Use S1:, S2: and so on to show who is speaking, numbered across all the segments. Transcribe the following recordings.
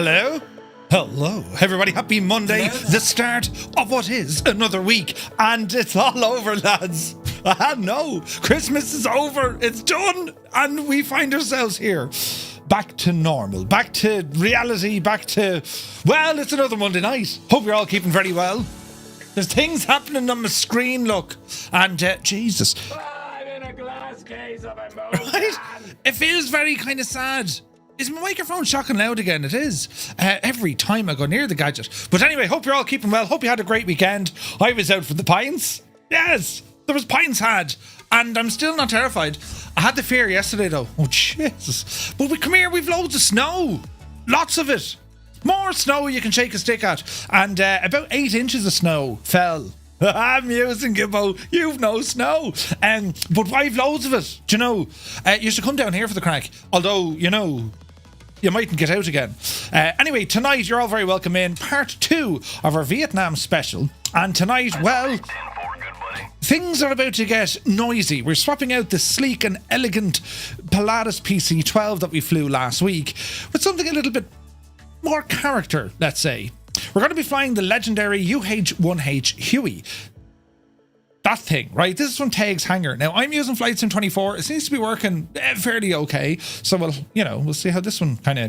S1: Hello? Hello, everybody. Happy Monday, the start of what is another week. And it's all over, lads. No, Christmas is over. It's done. And we find ourselves here. Back to normal, back to reality, back to, well, it's another Monday night. Hope you're all keeping very well. There's things happening on my screen, look. And, Jesus.
S2: I'm in a glass case of emotion.
S1: Right? It feels very kind of sad. Is my microphone shocking loud again? It is. Every time I go near the gadget. But anyway, hope you're all keeping well. Hope you had a great weekend. I was out for the pints. Yes, there was pints had. And I'm still not terrified. I had the fear yesterday though. Oh, Jesus. But come here, we've loads of snow. Lots of it. More snow you can shake a stick at. And about 8 inches of snow fell. I'm using Gibbo. You've no snow. But I've loads of it. Do you know? You should come down here for the crack. Although, you know, you mightn't get out again. Anyway, tonight you're all very welcome in part 2 of our Vietnam special. And tonight, well, things are about to get noisy. We're swapping out the sleek and elegant Pilatus PC-12 that we flew last week with something a little bit more character, let's say. We're going to be flying the legendary UH-1H Huey. That thing, right? This is from Takeoff's hangar. Now, I'm using Flight Sim 24. It seems to be working fairly okay. So, we'll see how this one kind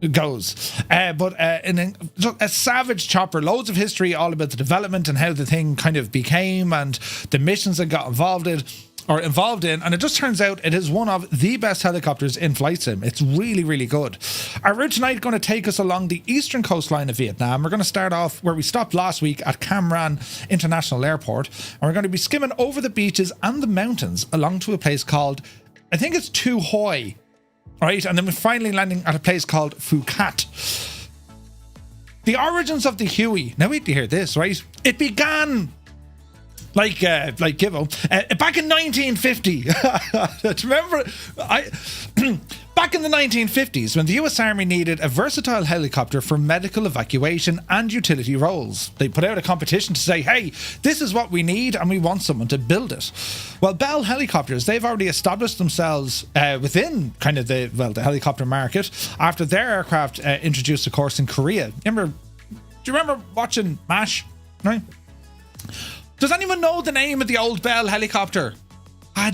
S1: of goes. But a savage chopper, loads of history all about the development and how the thing kind of became and the missions that got involved in, and it just turns out it is one of the best helicopters in Flight Sim. It's really, really good. Our route tonight is going to take us along the eastern coastline of Vietnam. We're going to start off where we stopped last week at Cam Ranh International Airport, and we're going to be skimming over the beaches and the mountains along to a place called, I think it's Tuy Hoa, right? And then we're finally landing at a place called Phu Cat. The origins of the Huey. Now wait to hear this, right? It began like Gibbo, back in 1950. Remember, back in the 1950s, when the US Army needed a versatile helicopter for medical evacuation and utility roles, they put out a competition to say, hey, this is what we need and we want someone to build it. Well, Bell Helicopters, they've already established themselves within kind of the helicopter market after their aircraft introduced, of course, in Korea. Do you remember watching MASH, right? Does anyone know the name of the old Bell helicopter?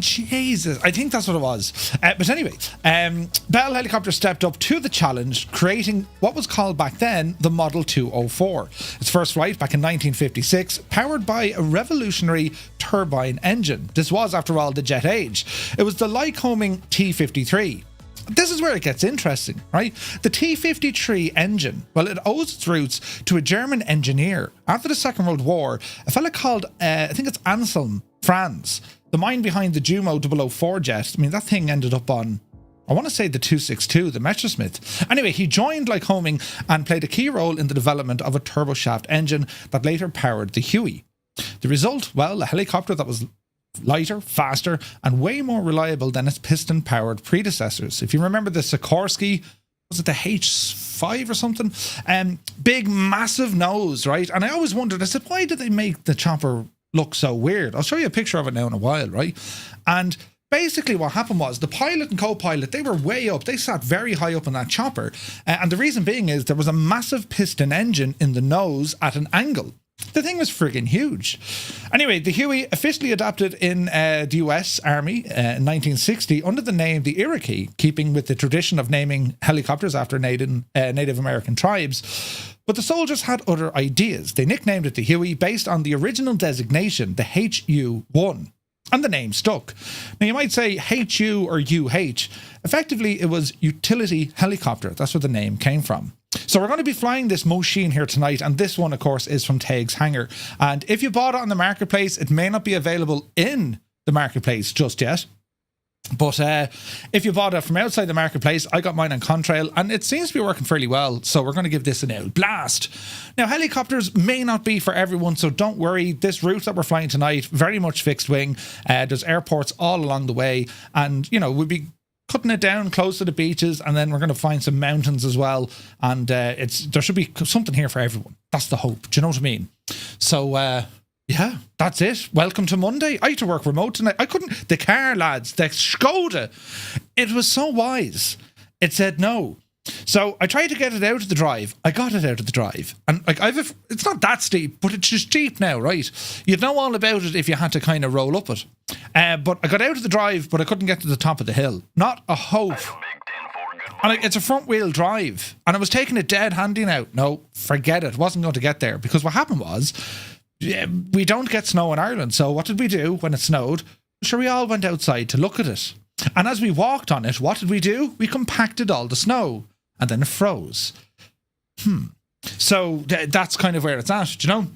S1: Jesus. I think that's what it was. But anyway, Bell Helicopter stepped up to the challenge, creating what was called back then the Model 204. Its first flight back in 1956, powered by a revolutionary turbine engine. This was, after all, the jet age. It was the Lycoming T-53. This is where it gets interesting, right? The T-53 engine, well, it owes its roots to a German engineer. After the Second World War, a fella called, I think it's Anselm Franz, the mind behind the Jumo 004 jet. I mean, that thing ended up on, I want to say, the 262, the Messerschmitt. Anyway, he joined Lycoming and played a key role in the development of a turboshaft engine that later powered the Huey. The result, well, a helicopter that was lighter, faster, and way more reliable than its piston-powered predecessors. If you remember the Sikorsky, was it the H5 or something? Big, massive nose, right? And I always wondered, I said, why did they make the chopper look so weird? I'll show you a picture of it now in a while, right? And basically what happened was the pilot and co-pilot, they were way up. They sat very high up in that chopper. And the reason being is there was a massive piston engine in the nose at an angle. The thing was friggin' huge. Anyway, the Huey officially adopted in the US Army in 1960 under the name the Cherokee, keeping with the tradition of naming helicopters after Native American tribes. But the soldiers had other ideas. They nicknamed it the Huey based on the original designation, the HU-1. And the name stuck. Now you might say HU or UH. Effectively, it was utility helicopter. That's where the name came from. So we're going to be flying this machine here tonight, and this one, of course, is from Takeoff's hangar. And if you bought it on the marketplace, it may not be available in the marketplace just yet. But if you bought it from outside the marketplace, I got mine on Contrail, and it seems to be working fairly well. So we're going to give this an old blast. Now, helicopters may not be for everyone, so don't worry. This route that we're flying tonight, very much fixed wing. There's airports all along the way, and, you know, we'll be cutting it down close to the beaches, and then we're going to find some mountains as well. And there should be something here for everyone. That's the hope. Do you know what I mean? So yeah, that's it. Welcome to Monday. I had to work remote tonight. I couldn't. The car, lads, the Skoda, it was so wise. It said no. So I tried to get it out of the drive. I got it out of the drive. And like it's not that steep, but it's just steep now, right? You'd know all about it if you had to kind of roll up it. But I got out of the drive, but I couldn't get to the top of the hill. Not a hope. And like, it's a front wheel drive. And I was taking it dead handy now. No, forget it. Wasn't going to get there. Because what happened was, we don't get snow in Ireland. So what did we do when it snowed? Sure, we all went outside to look at it. And as we walked on it, what did we do? We compacted all the snow. And then it froze. So that's kind of where it's at, you know?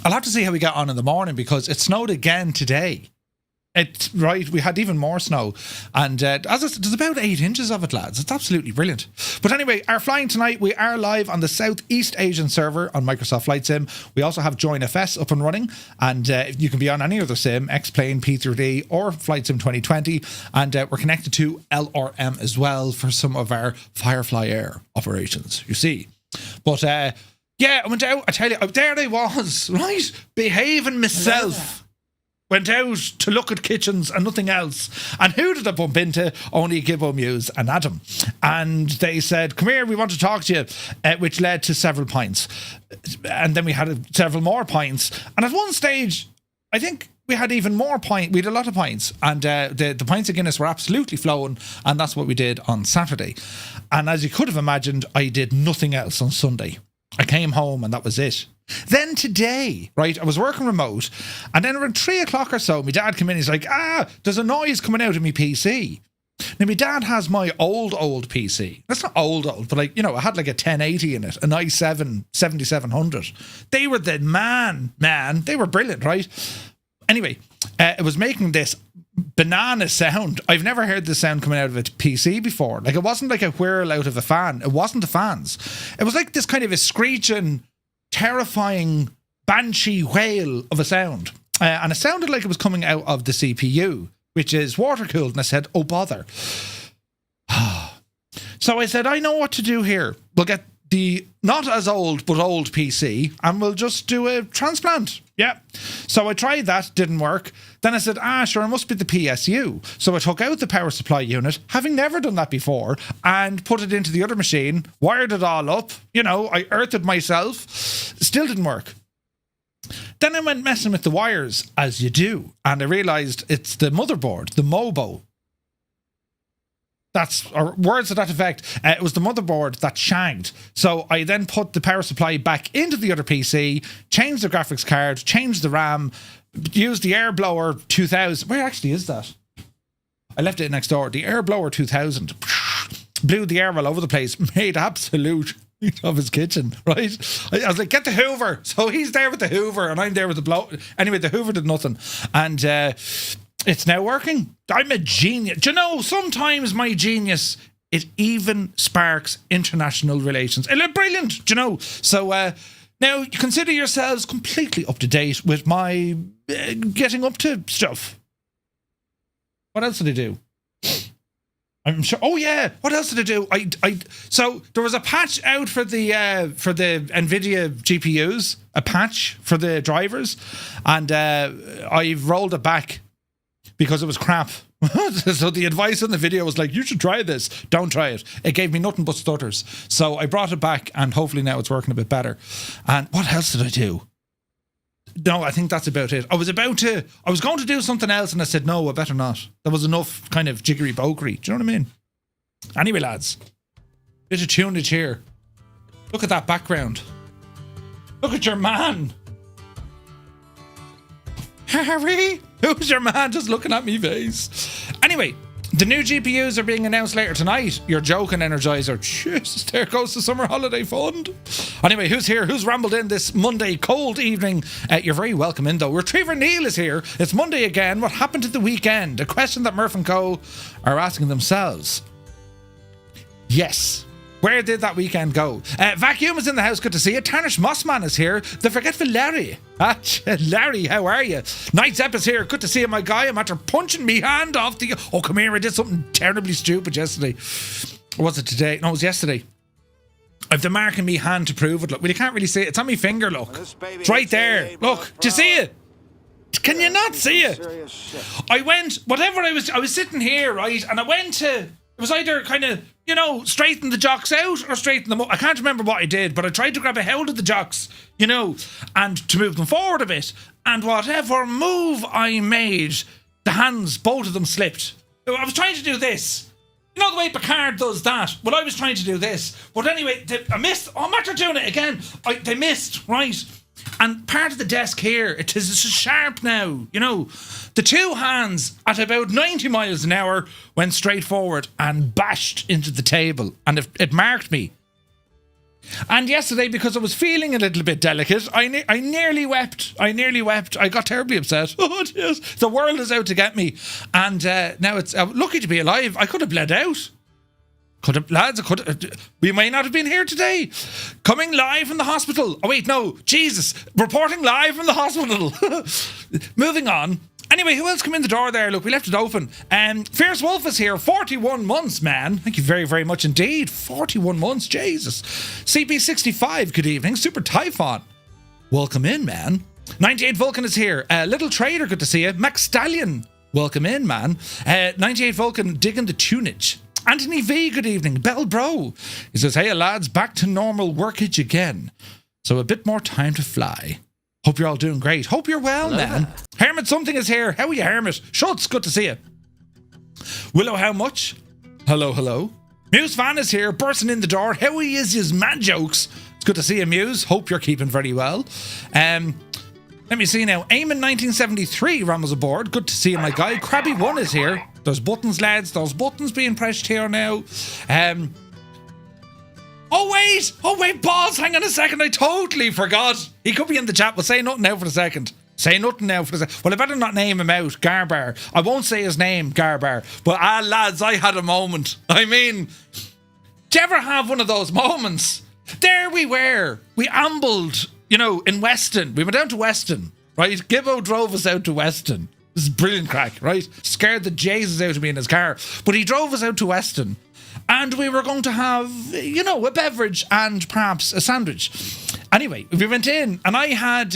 S1: I'll have to see how we get on in the morning because it snowed again today. We had even more snow. And as I said, there's about 8 inches of it, lads. It's absolutely brilliant. But anyway, our flying tonight, we are live on the Southeast Asian server on Microsoft Flight Sim. We also have JoinFS up and running. And you can be on any other sim, X-Plane, P3D, or Flight Sim 2020. And we're connected to LRM as well for some of our Firefly Air operations, you see. But yeah, I went out, I tell you, there I was, right? Behaving myself. Went out to look at kitchens and nothing else. And who did I bump into? Only Gibbo Muse and Adam. And they said, come here, we want to talk to you, which led to several pints. And then we had several more pints. And at one stage, I think we had even more pints. We had a lot of pints. And the pints of Guinness were absolutely flowing. And that's what we did on Saturday. And as you could have imagined, I did nothing else on Sunday. I came home and that was it. Then today, right, I was working remote, and then around 3 o'clock or so, my dad came in, he's like, there's a noise coming out of my PC. Now, my dad has my old PC. That's not old, but like, you know, I had like a 1080 in it, an i7 7700. They were the man, they were brilliant, right? Anyway, it was making this banana sound. I've never heard this sound coming out of a PC before. Like, it wasn't like a whirl out of a fan. It wasn't the fans. It was like this kind of a screeching, terrifying banshee wail of a sound. And it sounded like it was coming out of the CPU, which is water cooled. And I said, oh, bother. So I said, I know what to do here. We'll get the not as old, but old PC, and we'll just do a transplant. Yeah. So I tried that, didn't work. Then I said, sure, it must be the PSU. So I took out the power supply unit, having never done that before, and put it into the other machine, wired it all up. You know, I earthed it myself. Still didn't work. Then I went messing with the wires, as you do, and I realised it's the motherboard, the MOBO. Or words to that effect. It was the motherboard that shagged. So I then put the power supply back into the other PC, changed the graphics card, changed the RAM, used the air blower 2000. Where actually is that? I left it next door. The air blower 2000 blew the air all over the place, made absolute of his kitchen, right? I was like, get the Hoover. So he's there with the Hoover and I'm there with the blow. Anyway, the Hoover did nothing. And it's now working. I'm a genius. Do you know, sometimes my genius, it even sparks international relations. It's brilliant, do you know? So now consider yourselves completely up to date with my getting up to stuff. What else did I do? I'm sure. Oh yeah, what else did I do? So there was a patch out for the NVIDIA GPUs, a patch for the drivers, and I've rolled it back because it was crap. So the advice on the video was like, you should try this. Don't try it. It gave me nothing but stutters. So I brought it back and hopefully now it's working a bit better. And what else did I do? No, I think that's about it. I was going to do something else and I said, no, I better not. There was enough kind of jiggery pokery. Do you know what I mean? Anyway, lads, bit of tunage here. Look at that background. Look at your man. Harry, who's your man just looking at me face? Anyway, the new GPUs are being announced later tonight. You're joking, Energizer. Jesus, there goes the summer holiday fund. Anyway, who's here? Who's rambled in this Monday cold evening? You're very welcome in, though. Retriever Neil is here. It's Monday again. What happened to the weekend? A question that Murph & Co. are asking themselves. Yes. Where did that weekend go? Vacuum is in the house. Good to see you. Tarnish Mossman is here. The forgetful Larry. Larry, how are you? Knight's Ep is here. Good to see you, my guy. I'm after punching me hand off the... Oh, come here. I did something terribly stupid yesterday. Or was it today? No, it was yesterday. I've the mark in me hand to prove it. Look, well, you can't really see it. It's on my finger, look. It's right there. Look, do you see it? Can you not see it? I was sitting here, right? And I went to... It was either kind of, you know, straighten the jocks out or straighten them up. I can't remember what I did, but I tried to grab a hold of the jocks, you know, and to move them forward a bit. And whatever move I made, the hands, both of them slipped. I was trying to do this. You know the way Picard does that? Well, I was trying to do this. But anyway, I missed. Oh, I'm after doing it again. They missed, right? And part of the desk here, it is sharp now, you know. The two hands at about 90 miles an hour went straight forward and bashed into the table. And it marked me. And yesterday, because I was feeling a little bit delicate, I nearly wept. I got terribly upset. Oh, yes. The world is out to get me. And now it's lucky to be alive. I could have bled out. We may not have been here today. Coming live from the hospital. Oh, wait, no. Jesus. Reporting live from the hospital. Moving on. Anyway, who else come in the door there? Look, we left it open. Fierce Wolf is here. 41 months, man. Thank you very, very much indeed. 41 months. Jesus. CP65, good evening. Super Typhon. Welcome in, man. 98 Vulcan is here. Little Trader, good to see you. Max Stallion. Welcome in, man. 98 Vulcan digging the tunage. Anthony V, good evening. Bell Bro. He says, hey lads, back to normal workage again. So a bit more time to fly. Hope you're all doing great. Hope you're well, man. Hermit Something is here. How are you, Hermit? Schultz, good to see you. Willow, how much? Hello, hello. Muse Van is here, bursting in the door. How he is his mad jokes. It's good to see you, Muse. Hope you're keeping very well. Let me see now. Eamon 1973 Ramos aboard. Good to see you, my guy. Krabby One is here. There's buttons, lads. There's buttons being pressed here now. Oh, wait, boss. Hang on a second. I totally forgot. He could be in the chat. We'll say nothing now for a second. Well, I better not name him out. Garbar. I won't say his name, Garbar. But, lads, I had a moment. I mean, do you ever have one of those moments? There we were. We ambled, you know, in Weston. We went down to Weston, right? Gibbo drove us out to Weston. This is brilliant crack, right? Scared the Jesus out of me in his car. But he drove us out to Weston. And we were going to have, you know, a beverage and perhaps a sandwich. Anyway, we went in and I had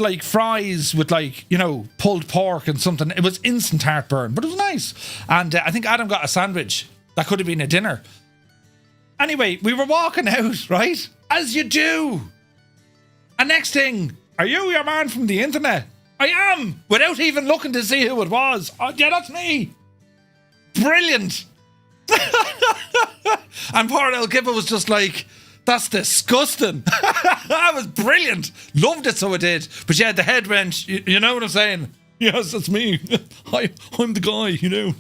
S1: like fries with like, you know, pulled pork and something. It was instant heartburn, but it was nice. And I think Adam got a sandwich. That could have been a dinner. Anyway, we were walking out, right? As you do. And next thing, are you your man from the internet? I am, without even looking to see who it was. Oh, yeah, that's me. Brilliant. And poor El Gibbo was just like, that's disgusting. That was brilliant. Loved it, so it did. But yeah, the head went, you know what I'm saying? Yes, that's me. I'm the guy, you know.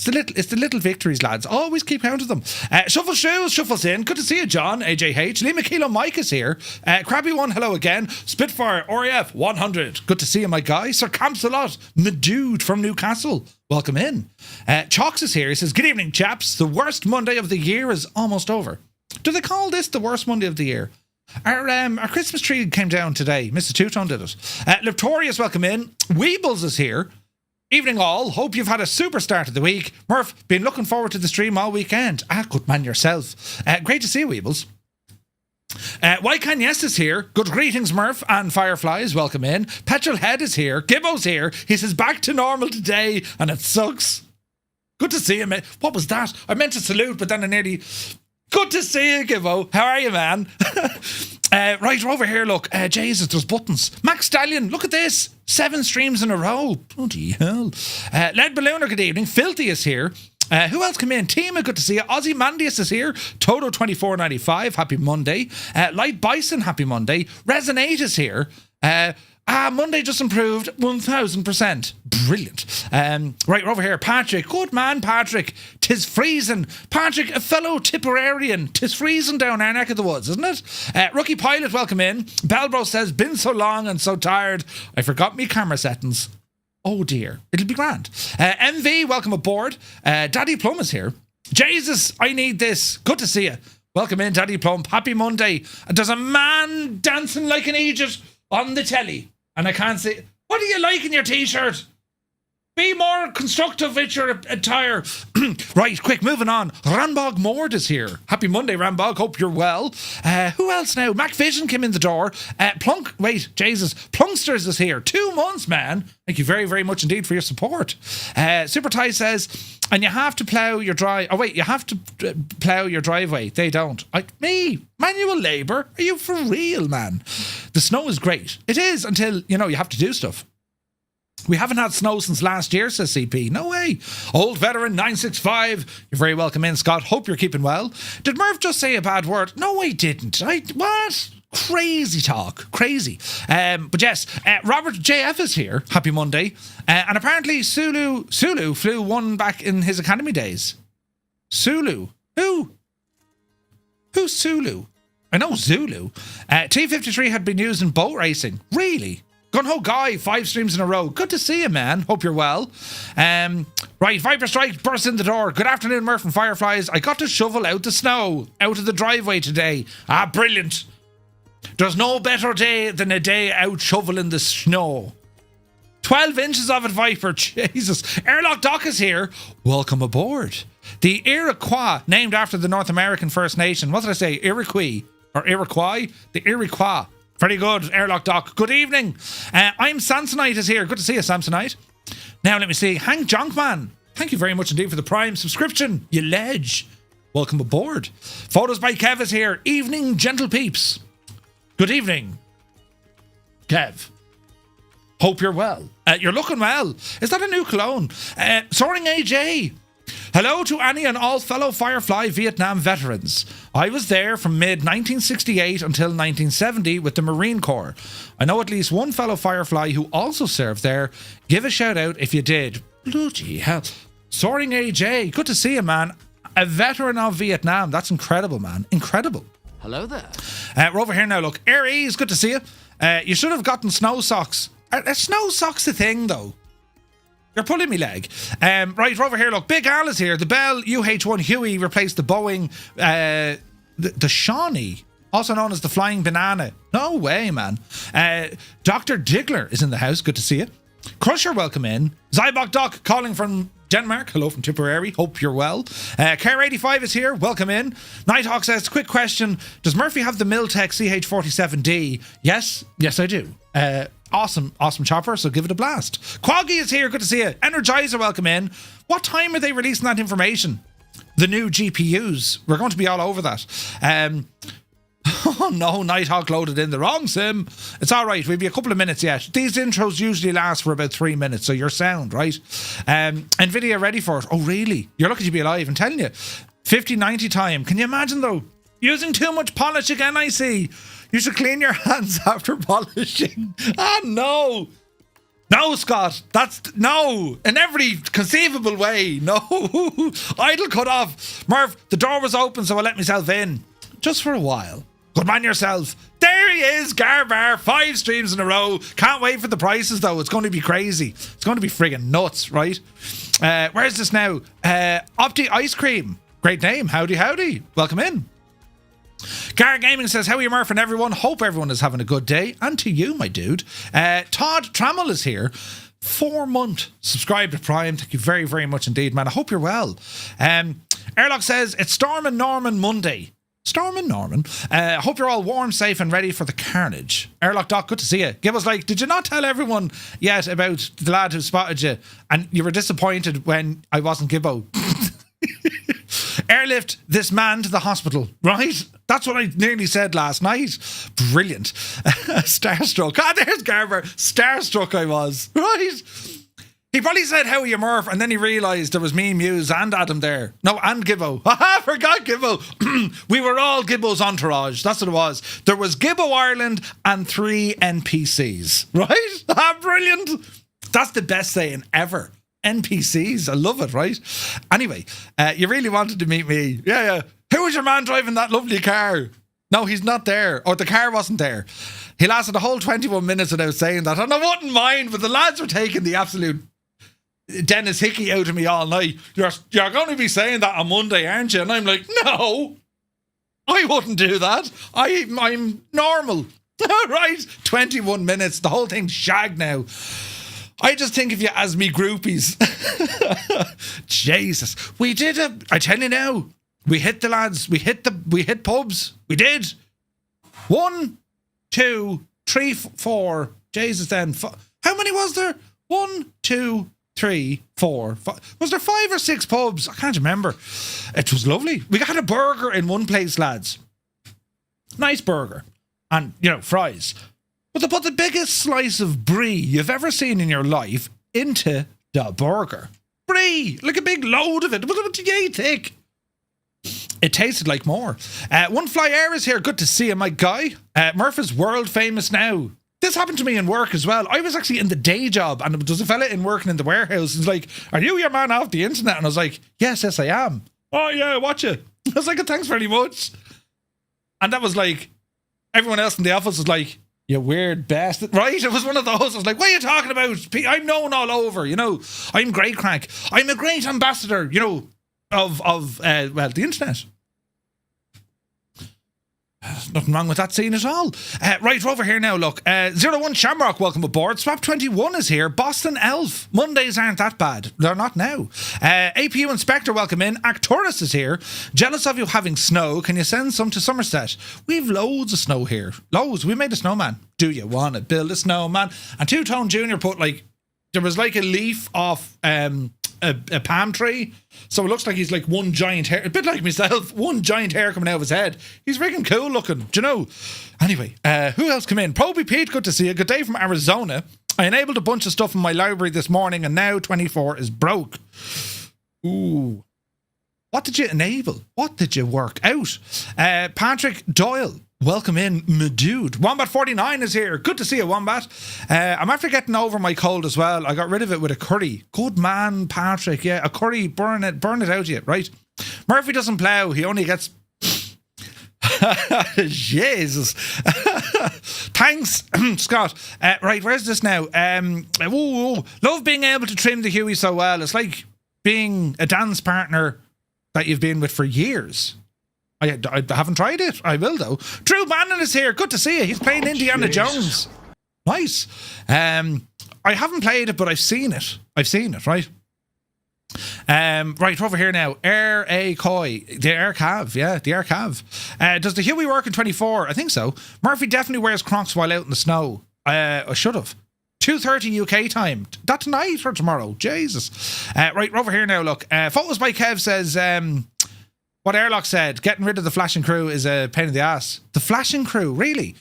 S1: It's the little victories, lads. Always keep count of them. Shuffle Shoes shuffles in. Good to see you, John. AJH. Lee McKeelo Mike is here. Krabby One, hello again. Spitfire, RAF 100. Good to see you, my guy. Sir Campsalot, my dude from Newcastle. Welcome in. Chalks is here. He says, good evening, chaps. The worst Monday of the year is almost over. Do they call this the worst Monday of the year? Our Christmas tree came down today. Mr. Two-Tone did it. Leptorius, welcome in. Weebles is here. Evening all, hope you've had a super start of the week. Murph, been looking forward to the stream all weekend. Good man yourself. Great to see you, Weebles. Wycan Yes is here. Good greetings, Murph and Fireflies, welcome in. Petrol Head is here. Gibbo's here. He says back to normal today and it sucks. Good to see you, mate. What was that? I meant to salute, but then I nearly... Good to see you, Gibbo. How are you, man? Right, over here, look. Jesus, there's buttons. Max Stallion, look at this. 7 streams in a row. Bloody hell. Lead Ballooner, good evening. Filthy is here. Who else come in? Tima, good to see you. Ozzy Mandius is here. Toto2495, happy Monday. Light Bison, happy Monday. Resonate is here. Monday just improved 1000%. Brilliant. Right, over here, Patrick. Good man, Patrick. Tis freezing. Patrick, a fellow Tipperarian. Tis freezing down our neck of the woods, isn't it? Rookie Pilot, welcome in. Belbro says, been so long and so tired, I forgot me camera settings. Oh dear. It'll be grand. MV, welcome aboard. Daddy Plum is here. Jesus, I need this. Good to see you. Welcome in, Daddy Plum. Happy Monday. And there's a man dancing like an Egypt on the telly. And I can't say, what do you like in your t-shirt? Be more constructive with your attire. Right, quick, moving on. Rambog Mord is here. Happy Monday, Rambog. Hope you're well. Who else now? Mac Vision came in the door. Plunksters is here. 2 months, man. Thank you very, very much indeed for your support. Super Ty says, and you have to plough your you have to plough your driveway. They don't. Me, manual labour? Are you for real, man? The snow is great. It is until, you have to do stuff. We haven't had snow since last year, says CP. No way. Old veteran 965. You're very welcome in, Scott. Hope you're keeping well. Did Murph just say a bad word? No, I didn't. What? Crazy talk. Crazy. But yes, Robert JF is here. Happy Monday. And apparently Sulu flew one back in his academy days. Sulu. Who? Who's Sulu? I know Zulu. T53 had been used in boat racing. Really? Gun-Ho Guy, 5 streams in a row. Good to see you, man. Hope you're well. Right, Viper Strike burst in the door. Good afternoon, Murph and Fireflies. I got to shovel out the snow out of the driveway today. Brilliant. There's no better day than a day out shoveling the snow. 12 inches of it, Viper. Jesus. Airlock Doc is here. Welcome aboard. The Iroquois, named after the North American First Nation. What did I say? Iroquois? Or Iroquois? The Iroquois. Very good, Airlock Doc. Good evening. I'm Samsonite is here. Good to see you, Samsonite. Now, let me see. Hank Jonkman. Thank you very much indeed for the Prime subscription. You ledge. Welcome aboard. Photos by Kev is here. Evening, gentle peeps. Good evening, Kev. Hope you're well. You're looking well. Is that a new cologne? Soaring AJ. Hello to Annie and all fellow Firefly Vietnam veterans. I was there from mid-1968 until 1970 with the Marine Corps. I know at least one fellow Firefly who also served there. Give a shout out if you did. Bloody hell. Soaring AJ, good to see you, man. A veteran of Vietnam. That's incredible, man. Incredible.
S3: Hello there.
S1: We're over here now, look. Aries, good to see you. You should have gotten snow socks. Are snow socks a thing, though? You're pulling me leg. Right, we're over here. Look, Big Al is here. The Bell UH-1H Huey replaced the Boeing, the Shawnee, also known as the Flying Banana. No way, man. Dr. Diggler is in the house. Good to see you. Crusher, welcome in. Zybok Doc calling from Denmark. Hello from Tipperary. Hope you're well. Care85 is here. Welcome in. Nighthawk says, quick question. Does Murphy have the Miltech CH-47D? Yes. Yes, I do. Awesome chopper, so give it a blast. Quaggy is here, good to see you. Energizer, welcome in. What time are they releasing that information? The new GPUs. We're going to be all over that. Oh no, Nighthawk loaded in the wrong sim. It's alright, we'll be a couple of minutes yet. These intros usually last for about 3 minutes, so you're sound, right? Nvidia ready for it. Oh really? You're lucky to be alive, I'm telling you. 50-90 time. Can you imagine though? Using too much polish again, I see. You should clean your hands after polishing. No. No, Scott. No. In every conceivable way. No. Idle cut off. Murph, the door was open, so I let myself in. Just for a while. Good man yourself. There he is, Garbar. 5 streams in a row. Can't wait for the prices, though. It's going to be crazy. It's going to be friggin' nuts, right? Where's this now? Opti Ice Cream. Great name. Howdy. Welcome in. Gar Gaming says, how are you, Murph, and everyone? Hope everyone is having a good day. And to you, my dude. Todd Trammell is here. 4-month subscribe to Prime. Thank you very, very much indeed, man. I hope you're well. Airlock says, it's Stormin' Norman Monday. Stormin' Norman. Hope you're all warm, safe, and ready for the carnage. Airlock Doc, good to see you. Give us like, did you not tell everyone yet about the lad who spotted you and you were disappointed when I wasn't Gibbo? Airlift this man to the hospital, right? That's what I nearly said last night. Brilliant. Starstruck. There's Garber. Starstruck I was, right? He probably said, how are you, Murph? And then he realised there was me, Muse, and Adam there. No, and Gibbo. I forgot Gibbo. We were all Gibbo's entourage. That's what it was. There was Gibbo Ireland and 3 NPCs, right? Brilliant. That's the best saying ever. NPCs. I love it, right? Anyway, you really wanted to meet me. Yeah. Who was your man driving that lovely car? No, he's not there. Or the car wasn't there. He lasted a whole 21 minutes without saying that. And I wouldn't mind, but the lads were taking the absolute Dennis Hickey out of me all night. You're going to be saying that on Monday, aren't you? And I'm like, no, I wouldn't do that. I'm normal. Right? 21 minutes. The whole thing's shagged now. I just think of you as me groupies. Jesus. We did I tell you now, we hit the lads, we hit pubs. We did. 1, 2, 3, 4. Jesus then. How many was there? 1, 2, 3, 4, 5. Was there 5 or 6 pubs? I can't remember. It was lovely. We got a burger in one place, lads. Nice burger. And, fries. But they put the biggest slice of brie you've ever seen in your life into the burger. Brie! Like a big load of it. It was yay thick. It tasted like more. One Fly Air is here. Good to see you, my guy. Murph is world famous now. This happened to me in work as well. I was actually in the day job, and there was a fella working in the warehouse. He's like, "Are you your man off the internet?" And I was like, yes, I am. "Oh yeah, watch it." I was like, "Thanks very much." And that was like, everyone else in the office was like, "You weird bastard." Right? It was one of those. I was like, "What are you talking about? I'm known all over, I'm great crack. I'm a great ambassador, of the internet." Nothing wrong with that scene at all. Right, over here now, look. 01 Shamrock, welcome aboard. Swap 21 is here. Boston Elf. Mondays aren't that bad. They're not now. APU Inspector, welcome in. Actorus is here. Jealous of you having snow. Can you send some to Somerset? We've loads of snow here. Loads. We made a snowman. Do you want to build a snowman? And Two Tone Jr. put there was like a leaf off a palm tree, so it looks like he's like one giant hair, a bit like myself, one giant hair coming out of his head. He's freaking cool looking, do you know? Anyway, who else come in? Proby Pete, good to see you. Good day from Arizona. I enabled a bunch of stuff in my library this morning, and now 24 is broke. Ooh. What did you enable? What did you work out? Patrick Doyle, welcome in, my dude. Wombat49 is here. Good to see you, Wombat. I'm after getting over my cold as well. I got rid of it with a curry. Good man, Patrick. Yeah, a curry, burn it out of you, right? Murphy doesn't plough. He only gets... Jesus. Thanks, Scott. Right, where's this now? Love being able to trim the Huey so well. It's like being a dance partner that you've been with for years. I haven't tried it. I will, though. Drew Bannon is here. Good to see you. He's playing Indiana Jones. Nice. I haven't played it, but I've seen it. Right? Right, over here now. Air A Coy. The Air Cav. Yeah, the Air Cav. Does the Huey work in 24? I think so. Murphy definitely wears Crocs while out in the snow. I should have. 2:30 UK time. That tonight or tomorrow? Jesus. Right, over here now, look. Photos by Kev says... what Airlock said, getting rid of the flashing crew is a pain in the ass. The flashing crew, really?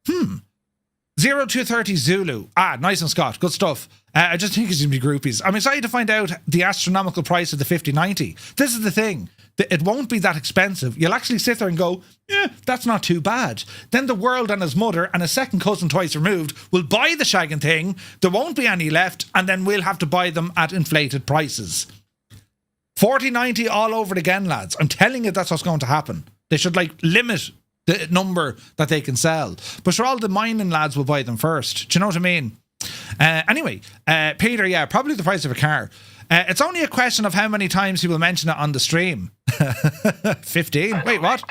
S1: 0230 Zulu. Nice one, Scott. Good stuff. I just think it's going to be groupies. I'm excited to find out the astronomical price of the 5090. This is the thing. It won't be that expensive. You'll actually sit there and go, yeah, that's not too bad. Then the world and his mother and a second cousin twice removed will buy the shagging thing. There won't be any left, and then we'll have to buy them at inflated prices. 4090 all over it again, lads. I'm telling you, that's what's going to happen. They should limit the number that they can sell. But sure, all the mining lads will buy them first. Do you know what I mean? Anyway, Peter, yeah, probably the price of a car. It's only a question of how many times he will mention it on the stream. 15? Wait, what?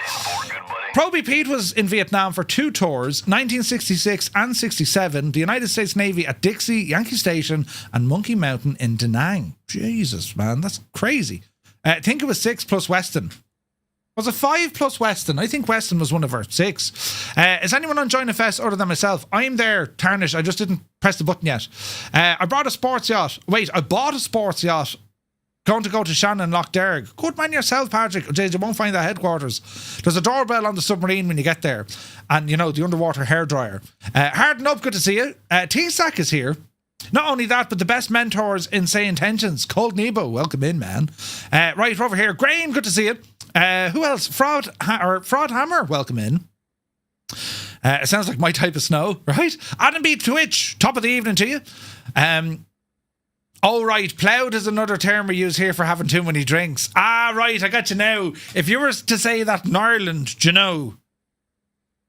S1: Proby Pete was in Vietnam for 2 tours, 1966 and 67, the United States Navy at Dixie, Yankee Station, and Monkey Mountain in Da Nang. Jesus, man, that's crazy. I think it was 6 plus Weston. Was it 5 plus Weston? I think Weston was one of our 6. Is anyone on Join a Fest other than myself? I'm there, Tarnish. I just didn't press the button yet. I bought a sports yacht. I bought a sports yacht. Going to go to Shannon Lochderg. Good man yourself, Patrick. Jeez, you won't find that headquarters. There's a doorbell on the submarine when you get there. And, the underwater hairdryer. Harden up, good to see you. T-Sack is here. Not only that, but the best mentors in Say Intentions. Cold Nebo, welcome in, man. Right, over here. Graham, good to see you. Who else? Fraud Hammer, welcome in. It sounds like my type of snow, right? Adam B. Twitch, top of the evening to you. Oh, right, ploughed is another term we use here for having too many drinks. Right, I got you now. If you were to say that in Ireland,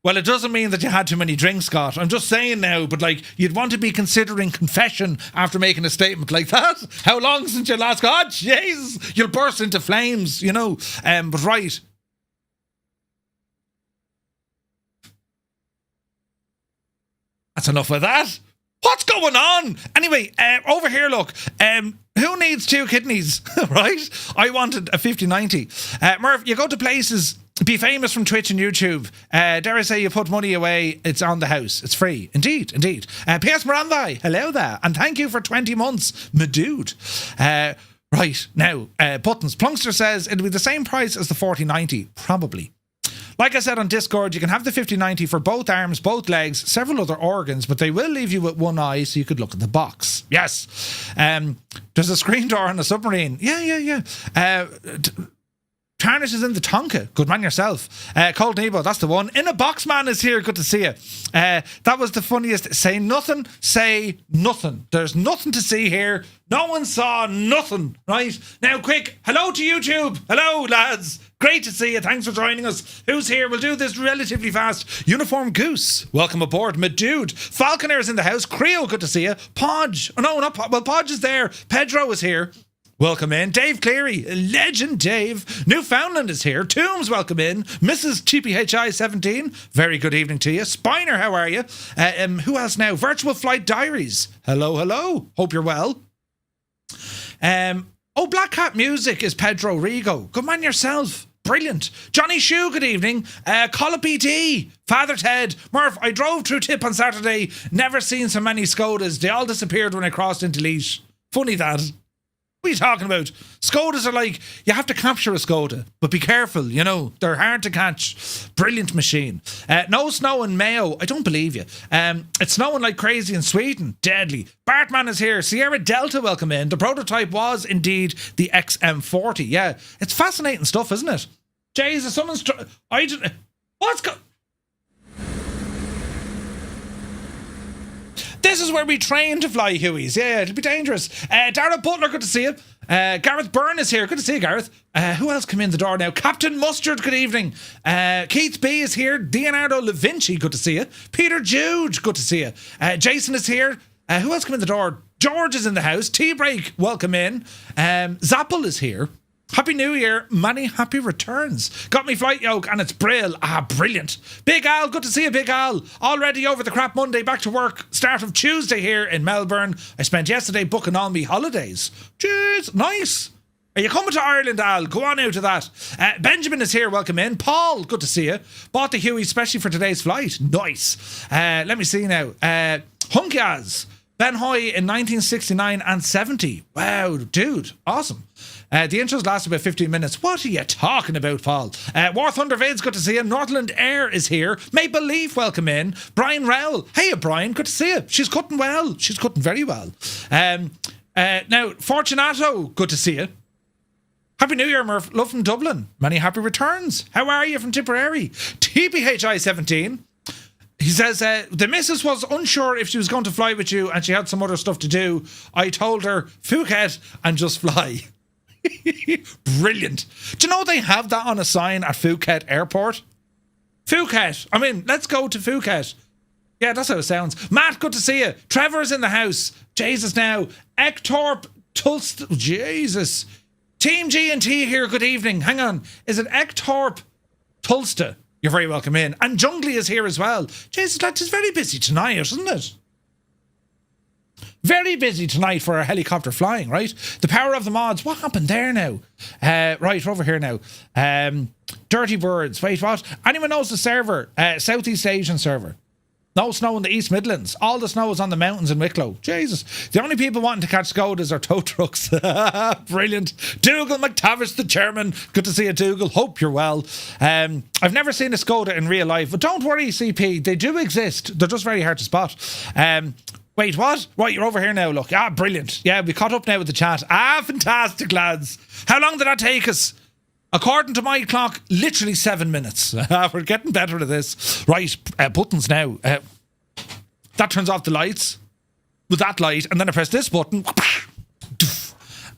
S1: well, it doesn't mean that you had too many drinks, Scott. I'm just saying now, but you'd want to be considering confession after making a statement like that. How long since you last got? Jesus, you'll burst into flames, But right. That's enough of that. What's going on? Anyway, over here, look. Who needs two kidneys, right? I wanted a 50-90. Murph, you go to places, be famous from Twitch and YouTube. Dare I say you put money away, it's on the house. It's free. Indeed. P.S. Mirandai, hello there. And thank you for 20 months, my dude. Right, now, buttons. Plunkster says it'll be the same price as the 40-90. Probably. Like I said on Discord, you can have the 50-90 for both arms, both legs, several other organs, but they will leave you with one eye so you could look at the box. Yes. There's a screen door on a submarine. Yeah. Tarnish is in the Tonka. Good man yourself. Cold Nebo, that's the one. In a Box Man is here. Good to see you. That was the funniest. Say nothing. There's nothing to see here. No one saw nothing. Right? Now, quick. Hello to YouTube. Hello, lads. Great to see you. Thanks for joining us. Who's here? We'll do this relatively fast. Uniform Goose. Welcome aboard, my dude. Falconer is in the house. Creo, good to see you. Podge. Oh, no, not Podge. Well, Podge is there. Pedro is here. Welcome in. Dave Cleary, legend Dave. Newfoundland is here. Toombs, welcome in. Mrs. TPHI17, very good evening to you. Spiner, how are you? Who else now? Virtual Flight Diaries. Hello. Hope you're well. Black Cat Music is Pedro Rigo. Good man yourself. Brilliant. Johnny Shue, good evening. Colopy D, Father Ted. Murph, I drove through Tip on Saturday. Never seen so many Skodas. They all disappeared when I crossed into Leash. Funny that. What are you talking about? Skodas are like, you have to capture a Skoda, but be careful, you know, they're hard to catch. Brilliant machine. No snow in Mayo. I don't believe you. It's snowing like crazy in Sweden. Deadly. Bartman is here. Sierra Delta, welcome in. The prototype was indeed the XM40. Yeah, it's fascinating stuff, isn't it? Jesus, someone's... What's This is where we train to fly Hueys. Yeah, it'll be dangerous. Dara Butler, good to see you. Gareth Byrne is here. Good to see you, Gareth. Who else came in the door now? Captain Mustard, good evening. Keith B is here. Leonardo Da Vinci, good to see you. Peter Jude, good to see you. Jason is here. Who else came in the door? George is in the house. T-Break, welcome in. Zappel is here. Happy New Year. Many happy returns. Got me flight yoke and it's Brill. Brilliant. Big Al, good to see you, Big Al. Already over the crap Monday, back to work. Start of Tuesday here in Melbourne. I spent yesterday booking all me holidays. Jeez, nice. Are you coming to Ireland, Al? Go on out to that. Benjamin is here, welcome in. Paul, good to see you. Bought the Huey especially for today's flight. Nice. Let me see now. Hunkyaz. Ben Hoy in 1969 and 70. Wow, dude, awesome. The intros last about 15 minutes. What are you talking about, Paul? War Thunder Vids, good to see you. Northland Air is here. Maple Leaf, welcome in. Brian Rowell. Hey, Brian, good to see you. She's cutting well. She's cutting very well. Now, Fortunato, good to see you. Happy New Year, Murph. Love from Dublin. Many happy returns. How are you from Tipperary? TPHI17. He says, the missus was unsure if she was going to fly with you and she had some other stuff to do. I told her, Phu Cat and just fly. Brilliant. Do you know they have that on a sign at Phu Cat Airport? Phu Cat. I mean, let's go to Phu Cat. Yeah, that's how it sounds. Matt, good to see you. Trevor's in the house. Jesus now. Ektorp Tulst. Jesus. Team G&T here, good evening. Hang on. Is it Ektorp Tulsta? You're very welcome in. And Jungly is here as well. Jesus, lads, it's very busy tonight, isn't it? Very busy tonight for our helicopter flying, right? The power of the mods. What happened there now? Right, over here now. Dirty Birds. Wait, what? Anyone knows the server? Southeast Asian server. No snow in the East Midlands. All the snow is on the mountains in Wicklow. Jesus. The only people wanting to catch Skodas are tow trucks. Brilliant. Dougal McTavish, the chairman. Good to see you, Dougal. Hope you're well. I've never seen a Skoda in real life, but don't worry, CP. They do exist. They're just very hard to spot. Wait, what? Right, you're over here now, look. Brilliant. Yeah, we caught up now with the chat. Fantastic, lads. How long did that take us? According to my clock, literally 7 minutes. We're getting better at this. Right, buttons now. That turns off the lights with that light, and then I press this button,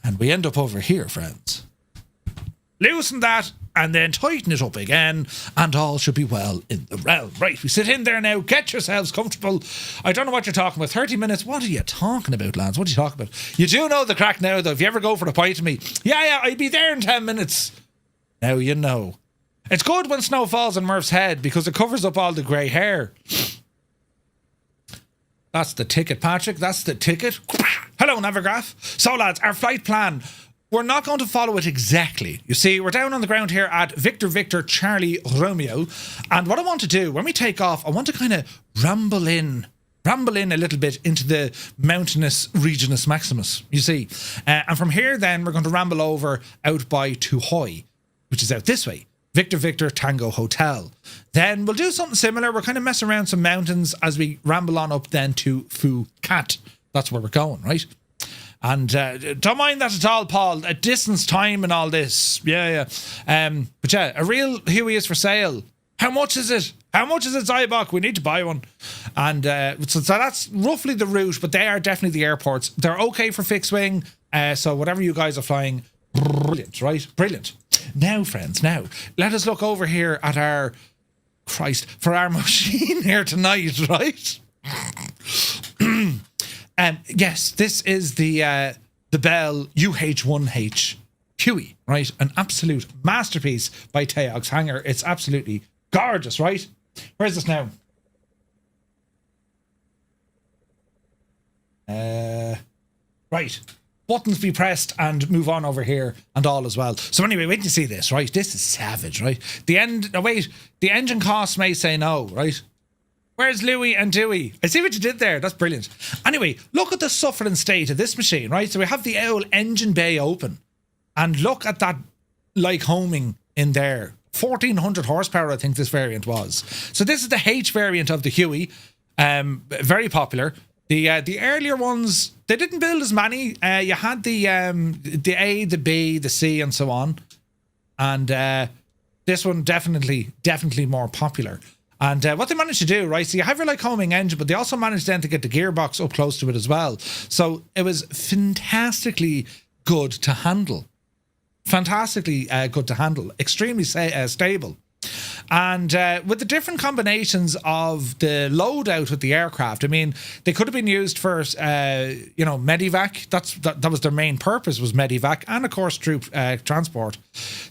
S1: and we end up over here, friends. Loosen that, and then tighten it up again, and all should be well in the realm. Right, we sit in there now. Get yourselves comfortable. I don't know what you're talking about. 30 minutes? What are you talking about, lads? What are you talking about? You do know the crack now, though. If you ever go for a pint to me, yeah, I'd be there in 10 minutes. Now you know. It's good when snow falls on Murph's head because it covers up all the grey hair. That's the ticket, Patrick. That's the ticket. Hello, Navigraph. So, lads, our flight plan, we're not going to follow it exactly. You see, we're down on the ground here at Victor Victor Charlie Romeo. And what I want to do, when we take off, I want to kind of ramble in a little bit into the mountainous Regionus Maximus, you see. And from here, then, we're going to ramble over out by Tuy Hoa, which is out this way. Victor Victor Tango Hotel. Then we'll do something similar. We're kind of messing around some mountains as we ramble on up then to Phu Cat. That's where we're going, right? And don't mind that at all, Paul. A distance, time and all this. Yeah. But yeah, a real Huey is for sale. How much is it? How much is it, Zybok? We need to buy one. And so that's roughly the route, but they are definitely the airports. They're okay for fixed wing. So whatever you guys are flying, brilliant, right? Brilliant. Now, friends, let us look over here at our for our machine here tonight, right? Yes, this is the Bell UH-1H Huey, right? An absolute masterpiece by Takeoff's hangar. It's absolutely gorgeous, right? Where's this now? Right. Buttons be pressed and move on over here and all as well. So anyway, wait till you see this, right? This is savage, right? The engine costs may say no, right? Where's Louis and Dewey? I see what you did there. That's brilliant. Anyway, look at the suffering state of this machine, right? So we have the old engine bay open. And look at that like homing in there. 1400 horsepower, I think this variant was. So this is the H variant of the Huey. Very popular. The earlier ones, they didn't build as many. You had the A, the B, the C, and so on. And this one definitely more popular. And what they managed to do, right? So you have your like homing engine, but they also managed then to get the gearbox up close to it as well. So it was fantastically good to handle. Fantastically good to handle. Extremely stable. And with the different combinations of the loadout with the aircraft, I mean, they could have been used for, medivac. That was their main purpose, was medivac, and of course troop transport.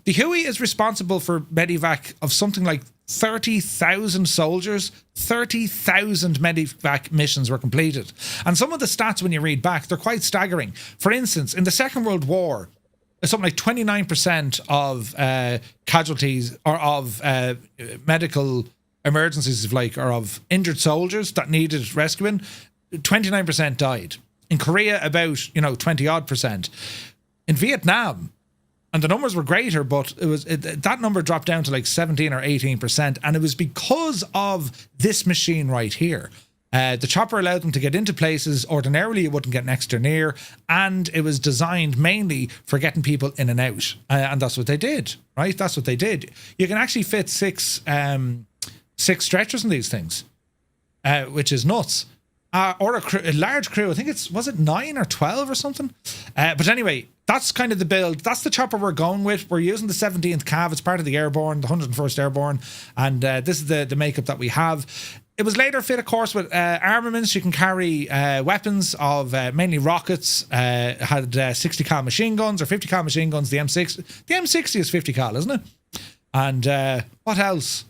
S1: The Huey is responsible for medivac of something like 30,000 soldiers. 30,000 medivac missions were completed. And some of the stats, when you read back, they're quite staggering. For instance, in the Second World War, something like 29% of casualties or of medical emergencies, if like, or of injured soldiers that needed rescuing, 29% died. In Korea, about 20-odd%. In Vietnam, and the numbers were greater, but that number dropped down to like 17 or 18%, and it was because of this machine right here. The chopper allowed them to get into places ordinarily you wouldn't get next or near, and it was designed mainly for getting people in and out, and that's what they did, right? That's what they did. You can actually fit six stretchers in these things, which is nuts. Or a large crew. I think was it 9 or 12 or something? But anyway, that's kind of the build. That's the chopper we're going with. We're using the 17th Cav. It's part of the Airborne, the 101st Airborne, and this is the makeup that we have. It was later fit, of course, with armaments. You can carry weapons of mainly rockets. Had 60 cal machine guns or 50 cal machine guns. The M6. The M60 is 50 cal, isn't it? And what else?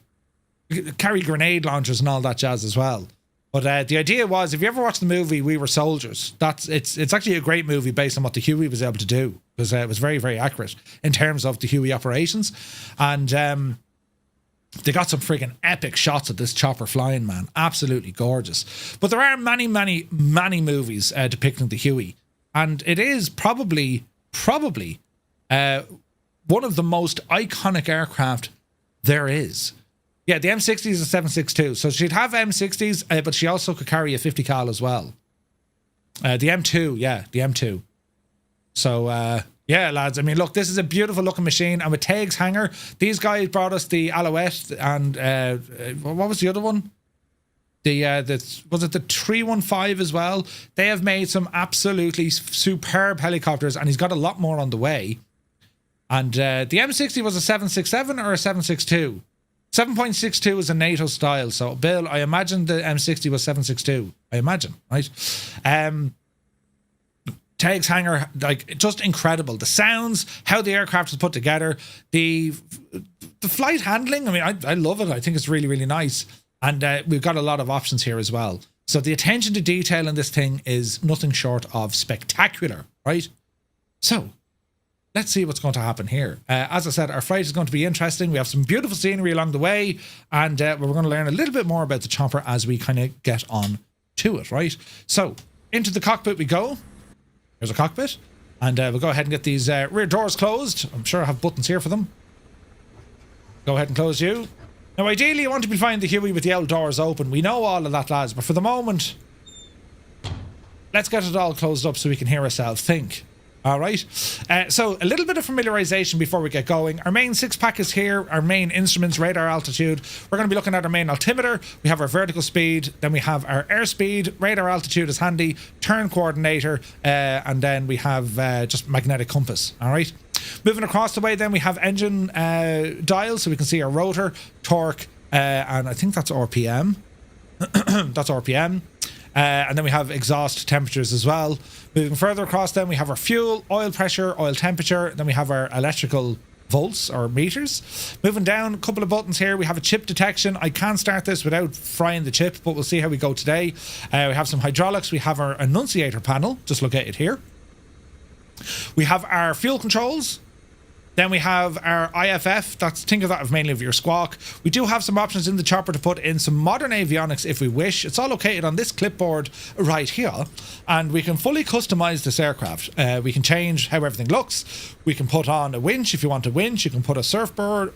S1: Carry grenade launchers and all that jazz as well. But the idea was, if you ever watched the movie We Were Soldiers, it's actually a great movie based on what the Huey was able to do, because it was very, very accurate in terms of the Huey operations. And they got some freaking epic shots of this chopper flying, man. Absolutely gorgeous. But there are many, many, many movies depicting the Huey. And it is probably one of the most iconic aircraft there is. Yeah, the M60 is a 762. So she'd have M60s, but she also could carry a 50 cal as well. The M2, yeah, the M2. So, yeah, lads, I mean, look, this is a beautiful looking machine. And with Take's hangar, these guys brought us the Alouette and what was the other one? Was it the 315 as well? They have made some absolutely superb helicopters, and he's got a lot more on the way. And the M60 was a 767 or a 762? 7.62 is a NATO style. So, Bill, I imagine the M60 was 762. I imagine, right? Take's hangar, like, just incredible. The sounds, how the aircraft is put together, the flight handling. I mean, I love it. I think it's really, really nice. And we've got a lot of options here as well. So the attention to detail in this thing is nothing short of spectacular, right? So let's see what's going to happen here. As I said, our flight is going to be interesting. We have some beautiful scenery along the way, and we're going to learn a little bit more about the chopper as we kind of get on to it, right? So into the cockpit we go. There's a cockpit, and we'll go ahead and get these rear doors closed. I'm sure I have buttons here for them. Go ahead and close you. Now, ideally, you want to be flying the Huey with the L doors open. We know all of that, lads, but for the moment, let's get it all closed up so we can hear ourselves think. All right. So a little bit of familiarization before we get going. Our main 6-pack is here. Our main instruments, radar altitude. We're going to be looking at our main altimeter. We have our vertical speed. Then we have our airspeed. Radar altitude is handy. Turn coordinator. And then we have just magnetic compass. All right. Moving across the way, then we have engine dials, so we can see our rotor, torque, and I think that's RPM. That's RPM. And then we have exhaust temperatures as well. Moving further across, then we have our fuel, oil pressure, oil temperature. Then we have our electrical volts or meters. Moving down, a couple of buttons here. We have a chip detection. I can start this without frying the chip, but we'll see how we go today. We have some hydraulics. We have our annunciator panel, just located here. We have our fuel controls. Then we have our IFF. Think of that as mainly of your squawk. We do have some options in the chopper to put in some modern avionics if we wish. It's all located on this clipboard right here, and we can fully customize this aircraft. We can change how everything looks. We can put on a winch if you want a winch. You can put a surfboard,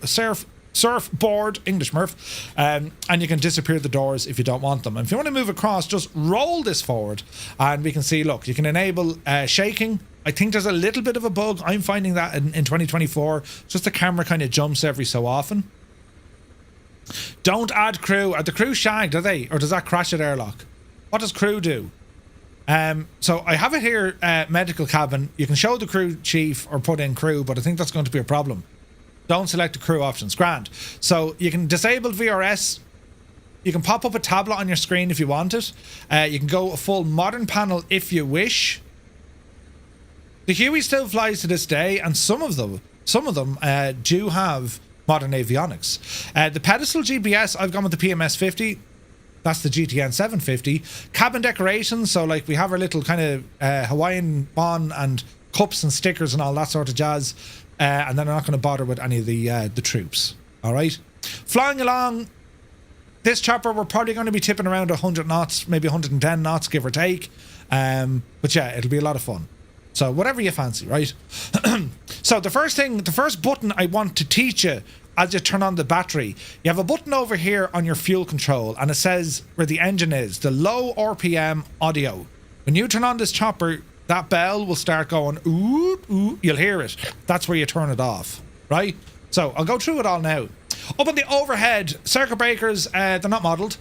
S1: English Murph, and you can disappear the doors if you don't want them. And if you want to move across, just roll this forward, and we can see, look, you can enable shaking. I think there's a little bit of a bug. I'm finding that in 2024. Just the camera kind of jumps every so often. Don't add crew. Are the crew shagged, are they? Or does that crash at airlock? What does crew do? So I have it here, medical cabin. You can show the crew chief or put in crew, but I think that's going to be a problem. Don't select the crew options. Grand. So you can disable VRS. You can pop up a tablet on your screen if you want it. You can go a full modern panel if you wish. The Huey still flies to this day, and some of them do have modern avionics. The pedestal GBS, I've gone with the PMS 50. That's the GTN 750. Cabin decorations, so like we have our little kind of Hawaiian bon and cups and stickers and all that sort of jazz. And then I'm not going to bother with any of the troops. All right. Flying along this chopper, we're probably going to be tipping around 100 knots, maybe 110 knots, give or take. But yeah, it'll be a lot of fun. So whatever you fancy, right? So the first button I want to teach you as you turn on the battery, you have a button over here on your fuel control, and it says where the engine is, the low RPM audio. When you turn on this chopper, that bell will start going, ooh, ooh, you'll hear it. That's where you turn it off, right? So I'll go through it all now. Up on the overhead, circuit breakers, they're not modelled.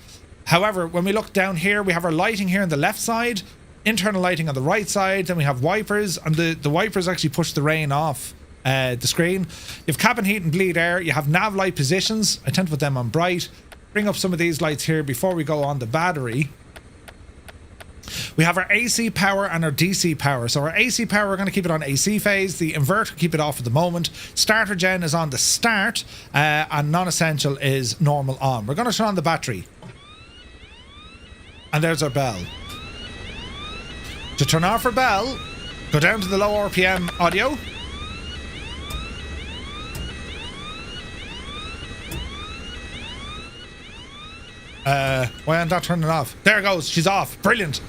S1: However, when we look down here, we have our lighting here on the left side, internal lighting on the right side, then we have wipers, and the wipers actually push the rain off the screen. You have cabin heat and bleed air. You have nav light positions. I tend to put them on bright. Bring up some of these lights here before we go on the battery. We have our AC power and our DC power. So our AC power, we're going to keep it on AC phase. The inverter, keep it off at the moment. Starter gen is on the start, and non-essential is normal on. We're going to turn on the battery. And there's our bell. To turn off our bell, go down to the low RPM audio. Why aren't that turning off? There it goes. She's off. Brilliant.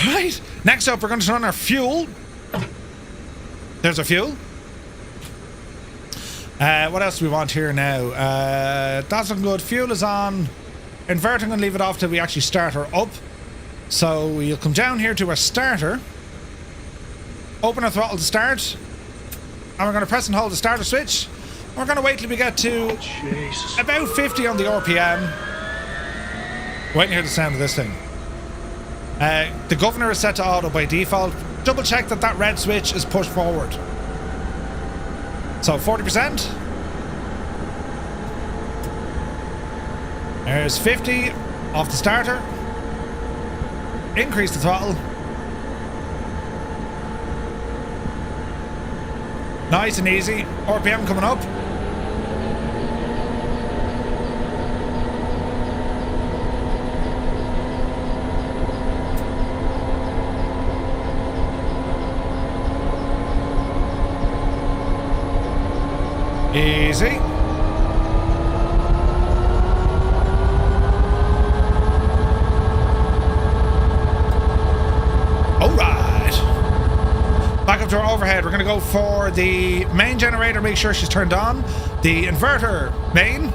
S1: Right. Next up, we're going to turn on our fuel. There's our fuel. What else do we want here now? That's looking good. Fuel is on. Inverter, I'm going to leave it off till we actually start her up. So we'll come down here to our starter. Open our throttle to start. And we're going to press and hold the starter switch. We're going to wait till we get to about 50 on the RPM. Wait to hear the sound of this thing. The governor is set to auto by default. Double check that that red switch is pushed forward. So 40%. There's 50 off the starter. Increase the throttle. Nice and easy. RPM coming up. Easy. Back up to our overhead. We're going to go for the main generator, make sure she's turned on. The inverter main.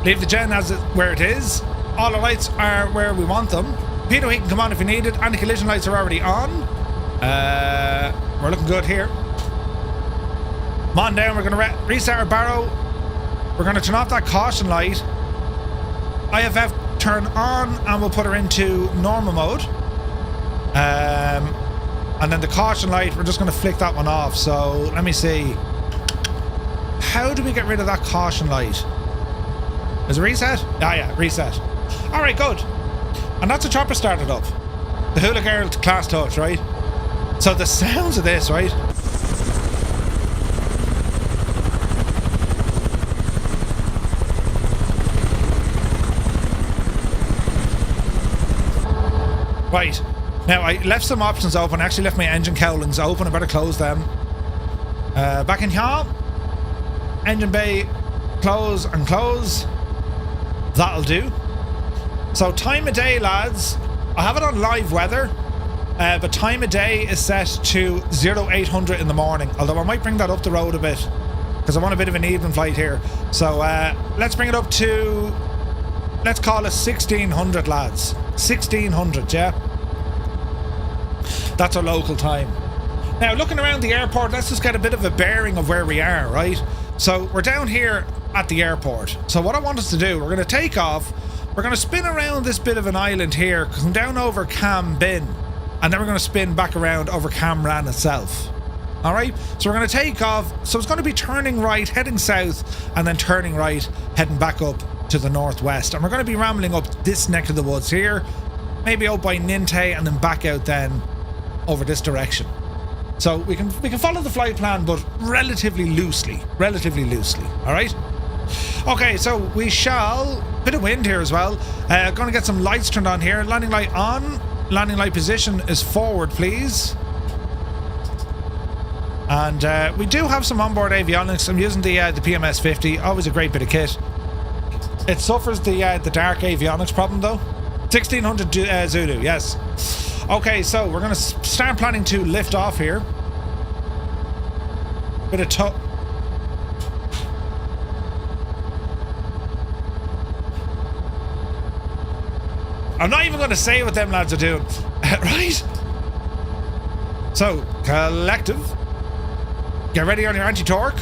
S1: Leave the gen as where it is. All the lights are where we want them. Pitot heat can come on if you need it. Anti-collision lights are already on. We're looking good here. Come on down. We're going to restart our barrow. We're going to turn off that caution light. IFF turn on and we'll put her into normal mode. And then the caution light, we're just going to flick that one off. So let me see. How do we get rid of that caution light? Is it reset? Ah, yeah, reset. All right, good. And that's a chopper started up. The Hula Girl class touch, right? So the sounds of this, right? Right. Now, I left some options open. I actually left my engine cowlings open. I better close them. Back in here. Engine bay, close and close. That'll do. So, time of day, lads. I have it on live weather. But time of day is set to 0800 in the morning. Although I might bring that up the road a bit. Because I want a bit of an evening flight here. So, let's bring it up to... Let's call it 1600, lads. 1600, yeah? That's our local time. Now, looking around the airport, let's just get a bit of a bearing of where we are, right? So, we're down here at the airport. So, what I want us to do, we're going to take off. We're going to spin around this bit of an island here, come down over Cam Bin, and then we're going to spin back around over Cam Ranh itself. All right? So, we're going to take off. So, it's going to be turning right, heading south, and then turning right, heading back up to the northwest. And we're going to be rambling up this neck of the woods here, maybe out by Ninte, and then back out then over this direction. So we can follow the flight plan, but relatively loosely. All right. Okay, so we shall. Bit of wind here as well. Going to get some lights turned on here. Landing light on. Landing light position is forward, please. And we do have some onboard avionics. I'm using the PMS 50. Always a great bit of kit. It suffers the dark avionics problem though. 1600 Zulu, yes. Okay, so we're going to start planning to lift off here. Bit of toe. I'm not even going to say what them lads are doing. Right? So, collective. Get ready on your anti-torque.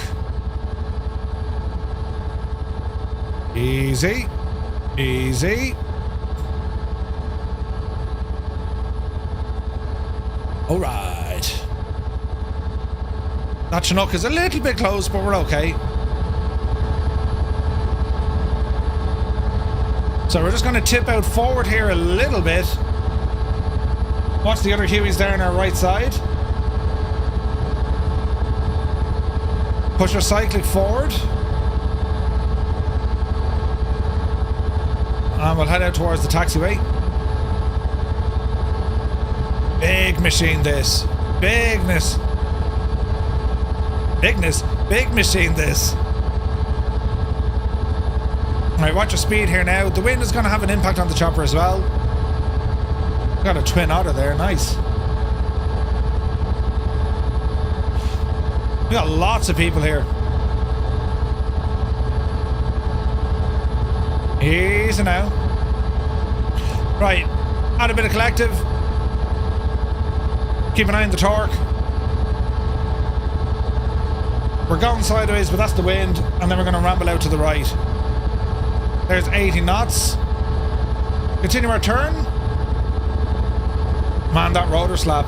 S1: Easy. Easy. All right. That Chinook is a little bit close, but we're okay. So we're just going to tip out forward here a little bit. Watch the other Hueys there on our right side. Push our cyclic forward. And we'll head out towards the taxiway. Big machine this. Bigness. Bigness. Big machine this. Alright, watch your speed here now. The wind is going to have an impact on the chopper as well. Got a twin otter there. Nice. We got lots of people here. Easy now. Right. Add a bit of collective. Keep an eye on the torque. We're going sideways, but that's the wind. And then we're going to ramble out to the right. There's 80 knots. Continue our turn. Man, that rotor slap.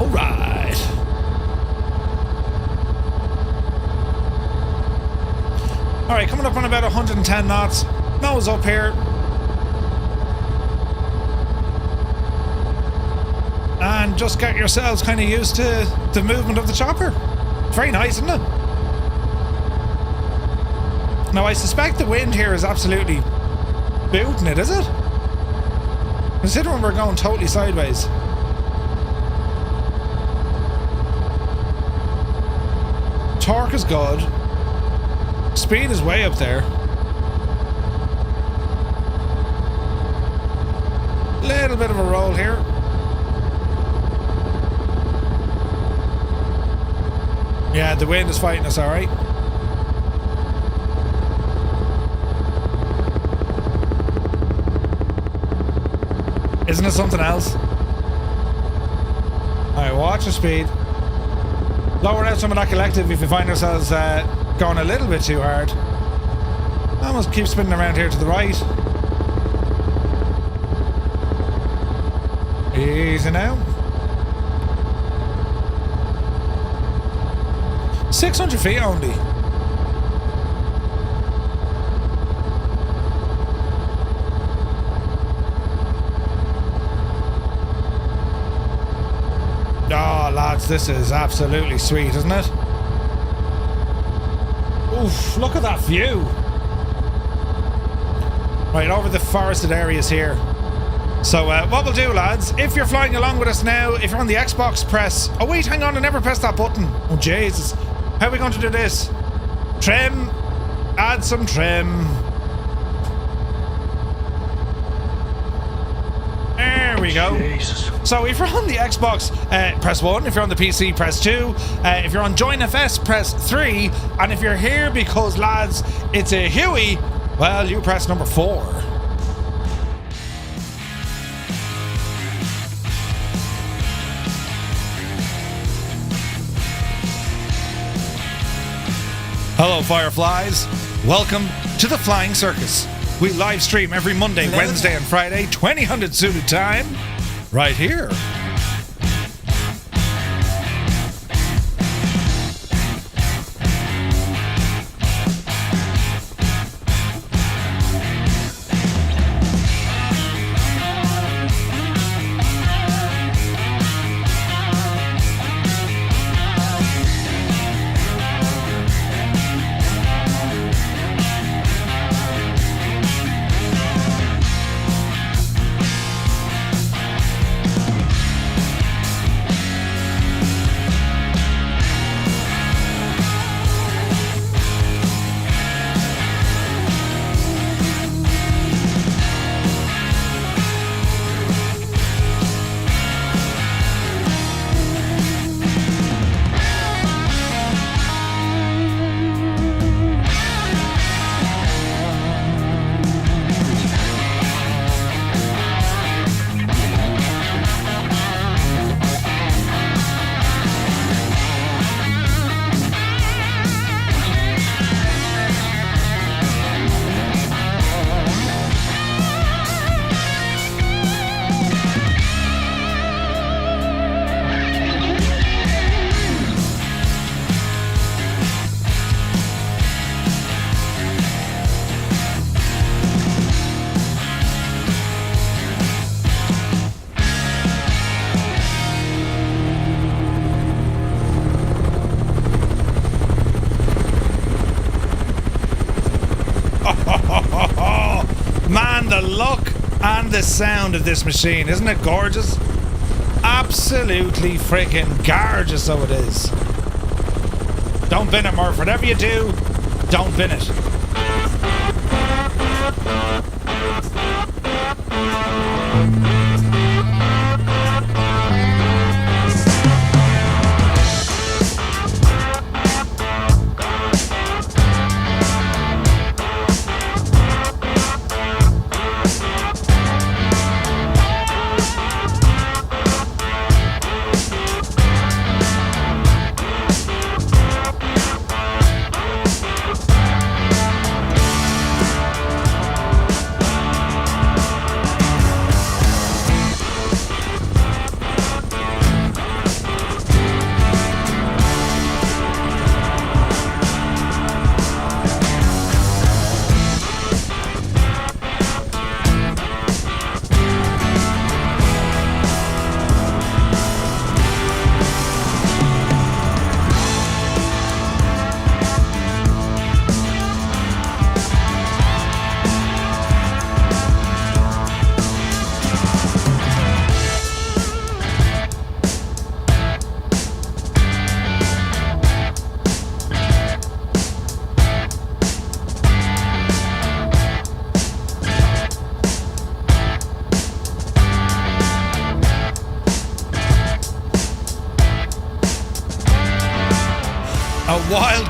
S1: Alright. Alright, coming up on about 110 knots. Nose up here. And just get yourselves kind of used to the movement of the chopper. Very nice, isn't it? Now, I suspect the wind here is absolutely booting it, is it? Considering we're going totally sideways. Torque is good. Speed is way up there. Little bit of a roll here. Yeah, the wind is fighting us, alright. Isn't it something else? Alright, watch the speed. Lower out some of that collective if you find ourselves going a little bit too hard. Almost keep spinning around here to the right. Easy now. 600 feet only. Oh, lads, this is absolutely sweet, isn't it? Oof, look at that view. Right, over the forested areas here. So, what we'll do, lads, if you're flying along with us now, if you're on the Xbox, press... Oh, wait, hang on, I never pressed that button. Oh, Jesus. How are we going to do this? Trim. Add some trim. There we go. Jesus. So if you're on the Xbox, press 1. If you're on the PC, press 2. If you're on Join FS, press 3. And if you're here because, lads, it's a Huey, well, you press number 4. Hello, Fireflies. Welcome to the Flying Circus. We live stream every Monday, Wednesday, and Friday, 2000 Zulu time, right here. Man, the look and the sound of this machine, isn't it gorgeous? Absolutely freaking gorgeous, so it is. Don't bin it, Murph. Whatever you do, don't bin it.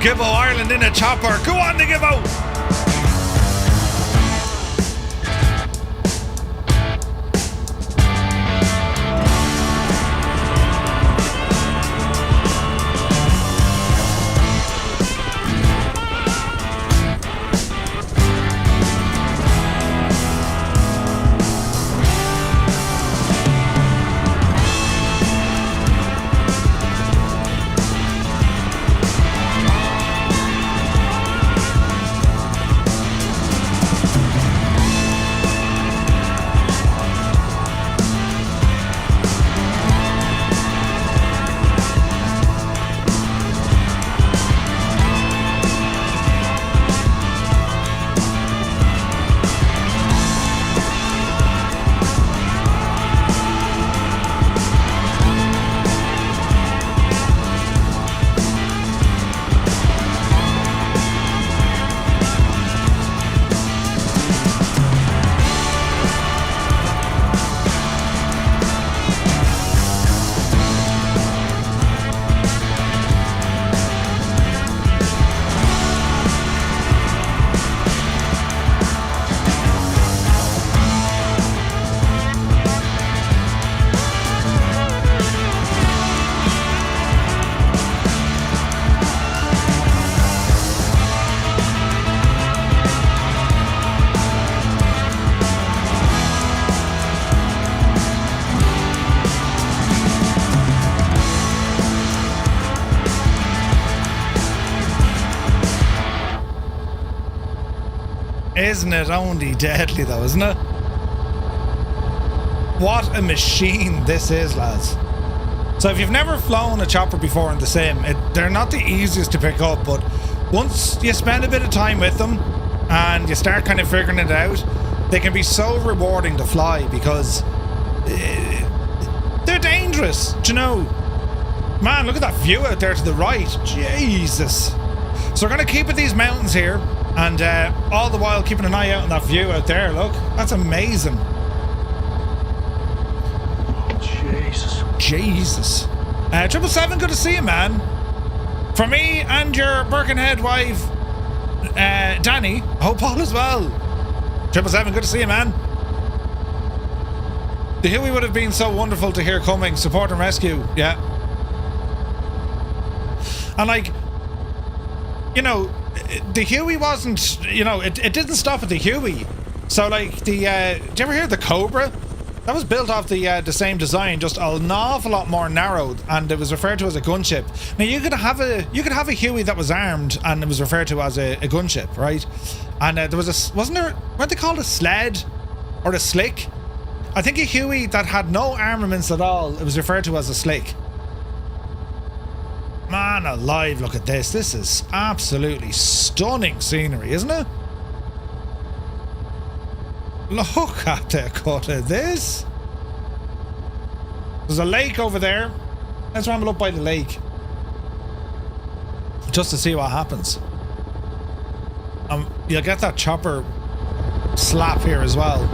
S1: Gibbo Ireland in a chopper. Go on, the Gibbo. Isn't it only deadly though, isn't it? What a machine this is, lads. So if you've never flown a chopper before in the sim, they're not the easiest to pick up, but once you spend a bit of time with them and you start kind of figuring it out, they can be so rewarding to fly because they're dangerous, do you know? Man, look at that view out there to the right. Jesus. So we're going to keep at these mountains here and all the while keeping an eye out on that view out there. Look, that's amazing. Jesus. 777, good to see you, man. For me and your Birkenhead wife, Danny, I hope all is well. 777, good to see you, man. The Huey would have been so wonderful to hear coming. Support and rescue, yeah. And like, you know, the Huey wasn't, you know, it didn't stop at the Huey. So like did you ever hear the Cobra? That was built off the same design, just an awful lot more narrowed, and it was referred to as a gunship. Now you could have a Huey that was armed, and it was referred to as a gunship, right? And there was weren't they called a sled or a slick? I think a Huey that had no armaments at all, it was referred to as a slick. Man alive, look at this. This is absolutely stunning scenery, isn't it? Look at the cut of this. There's a lake over there. Let's ramble up by the lake. Just to see what happens. You'll get that chopper slap here as well.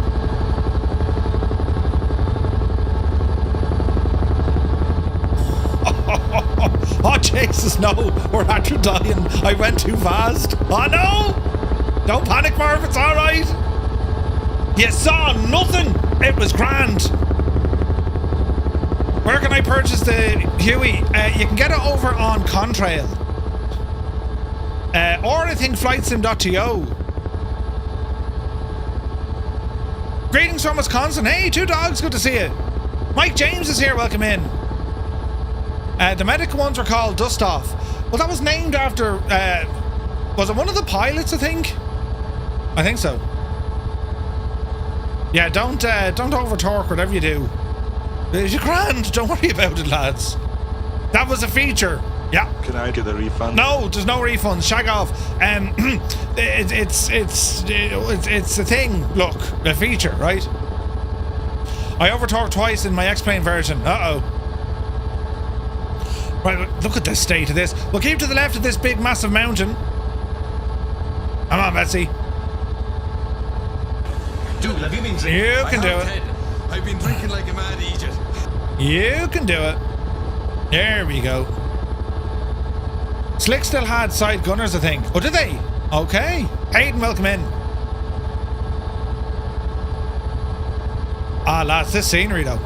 S1: Oh Jesus, no, we're after dying. I went too fast. Oh no! Don't panic, Marv, it's alright. You saw nothing. It was grand. Where can I purchase the Huey? You can get it over on Contrail. Or I think flightsim.to. Greetings from Wisconsin. Hey, two dogs, good to see you. Mike James is here, welcome in. The medical ones were called Dust Off. Well, that was named after, was it one of the pilots, I think? I think so. Yeah, don't over torque whatever you do. You're grand, don't worry about it, lads. That was a feature. Yeah. Can I get a refund? No, there's no refund. Shag off. It's a thing. Look, a feature, right? I over torqued twice in my X-Plane version. Uh-oh. Right, look at the state of this. We'll keep to the left of this big, massive mountain. Come on, Betsy.
S3: Dude, have you been drinking?
S1: You can do it.
S3: I've been drinking like a mad idiot.
S1: You can do it. There we go. Slick still had side gunners, I think. Oh, did they? Okay. Hayden, welcome in. Ah, lads, this scenery though.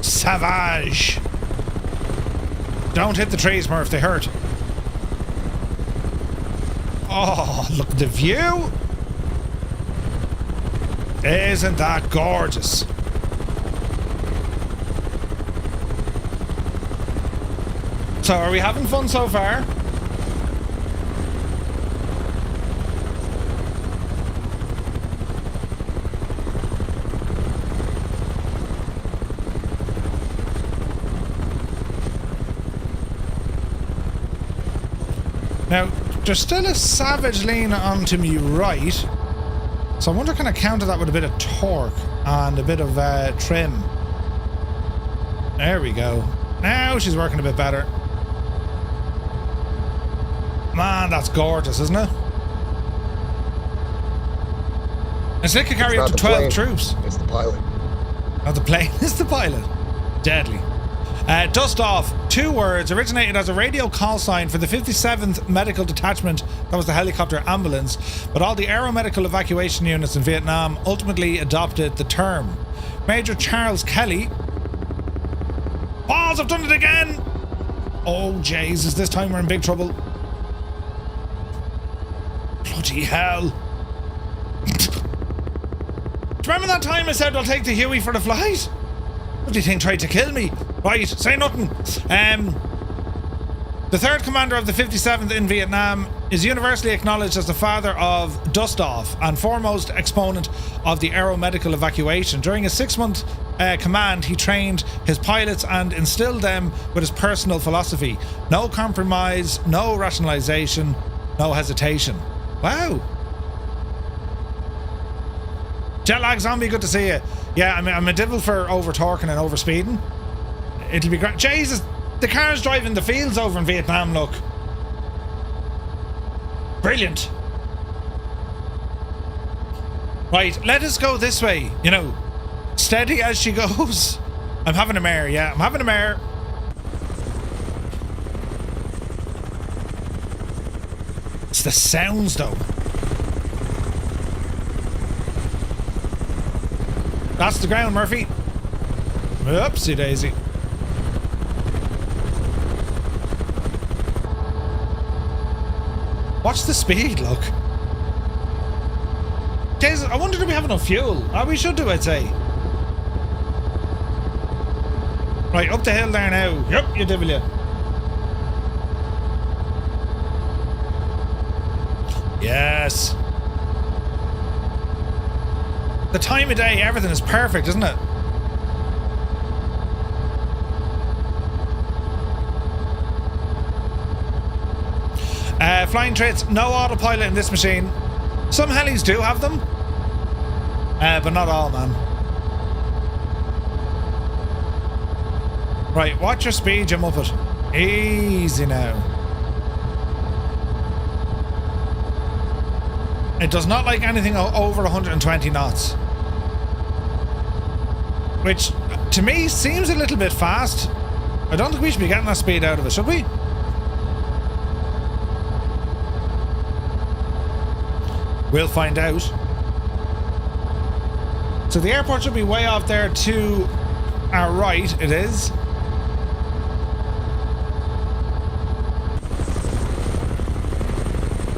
S1: Savage. Don't hit the trees, Murph, they hurt. Oh, look at the view. Isn't that gorgeous? So, are we having fun so far? Now, there's still a savage lean onto me right. So I wonder, can I counter that with a bit of torque and a bit of trim? There we go. Now she's working a bit better. Man, that's gorgeous, isn't it? And Slick could carry up to 12 troops.
S4: It's the pilot.
S1: Oh, the plane is the pilot. Deadly. Dust off. 2 words. Originated as a radio call sign for the 57th Medical Detachment. That was the helicopter ambulance. But all the aeromedical evacuation units in Vietnam ultimately adopted the term. Major Charles Kelly. Balls, I've done it again! Oh, Jesus. This time we're in big trouble. Bloody hell. Do you remember that time I said I'll take the Huey for the flight? What do you think tried to kill me? Right, say nothing. The 3rd commander of the 57th in Vietnam is universally acknowledged as the father of dust-off and foremost exponent of the aeromedical evacuation. During his 6-month command, he trained his pilots and instilled them with his personal philosophy. No compromise, no rationalization, no hesitation. Wow. Jet lag zombie, good to see you. Yeah, I'm a devil for over-torquing and over-speeding. It'll be great. Jesus, the car's driving the fields over in Vietnam, look. Brilliant. Right, let us go this way. You know, steady as she goes. I'm having a mare, yeah, I'm having a mare. It's the sounds, though. That's the ground, Murphy. Oopsie daisy. Watch the speed, look. Jesus, I wonder, do we have enough fuel? Oh, we should do, I'd say. Right, up the hill there now. Yep, you devil, you. Yes. The time of day, everything is perfect, isn't it? Flying traits, no autopilot in this machine. Some helis do have them, but not all, man. Right, watch your speed, you muppet. Easy now. It does not like anything over 120 knots. Which, to me, seems a little bit fast. I don't think we should be getting that speed out of it, should we? We'll find out. So the airport should be way off there to our right. It is.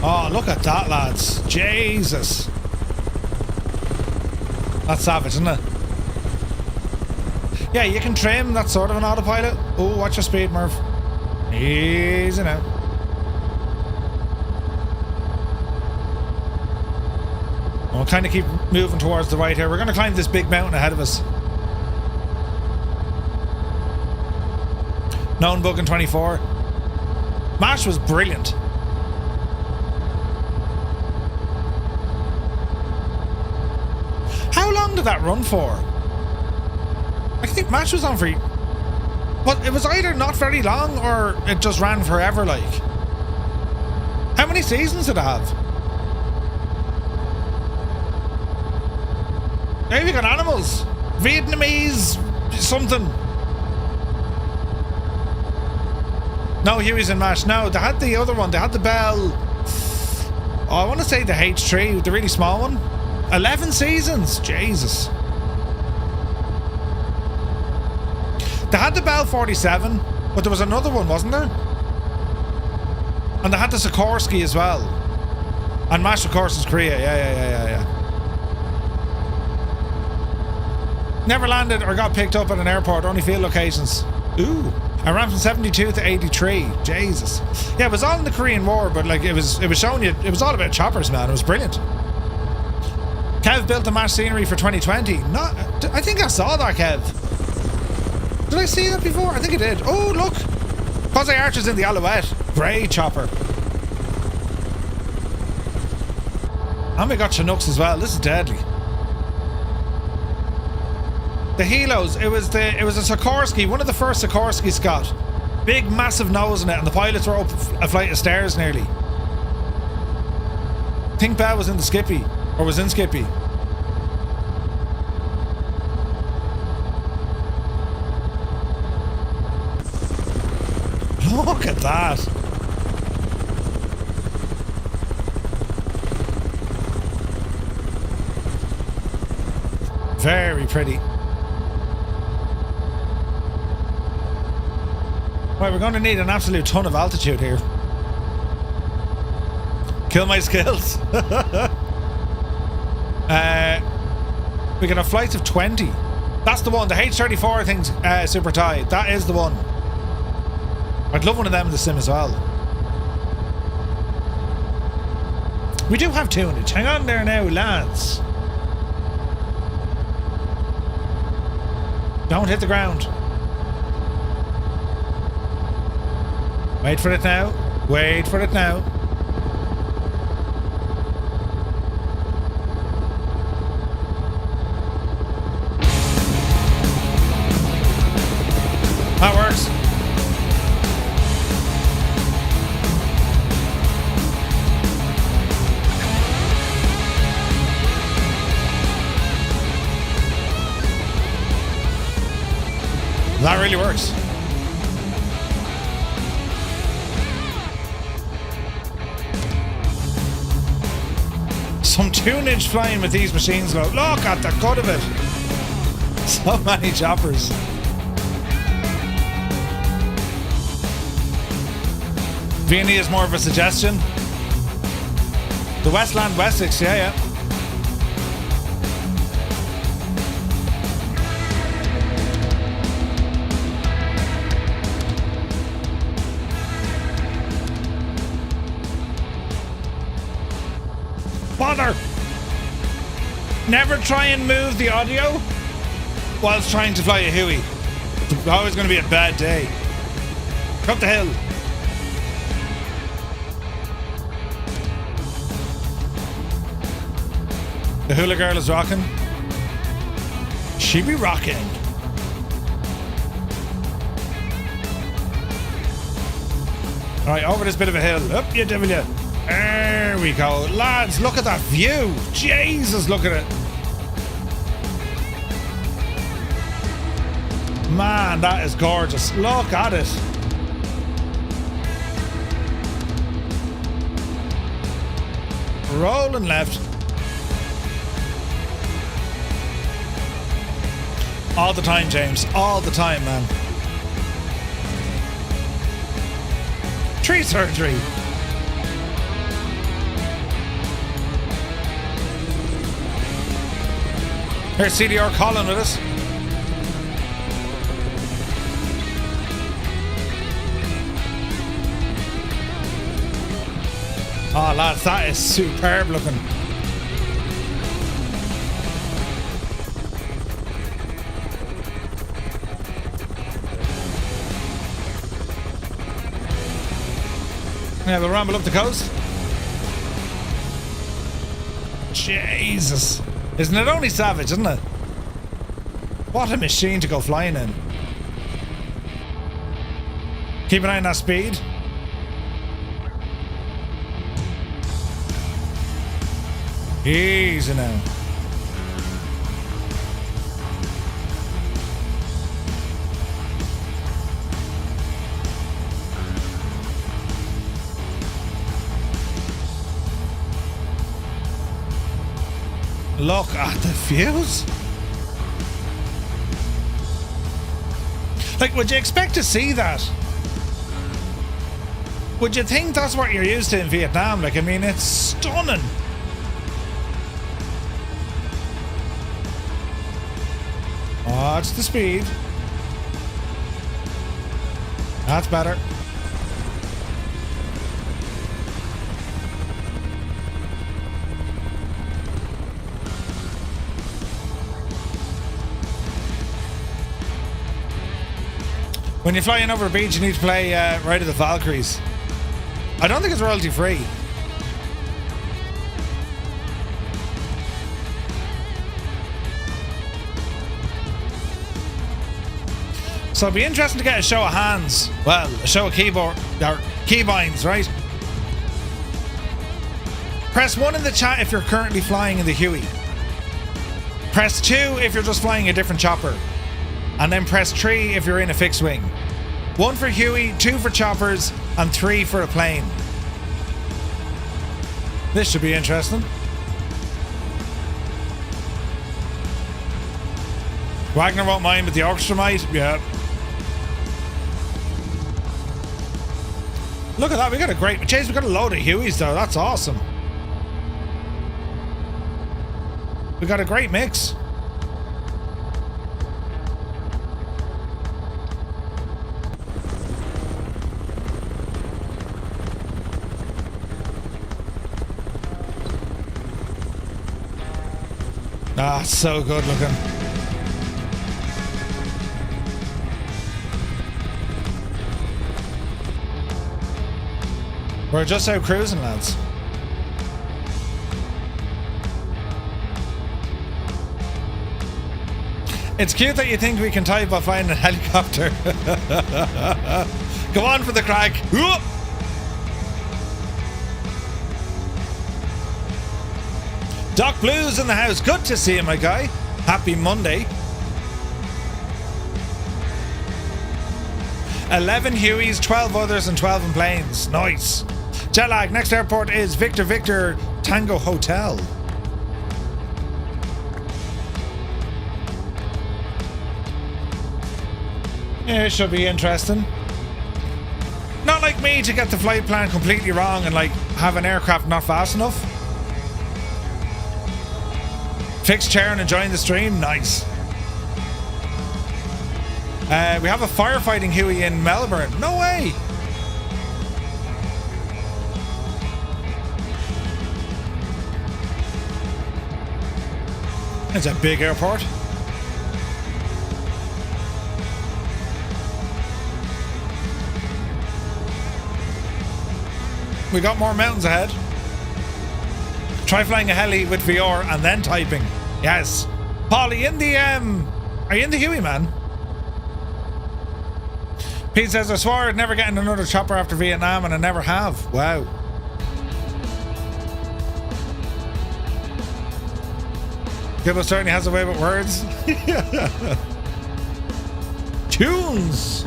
S1: Oh, look at that, lads. Jesus. That's savage, isn't it? Yeah, you can trim. That's sort of an autopilot. Oh, watch your speed, Murph. Easy now. We'll kind of keep moving towards the right here. We're going to climb this big mountain ahead of us. Known bug in 24. MASH was brilliant. How long did that run for? I think MASH was on for... Well, it was either not very long or it just ran forever, like. How many seasons did it have? There we got animals. Vietnamese something. No, Huey's in MASH. No, they had the other one. They had the Bell. Oh, I want to say the H3, the really small one. 11 seasons. Jesus. They had the Bell 47, but there was another one, wasn't there? And they had the Sikorsky as well. And MASH, of course, is Korea. Yeah. Never landed or got picked up at an airport. Only field locations. Ooh. I ran from 72 to 83. Jesus. Yeah, it was all in the Korean War, but like it was showing you, it was all about choppers, man. It was brilliant. Kev built the MASH scenery for 2020. Not, I think I saw that, Kev. Did I see that before? I think I did. Oh, look. Jose Archer's in the Alouette. Great chopper. And we got Chinooks as well. This is deadly. The Helos, it was a Sikorsky, one of the first Sikorsky, Scott. Big, massive nose in it, and the pilots were up a flight of stairs nearly. I think Bell was in the Skippy, or was in Skippy. Look at that. Very pretty. Right, we're going to need an absolute ton of altitude here. Kill my skills. We can have flights of 20. That's the one. The H-34 thing's super tight. That is the one. I'd love one of them in the sim as well. We do have tunage. Hang on there now, lads. Don't hit the ground. Wait for it now. Wait for it now. That works. That really works. Some tunage flying with these machines, though. Look at the cut of it. So many choppers. Vianney is more of a suggestion. The Westland Wessex, yeah. Bother! Never try and move the audio whilst trying to fly a Huey. It's always going to be a bad day. Up the hill. The hula girl is rocking. She be rocking. Alright, over this bit of a hill. Up you W. There we go. Lads, look at that view. Jesus, look at it. Man, that is gorgeous. Look at it. Rolling left. All the time, James. All the time, man. Tree surgery. Here's CDR Colin with us. Oh, lads, that is superb looking. Yeah, we'll ramble up the coast. Jesus. Isn't it only savage, isn't it? What a machine to go flying in. Keep an eye on that speed. Easy now. Look at the views. Like, would you expect to see that? Would you think that's what you're used to in Vietnam? Like, I mean, it's stunning. Watch the speed. That's better. When you're flying over the beach, you need to play Ride of the Valkyries. I don't think it's royalty free. So it'd be interesting to get a show of hands. Well, a show of keyboard or keybinds, right? Press 1 in the chat if you're currently flying in the Huey. Press 2 if you're just flying a different chopper. And then press 3 if you're in a fixed wing. 1 for Huey, 2 for choppers, and 3 for a plane. This should be interesting. Wagner won't mind, but the orchestra might. Yeah. Look at that, we got a great chase. We got a load of Hueys though. That's awesome. We got a great mix. Ah, so good looking. We're just out cruising, lads. It's cute that you think we can type while flying a helicopter. Go on for the crack. Whoop! Doc Blues in the house. Good to see you, my guy. Happy Monday. 11 Hueys, 12 others, and 12 in planes. Nice. Jet lag. Next airport is Victor Victor Tango Hotel. Yeah, it should be interesting. Not like me to get the flight plan completely wrong and like have an aircraft not fast enough. Fixed chair and enjoying the stream. Nice. We have a firefighting Huey in Melbourne. No way. It's a big airport. We got more mountains ahead. Try flying a heli with VR and then typing. Yes. Polly in the are you in the Huey, man? Pete says, I swore I'd never get in another chopper after Vietnam, and I never have. Wow. Gibbo certainly has a way with words. Tunes.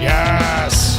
S1: Yes.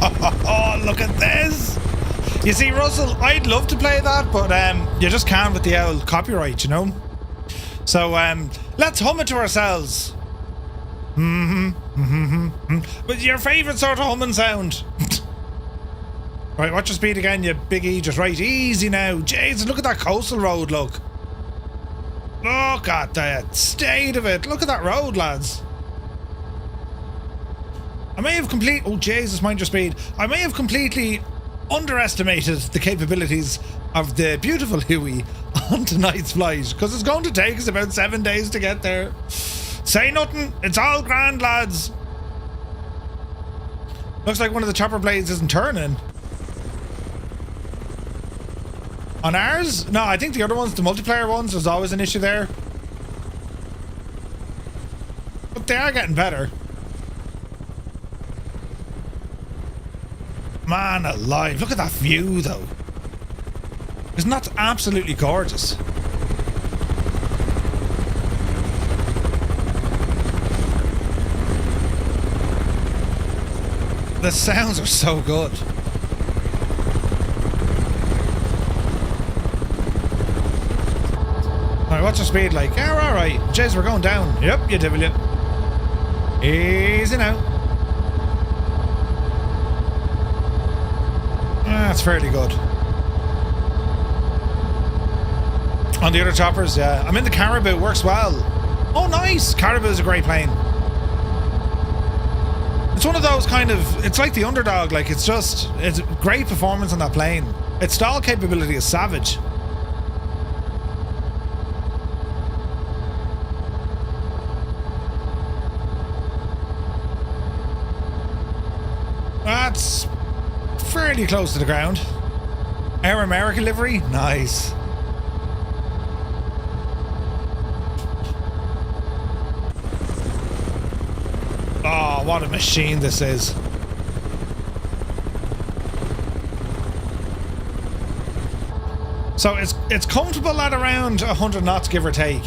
S1: Oh, look at this. You see, Russell, I'd love to play that, but you just can't with the old copyright, you know? So let's hum it to ourselves. With your favourite sort of humming sound. Right, watch your speed again, you big Aegis. Right, easy now. Jesus, look at that coastal road, look. Look at the state of it. Look at that road, lads. I may have oh Jesus, mind your speed. I may have completely underestimated the capabilities of the beautiful Huey on tonight's flight, because it's going to take us about 7 days to get there. Say nothing, it's all grand, lads. Looks like one of the chopper blades isn't turning. On ours? No, I think the other ones, the multiplayer ones, there's always an issue there. But they are getting better. Man alive, look at that view though. Isn't that absolutely gorgeous? The sounds are so good. Alright, what's your speed like? Yeah, we're alright. Jeez, we're going down. Yep, you devil, you. Easy now. That's fairly good. On the other choppers, yeah. I'm in the Caribou, works well. Oh, nice! Caribou is a great plane. It's one of those kind of, it's like the underdog, like it's a great performance on that plane. Its stall capability is savage. That's fairly close to the ground. Air America livery, nice. Oh, what a machine this is. So it's comfortable at around 100 knots, give or take.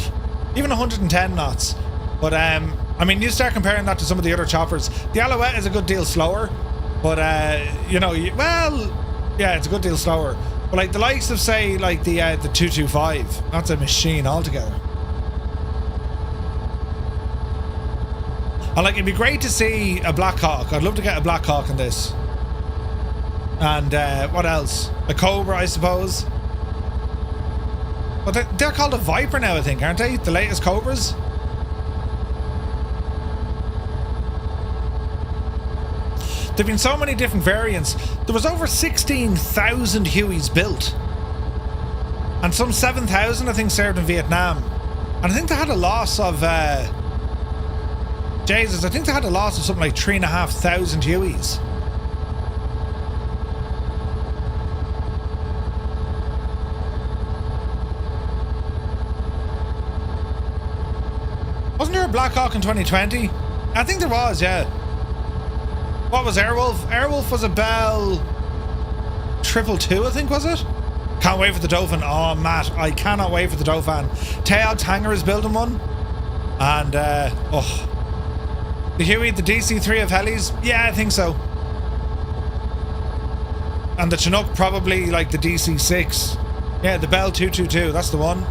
S1: Even 110 knots. But, I mean, you start comparing that to some of the other choppers. The Alouette is a good deal slower. But, you know, well, yeah, it's a good deal slower. But, like, the likes of, say, like, the 225, that's a machine altogether. And, like, it'd be great to see a Black Hawk. I'd love to get a Black Hawk in this. And, what else? A Cobra, I suppose. But they're called a Viper now, I think, aren't they? The latest Cobras? There've been so many different variants. There was over 16,000 Hueys built. And some 7,000, I think, served in Vietnam. And I think they had a loss of, Jesus, I think they had a loss of something like 3,500 Hueys. Wasn't there a Black Hawk in 2020? I think there was, yeah. What was Airwolf? Airwolf was a Bell 222, I think, was it? Can't wait for the Dauphin. Oh, Matt, I cannot wait for the Dauphin. Teog's Hangar is building one. And, oh. The Huey, the DC-3 of helis? Yeah, I think so. And the Chinook, probably like the DC-6. Yeah, the Bell 222, that's the one.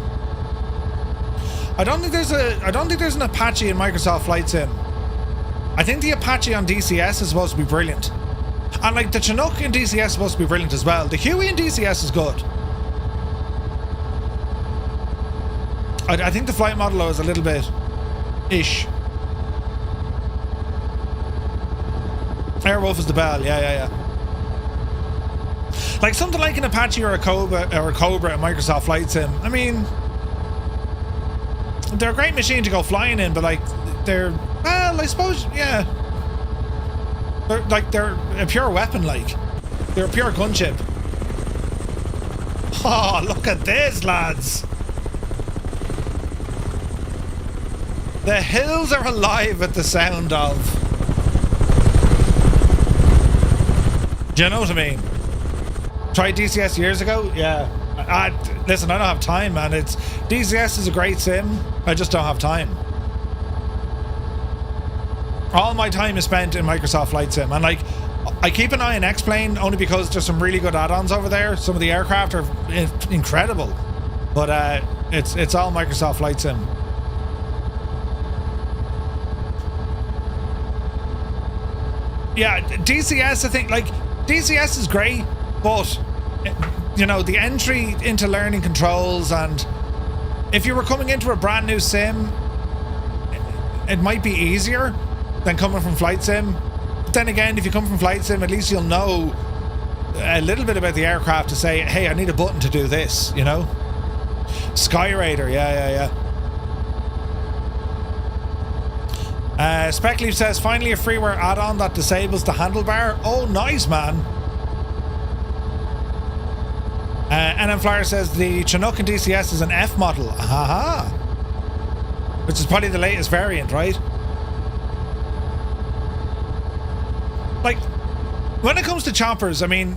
S1: I don't think there's an Apache in Microsoft Flight Sim. I think the Apache on DCS is supposed to be brilliant. And like the Chinook in DCS is supposed to be brilliant as well. The Huey in DCS is good. I think the flight model is a little bit ish. Airwolf is the Bell, yeah. Like something like an Apache or a Cobra in Microsoft Flight Sim. I mean, they're a great machine to go flying in, but like they're, well, I suppose, yeah. They're a pure weapon, like. They're a pure gunship. Oh, look at this, lads. The hills are alive at the sound of. Do you know what I mean? Tried DCS years ago? Yeah. Listen, I don't have time, man. DCS is a great sim. I just don't have time. All my time is spent in Microsoft Flight Sim. And like, I keep an eye on X-Plane only because there's some really good add-ons over there. Some of the aircraft are incredible. But it's all Microsoft Flight Sim. Yeah, DCS, I think, like, DCS is great, but, you know, the entry into learning controls, and if you were coming into a brand new sim, it might be easier than coming from Flight Sim. But then again, if you come from Flight Sim, at least you'll know a little bit about the aircraft to say, hey, I need a button to do this, you know? Skyraider, yeah. Speckleaf says, finally a freeware add-on that disables the handlebar. Oh, nice, man. NM Flyer says the Chinook in DCS is an F model. Haha. Which is probably the latest variant, right? Like, when it comes to choppers, I mean,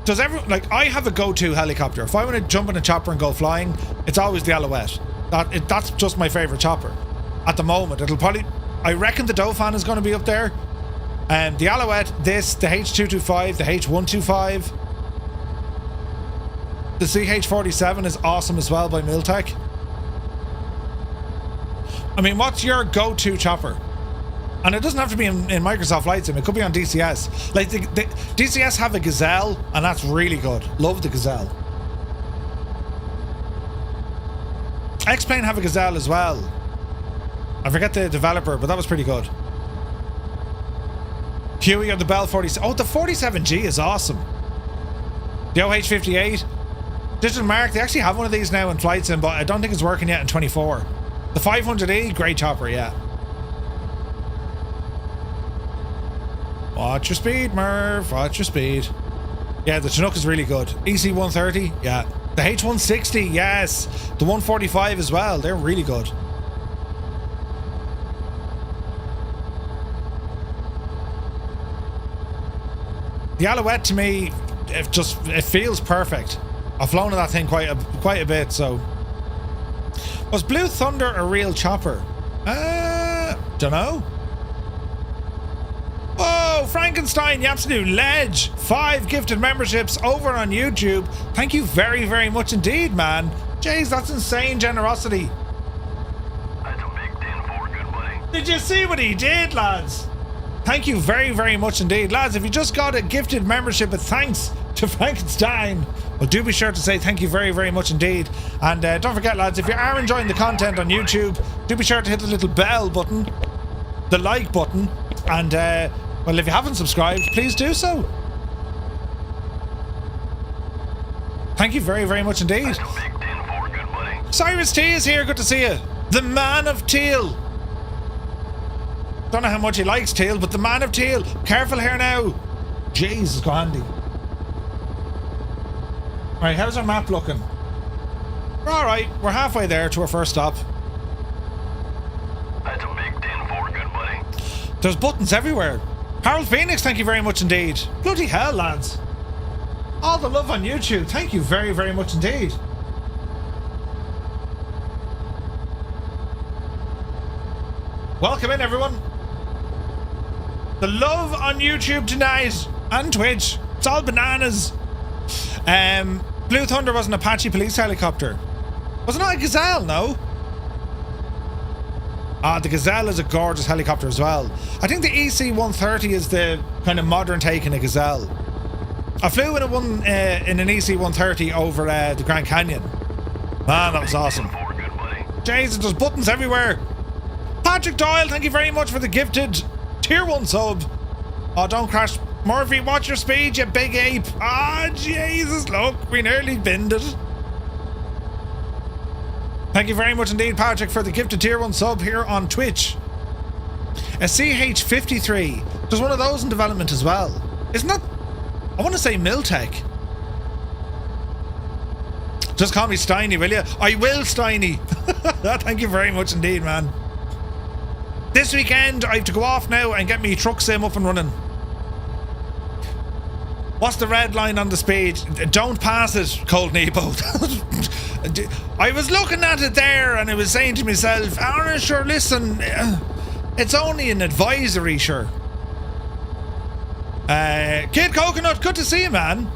S1: does everyone, like, I have a go-to helicopter. If I want to jump in a chopper and go flying, it's always the Alouette. That's just my favorite chopper. At the moment, it'll probably, I reckon the Dauphin is going to be up there. And the Alouette, the H225, the H125. The CH-47 is awesome as well by Miltech. I mean, what's your go-to chopper? And it doesn't have to be in Microsoft Flight Sim. It could be on DCS. Like, the DCS have a Gazelle, and that's really good. Love the Gazelle. X-Plane have a Gazelle as well. I forget the developer, but that was pretty good. Huey or the Bell 47. Oh, the 47G is awesome. The OH-58. Digital Mark, they actually have one of these now in Flight Sim, but I don't think it's working yet in 24. The 500E, great chopper, yeah. Watch your speed, Merv. Watch your speed. Yeah, the Chinook is really good. EC-130, yeah. The H-160, yes. The 145 as well. They're really good. The Alouette, to me, it feels perfect. I've flown in that thing quite a bit, so. Was Blue Thunder a real chopper? Dunno. Whoa, Frankenstein, you absolute ledge. 5 gifted memberships over on YouTube. Thank you very, very much indeed, man. Jeez, that's insane generosity.
S2: That's a big 10-4, good buddy.
S1: Did you see what he did, lads? Thank you very, very much indeed. Lads, if you just got a gifted membership, a thanks to Frankenstein, well, do be sure to say thank you very, very much indeed. And don't forget, lads, if you are enjoying the content on YouTube, do be sure to hit the little bell button, the like button, and, well, if you haven't subscribed, please do so. Thank you very, very much indeed.
S2: That's a big 10-4, good buddy.
S1: Cyrus T is here, good to see you. The man of teal. Don't know how much he likes teal, but the man of teal. Careful here now. Jesus, go handy. Right, how's our map looking? We're alright, we're halfway there to our first stop.
S2: That's a big 10-4, good buddy.
S1: There's buttons everywhere. Harold Phoenix, thank you very much indeed. Bloody hell, lads. All the love on YouTube. Thank you very, very much indeed. Welcome in, everyone. The love on YouTube tonight and Twitch. It's all bananas. Blue Thunder was an Apache police helicopter. Was it not a Gazelle? No. Ah, the Gazelle is a gorgeous helicopter as well. I think the EC-130 is the kind of modern take in a Gazelle. I flew in an EC-130 over the Grand Canyon. Man, that was awesome. Jesus, there's buttons everywhere. Patrick Doyle, thank you very much for the gifted tier 1 sub. Oh, don't crash. Murphy, watch your speed, you big ape. Ah, Jesus, look, we nearly binned it. Thank you very much indeed, Patrick, for the gifted tier 1 sub here on Twitch. A CH-53. There's one of those in development as well. Isn't that, I want to say Miltech. Just call me Steiny, will you? I will, Steiny. Thank you very much indeed, man. This weekend, I have to go off now and get me truck sim up and running. What's the red line on the speed? Don't pass it, Cold Nebo. I was looking at it there and I was saying to myself, Aaron, sure, listen, it's only an advisory, sure. Kid Coconut, good to see you, man.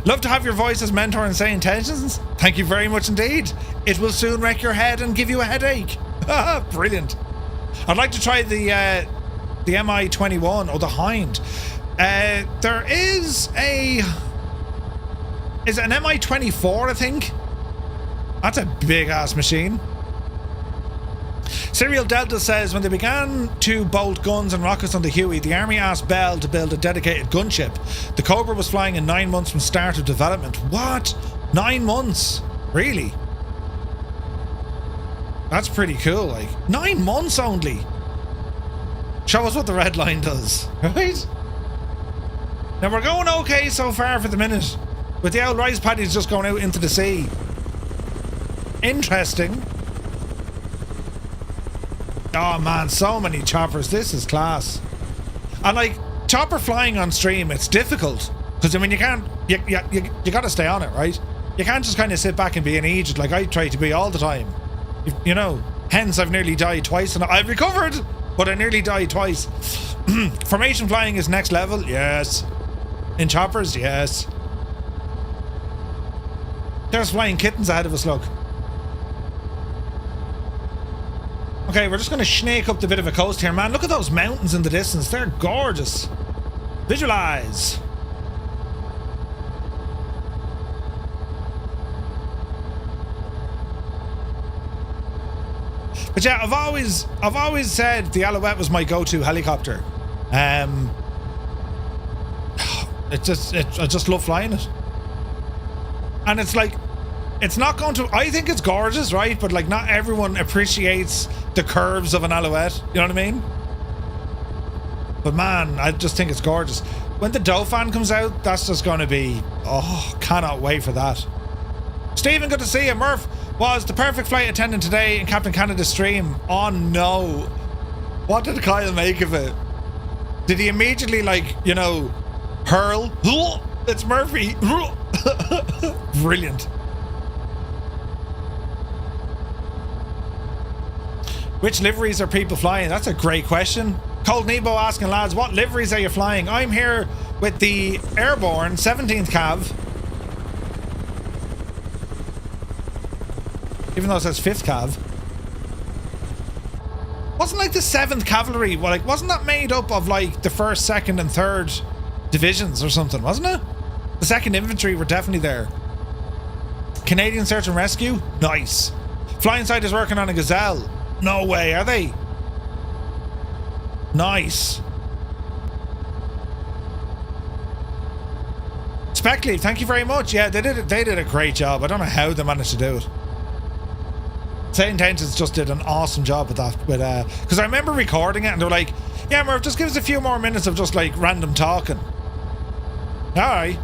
S1: Love to have your voice as mentor and saying intentions. Thank you very much indeed. It will soon wreck your head and give you a headache. Brilliant. I'd like to try the MI-21 or the Hind. There is it an MI-24, I think? That's a big ass machine. Serial Delta says when they began to bolt guns and rockets on the Huey, the Army asked Bell to build a dedicated gunship. The Cobra was flying in 9 months from start of development. What? 9 months? Really? That's pretty cool, like. 9 months only. Show us what the red line does, right? Now we're going okay so far for the minute, with the old rice paddies just going out into the sea. Interesting. Oh man, so many choppers. This is class. And like, chopper flying on stream, it's difficult. Because I mean, you can't, you gotta stay on it, right? You can't just kind of sit back and be an idiot like I try to be all the time. You know, hence I've nearly died twice and I've recovered, but I nearly died twice. Formation flying is next level, yes. In choppers, yes. There's flying kittens ahead of us, look. Okay, we're just going to snake up the bit of a coast here, man. Look at those mountains in the distance. They're gorgeous. Visualize. But yeah, I've always said the Alouette was my go-to helicopter. I just love flying it. And it's like, it's not going to, I think it's gorgeous, right? But like, not everyone appreciates the curves of an Alouette. You know what I mean? But man, I just think it's gorgeous. When the Dauphin comes out, that's just going to be, oh, cannot wait for that. Stephen, good to see you. Murph was the perfect flight attendant today in Captain Canada's stream. Oh no. What did Kyle make of it? Did he immediately, like, you know, hurl? It's Murphy. Brilliant. Which liveries are people flying? That's a great question. Cold Nebo asking, lads, what liveries are you flying? I'm here with the Airborne 17th Cav. Even though it says 5th Cav. Wasn't like the 7th Cavalry, well, like, wasn't that made up of like the 1st, 2nd and 3rd divisions or something, wasn't it? The 2nd Infantry were definitely there. Canadian Search and Rescue? Nice. Flying Sight is working on a Gazelle. No way, are they? Nice. Spectleaf, thank you very much. Yeah, they did a great job. I don't know how they managed to do it. Say Intentions just did an awesome job with that. Because I remember recording it and they were like, yeah, Murph, just give us a few more minutes of just like random talking. Alright.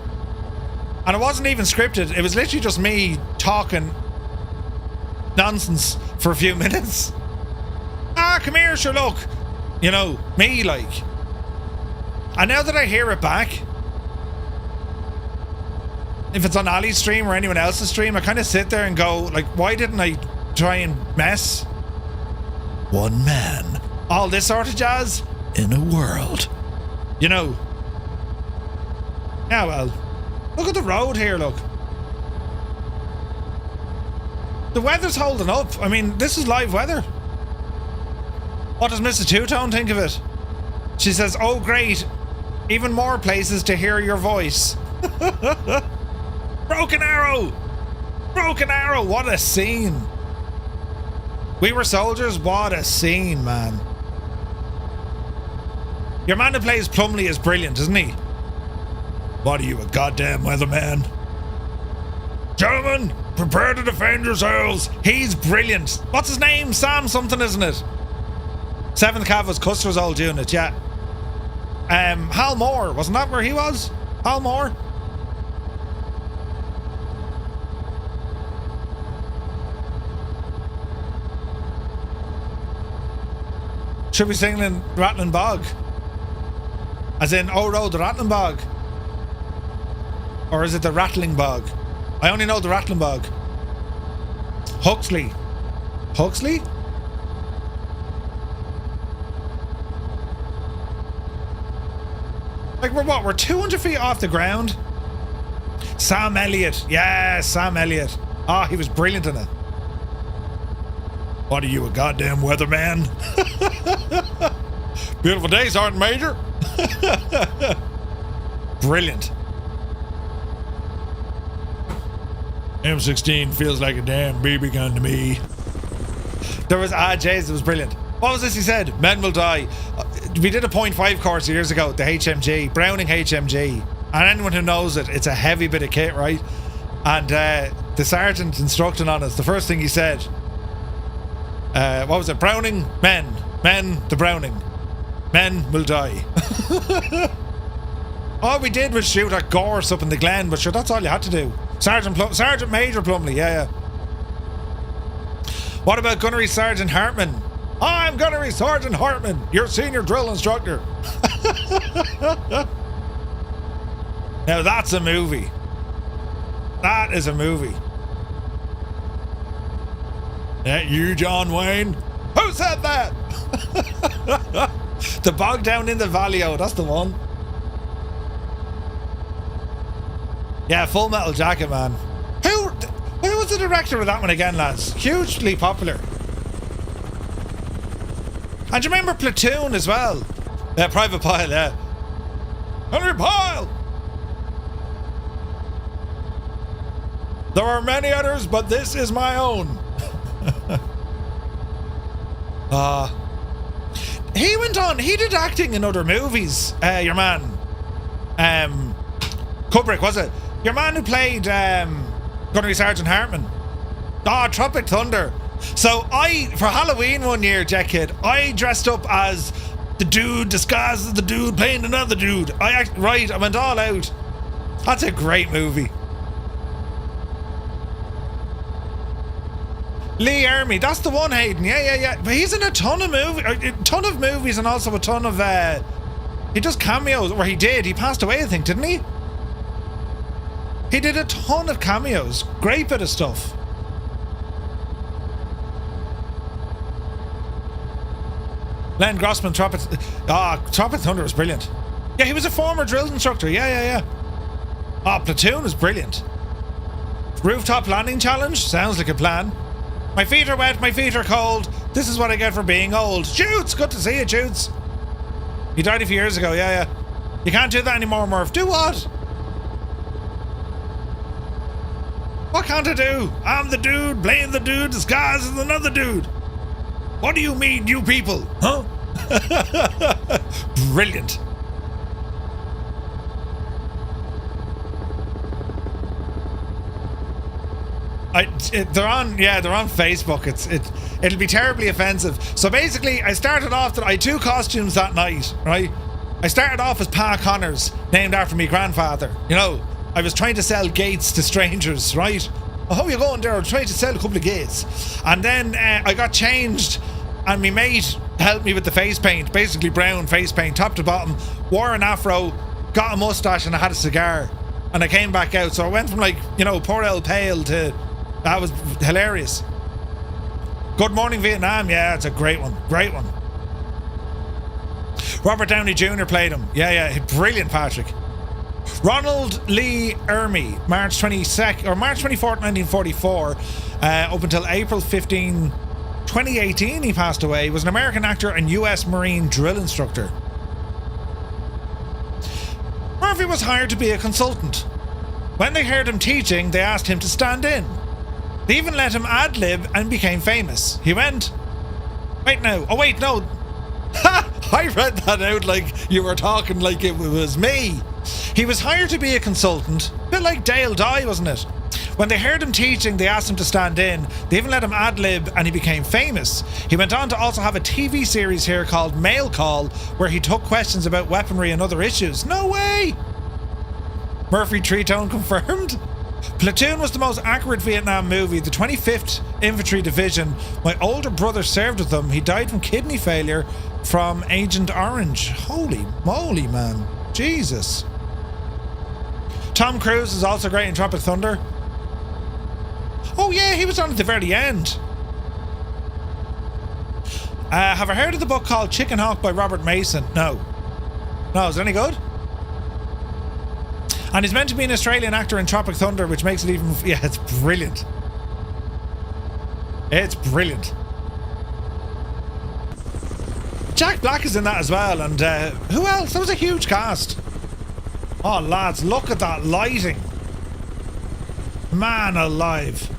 S1: And it wasn't even scripted. It was literally just me talking nonsense for a few minutes. Come here, sure, look. You know, me, like. And now that I hear it back, if it's on Ali's stream or anyone else's stream, I kind of sit there and go, like, why didn't I try and mess? One man. All this sort of jazz in a world. You know. Yeah, well. Look at the road here, look. The weather's holding up. I mean, this is live weather. What does Mrs. Two-Tone think of it? She says, oh great, even more places to hear your voice. Broken Arrow! Broken Arrow, what a scene. We Were Soldiers, what a scene, man. Your man who plays Plumley is brilliant, isn't he? What are you, a goddamn weatherman? Gentlemen, prepare to defend yourselves. He's brilliant. What's his name? Sam something, isn't it? 7th Cav was Custer's old unit, yeah. Hal Moore, wasn't that where he was? Hal Moore? Should be singing Rattling Bog. As in, oh road, the Rattling Bog. Or is it the Rattling Bog? I only know the Rattling Bog. Huxley. Huxley? Like, we're 200 feet off the ground. Sam Elliott. Yeah, Sam Elliott. Oh, he was brilliant in it. What are you, a goddamn weatherman? Beautiful day, Sergeant Major. Brilliant. M16 feels like a damn BB gun to me. There was, Jays, it was brilliant. What was this he said? Men will die. We did a .5 course years ago, the HMG, Browning HMG. And anyone who knows it, it's a heavy bit of kit, right? And the sergeant instructing on us, the first thing he said, what was it? Browning, men, the Browning. Men will die. All we did was shoot at gorse up in the glen, but sure, that's all you had to do. Sergeant Major Plumley, yeah. What about Gunnery Sergeant Hartman? I'm Gunnery Sergeant Hartman, your senior drill instructor. Now that's a movie. That is a movie. That you, John Wayne? Who said that? The bog down in the Valio, that's the one. Yeah, Full Metal Jacket, man. Who was the director of that one again, lads? Hugely popular. And do you remember Platoon as well? Yeah, Private Pile, yeah. Henry Pyle! There are many others, but this is my own. He went on, he did acting in other movies. Your man, Kubrick, was it? Your man who played Gunnery Sergeant Hartman. Tropic Thunder. So for Halloween one year, Jet Kid, I dressed up as the dude disguised as the dude playing another dude. I went all out. That's a great movie. Lee Ermey, that's the one, Hayden. Yeah. But he's in a ton of movies, and also a ton of he does cameos, or he passed away, I think, didn't he? He did a ton of cameos. Great bit of stuff. Len Grossman, Tropic Thunder was brilliant. Yeah, he was a former drill instructor. Yeah. Platoon was brilliant. Rooftop landing challenge, sounds like a plan. My feet are wet, my feet are cold. This is what I get for being old. Shoots, good to see you, Shoots. He died a few years ago, yeah. You can't do that anymore, Murph. Do what? What can't I do? I'm the dude, playing the dude, disguised as another dude. What do you mean, you people? Huh? Brilliant. They're on Facebook. It'll be terribly offensive. So basically, I started off that I had two costumes that night, right? I started off as Pa Connors, named after my grandfather. You know, I was trying to sell gates to strangers, right? Oh, how are you going there? I'm trying to sell a couple of gates. And then I got changed, and my mate helped me with the face paint, basically brown face paint, top to bottom, wore an afro, got a mustache, and I had a cigar. And I came back out. So I went from, like, you know, poor El Pale to... That was hilarious. Good Morning Vietnam, yeah, it's a great one. Robert Downey Jr. played him. Yeah, brilliant, Patrick. Ronald Lee Ermey, March 24th, 1944, up until April 15, 2018, he passed away. He was an American actor and US Marine drill instructor. Murphy was hired to be a consultant. When they heard him teaching, they asked him to stand in. They even let him ad-lib and became famous. He went... Wait, no. Oh, wait, no. Ha! I read that out like you were talking like it was me. He was hired to be a consultant. A bit like Dale Dye, wasn't it? When they heard him teaching, they asked him to stand in. They even let him ad-lib and he became famous. He went on to also have a TV series here called Mail Call, where he took questions about weaponry and other issues. No way! Murphy Three-Tone confirmed. Platoon was the most accurate Vietnam movie. The 25th Infantry Division. My older brother served with them. He died from kidney failure from Agent Orange. Holy moly, man. Jesus. Tom Cruise is also great in Tropic Thunder. Oh yeah, he was on at the very end. Have I heard of the book called Chicken Hawk by Robert Mason? No. No, is it any good? And he's meant to be an Australian actor in Tropic Thunder, which makes it even... Yeah, it's brilliant. It's brilliant. Jack Black is in that as well, and who else? That was a huge cast. Oh, lads, look at that lighting. Man alive.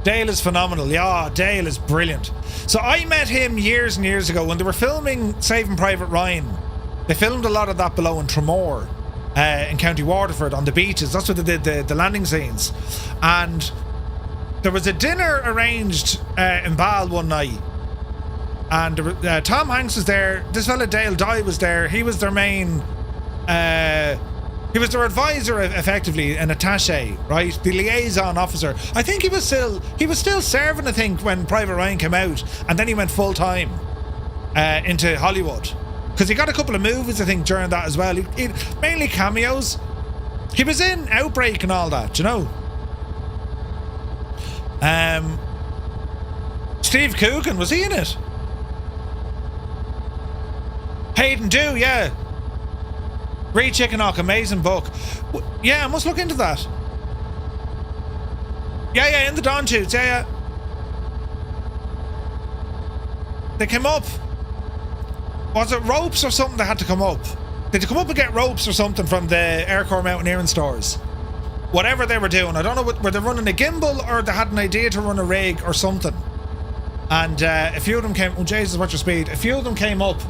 S1: Dale is phenomenal. Yeah, Dale is brilliant. So I met him years and years ago when they were filming Saving Private Ryan. They filmed a lot of that below in Tramore, in County Waterford on the beaches. That's what they did, the landing scenes. And there was a dinner arranged in Bal one night. And Tom Hanks was there. This fella Dale Dye was there. He was their main... he was their advisor, effectively, an attaché, right? The liaison officer. I think he was still serving, I think, when Private Ryan came out, and then he went full time into Hollywood, because he got a couple of movies, I think, during that as well. He mainly cameos. He was in Outbreak and all that, you know. Steve Coogan, was he in it? Hayden Dew, yeah. Reed Chickenock, amazing book. Yeah, I must look into that. Yeah, in the Dawn Shoots, yeah. They came up. Was it ropes or something that had to come up? Did they come up and get ropes or something from the Air Corps Mountaineering stores? Whatever they were doing, I don't know, were they running a gimbal or they had an idea to run a rig or something? And a few of them came, oh Jesus, what's your speed? A few of them came up.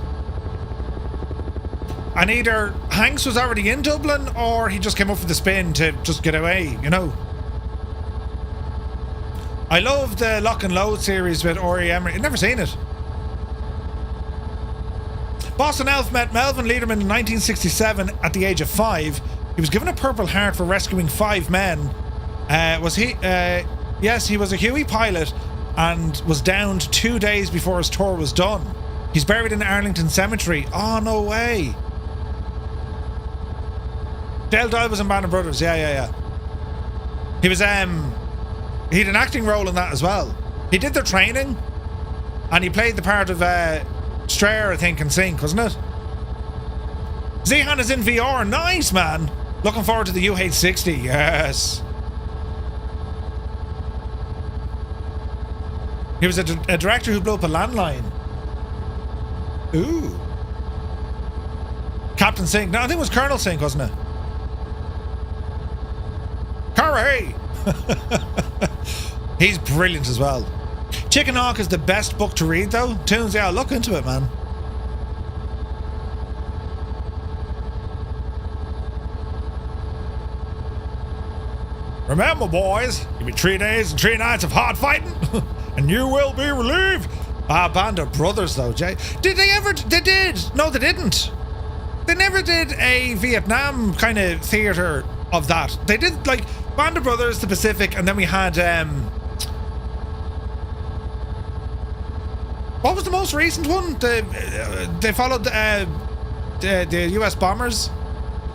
S1: And either Hanks was already in Dublin or he just came up for the spin to just get away, you know. I love the Lock and Load series with Ori Emery. I've never seen it. Boston Elf met Melvin Lederman in 1967 at the age of 5. He was given a Purple Heart for rescuing 5 men. Was he? Yes, he was a Huey pilot and was downed 2 days before his tour was done. He's buried in Arlington Cemetery. Oh, no way. Dale Dye was in Band of Brothers. Yeah. He was, he had an acting role in that as well. He did their training and he played the part of Strayer, I think, in Sync, wasn't it? Zehan is in VR. Nice, man. Looking forward to the UH-60. Yes. He was a director who blew up a landline. Ooh. Captain Sync. No, I think it was Colonel Sync, wasn't it? Hooray! He's brilliant as well. Chicken Hawk is the best book to read, though. Tunes, yeah, look into it, man. Remember, boys, it'll be 3 days and 3 nights of hard fighting, and you will be relieved. Band of Brothers, though, Jay. Did they ever? They did. No, they didn't. They never did a Vietnam kind of theatre of that. They did, like, Band of Brothers, The Pacific, and then we had, what was the most recent one? They followed the US bombers.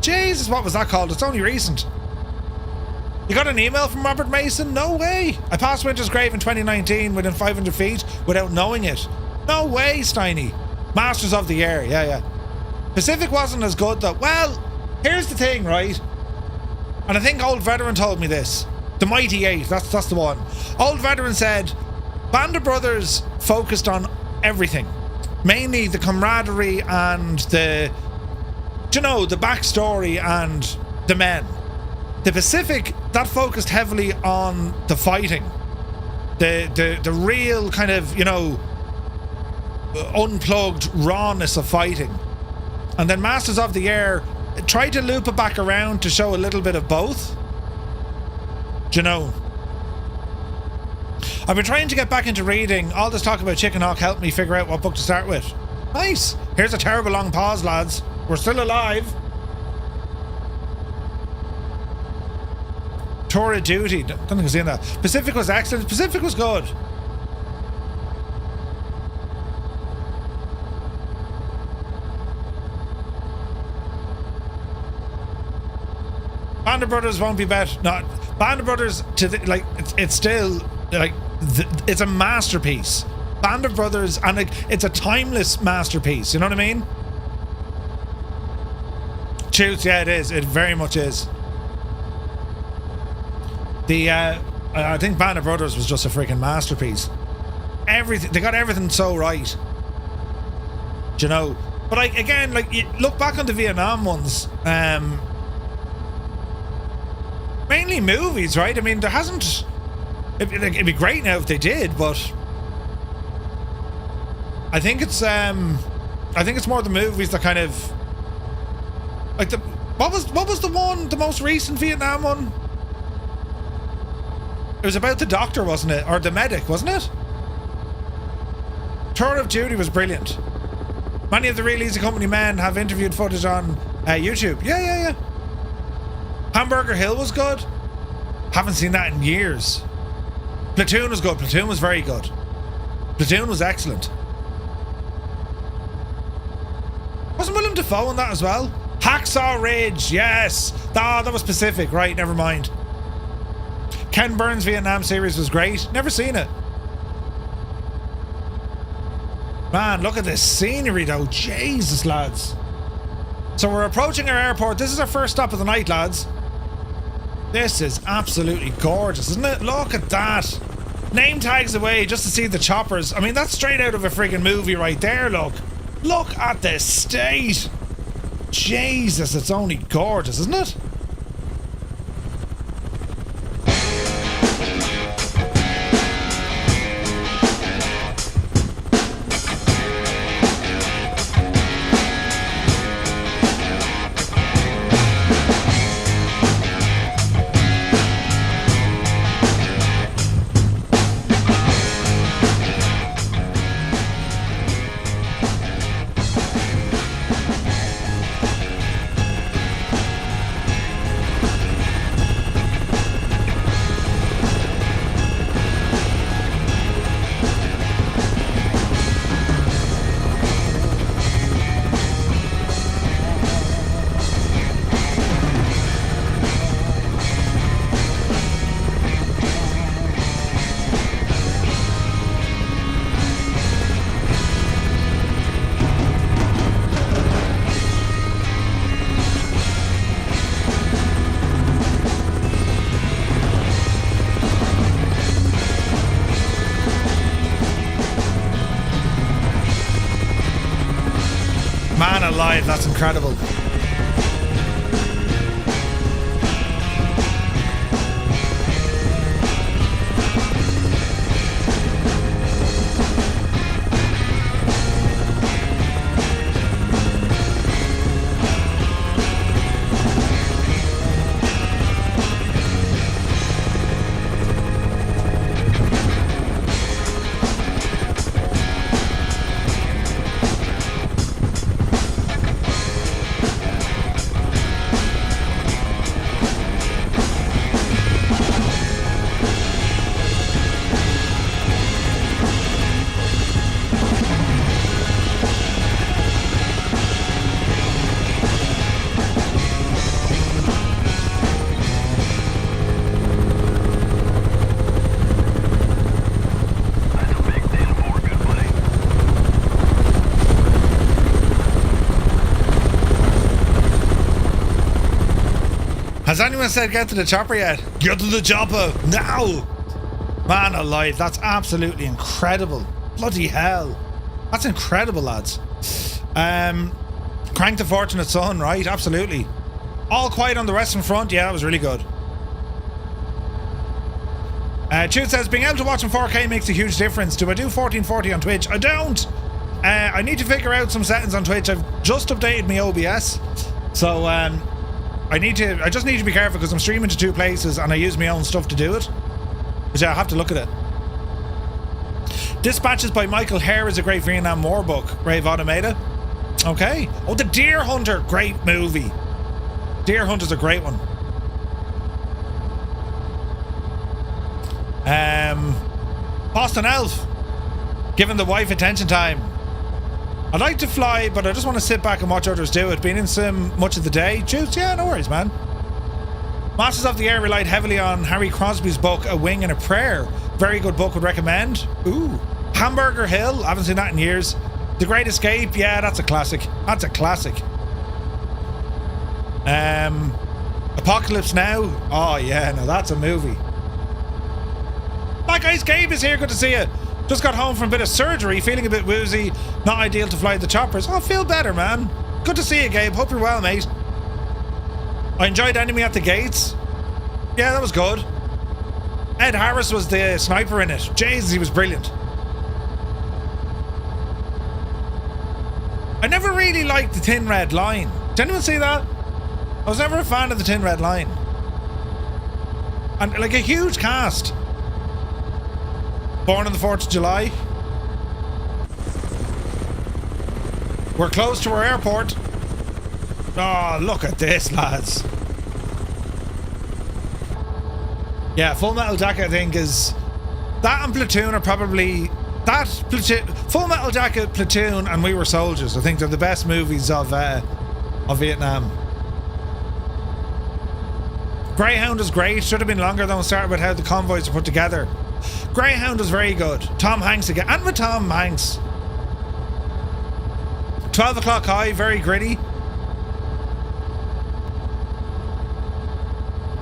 S1: Jesus, what was that called? It's only recent. You got an email from Robert Mason? No way. I passed Winter's Grave in 2019 within 500 feet without knowing it. No way, Steiny. Masters of the Air. Yeah. Pacific wasn't as good, though. Well, here's the thing, right? And I think Old Veteran told me this. The Mighty Eight, that's the one. Old Veteran said, Band of Brothers focused on everything. Mainly the camaraderie and the backstory and the men. The Pacific, that focused heavily on the fighting. The real kind of, unplugged rawness of fighting. And then Masters of the Air tried to loop it back around to show a little bit of both. Do you know? I've been trying to get back into reading. All this talk about Chicken Hawk helped me figure out what book to start with. Nice. Here's a terrible long pause, lads. We're still alive. Tour of Duty. Don't think I've seen that. Pacific was excellent. Pacific was good. Band of Brothers won't be better. No, Band of Brothers it's still it's a masterpiece. Band of Brothers, and it's a timeless masterpiece. You know what I mean? Shoots, yeah, it is. It very much is. The I think Band of Brothers was just a freaking masterpiece. Everything, they got everything so right. Do you know? But like again, like you look back on the Vietnam ones, mainly movies, right? I mean, there hasn't. It'd be great now if they did, but I think it's more the movies that kind of like the what was the most recent Vietnam one? It was about the doctor, wasn't it? Or the medic, wasn't it? Tour of Duty was brilliant. Many of the Real Easy Company men have interviewed footage on YouTube. Yeah. Hamburger Hill was good. Haven't seen that in years. Platoon was good. Platoon was very good. Platoon was excellent. Wasn't Willem Dafoe in that as well? Hacksaw Ridge, yes. That was Pacific, right? Never mind. Ken Burns' Vietnam series was great. Never seen it. Man, look at this scenery though. Jesus, lads. So we're approaching our airport. This is our first stop of the night, lads. This is absolutely gorgeous, isn't it? Look at that. Name tags away just to see the choppers. I mean, that's straight out of a friggin' movie right there, look. Look at this state. Jesus, it's only gorgeous, isn't it? Man alive, that's incredible. Has anyone said get to the chopper yet? Get to the chopper now! Man alive, that's absolutely incredible. Bloody hell. That's incredible, lads. Crank the Fortunate Son, right? Absolutely. All Quiet on the Western Front, yeah, that was really good. Chute says, being able to watch in 4K makes a huge difference. Do I do 1440 on Twitch? I don't! I need to figure out some settings on Twitch. I've just updated my OBS. So, I just need to be careful because I'm streaming to two places and I use my own stuff to do it. But yeah, I have to look at it. Dispatches by Michael Hare is a great Vietnam War book. Rave Automata. Okay. Oh, The Deer Hunter. Great movie. Deer Hunter's a great one. Boston Elf. Giving the wife attention time. I'd like to fly, but I just want to sit back and watch others do it. Being in sim much of the day. Juice, yeah, no worries, man. Masters of the Air relied heavily on Harry Crosby's book, A Wing and a Prayer. Very good book, would recommend. Ooh. Hamburger Hill, I haven't seen that in years. The Great Escape, yeah, that's a classic. That's a classic. Apocalypse Now. Oh yeah, now that's a movie. Hi guys, Gabe is here. Good to see you. Just got home from a bit of surgery, feeling a bit woozy. Not ideal to fly the choppers. Oh, feel better, man. Good to see you, Gabe. Hope you're well, mate. I enjoyed Enemy at the Gates. Yeah, that was good. Ed Harris was the sniper in it. Jesus, he was brilliant. I never really liked the Thin Red Line. Did anyone see that? I was never a fan of the Thin Red Line. And like a huge cast. Born on the 4th of July. We're close to our airport. Oh, look at this, lads. Yeah, Full Metal Jacket, I think, is... That and Platoon are probably... That, Platoon, Full Metal Jacket, Platoon, and We Were Soldiers, I think they're the best movies of Vietnam. Greyhound is great. Should have been longer, though, and started with how the convoys are put together. Greyhound was very good. Tom Hanks again. And with Tom Hanks. 12 O'Clock High, very gritty.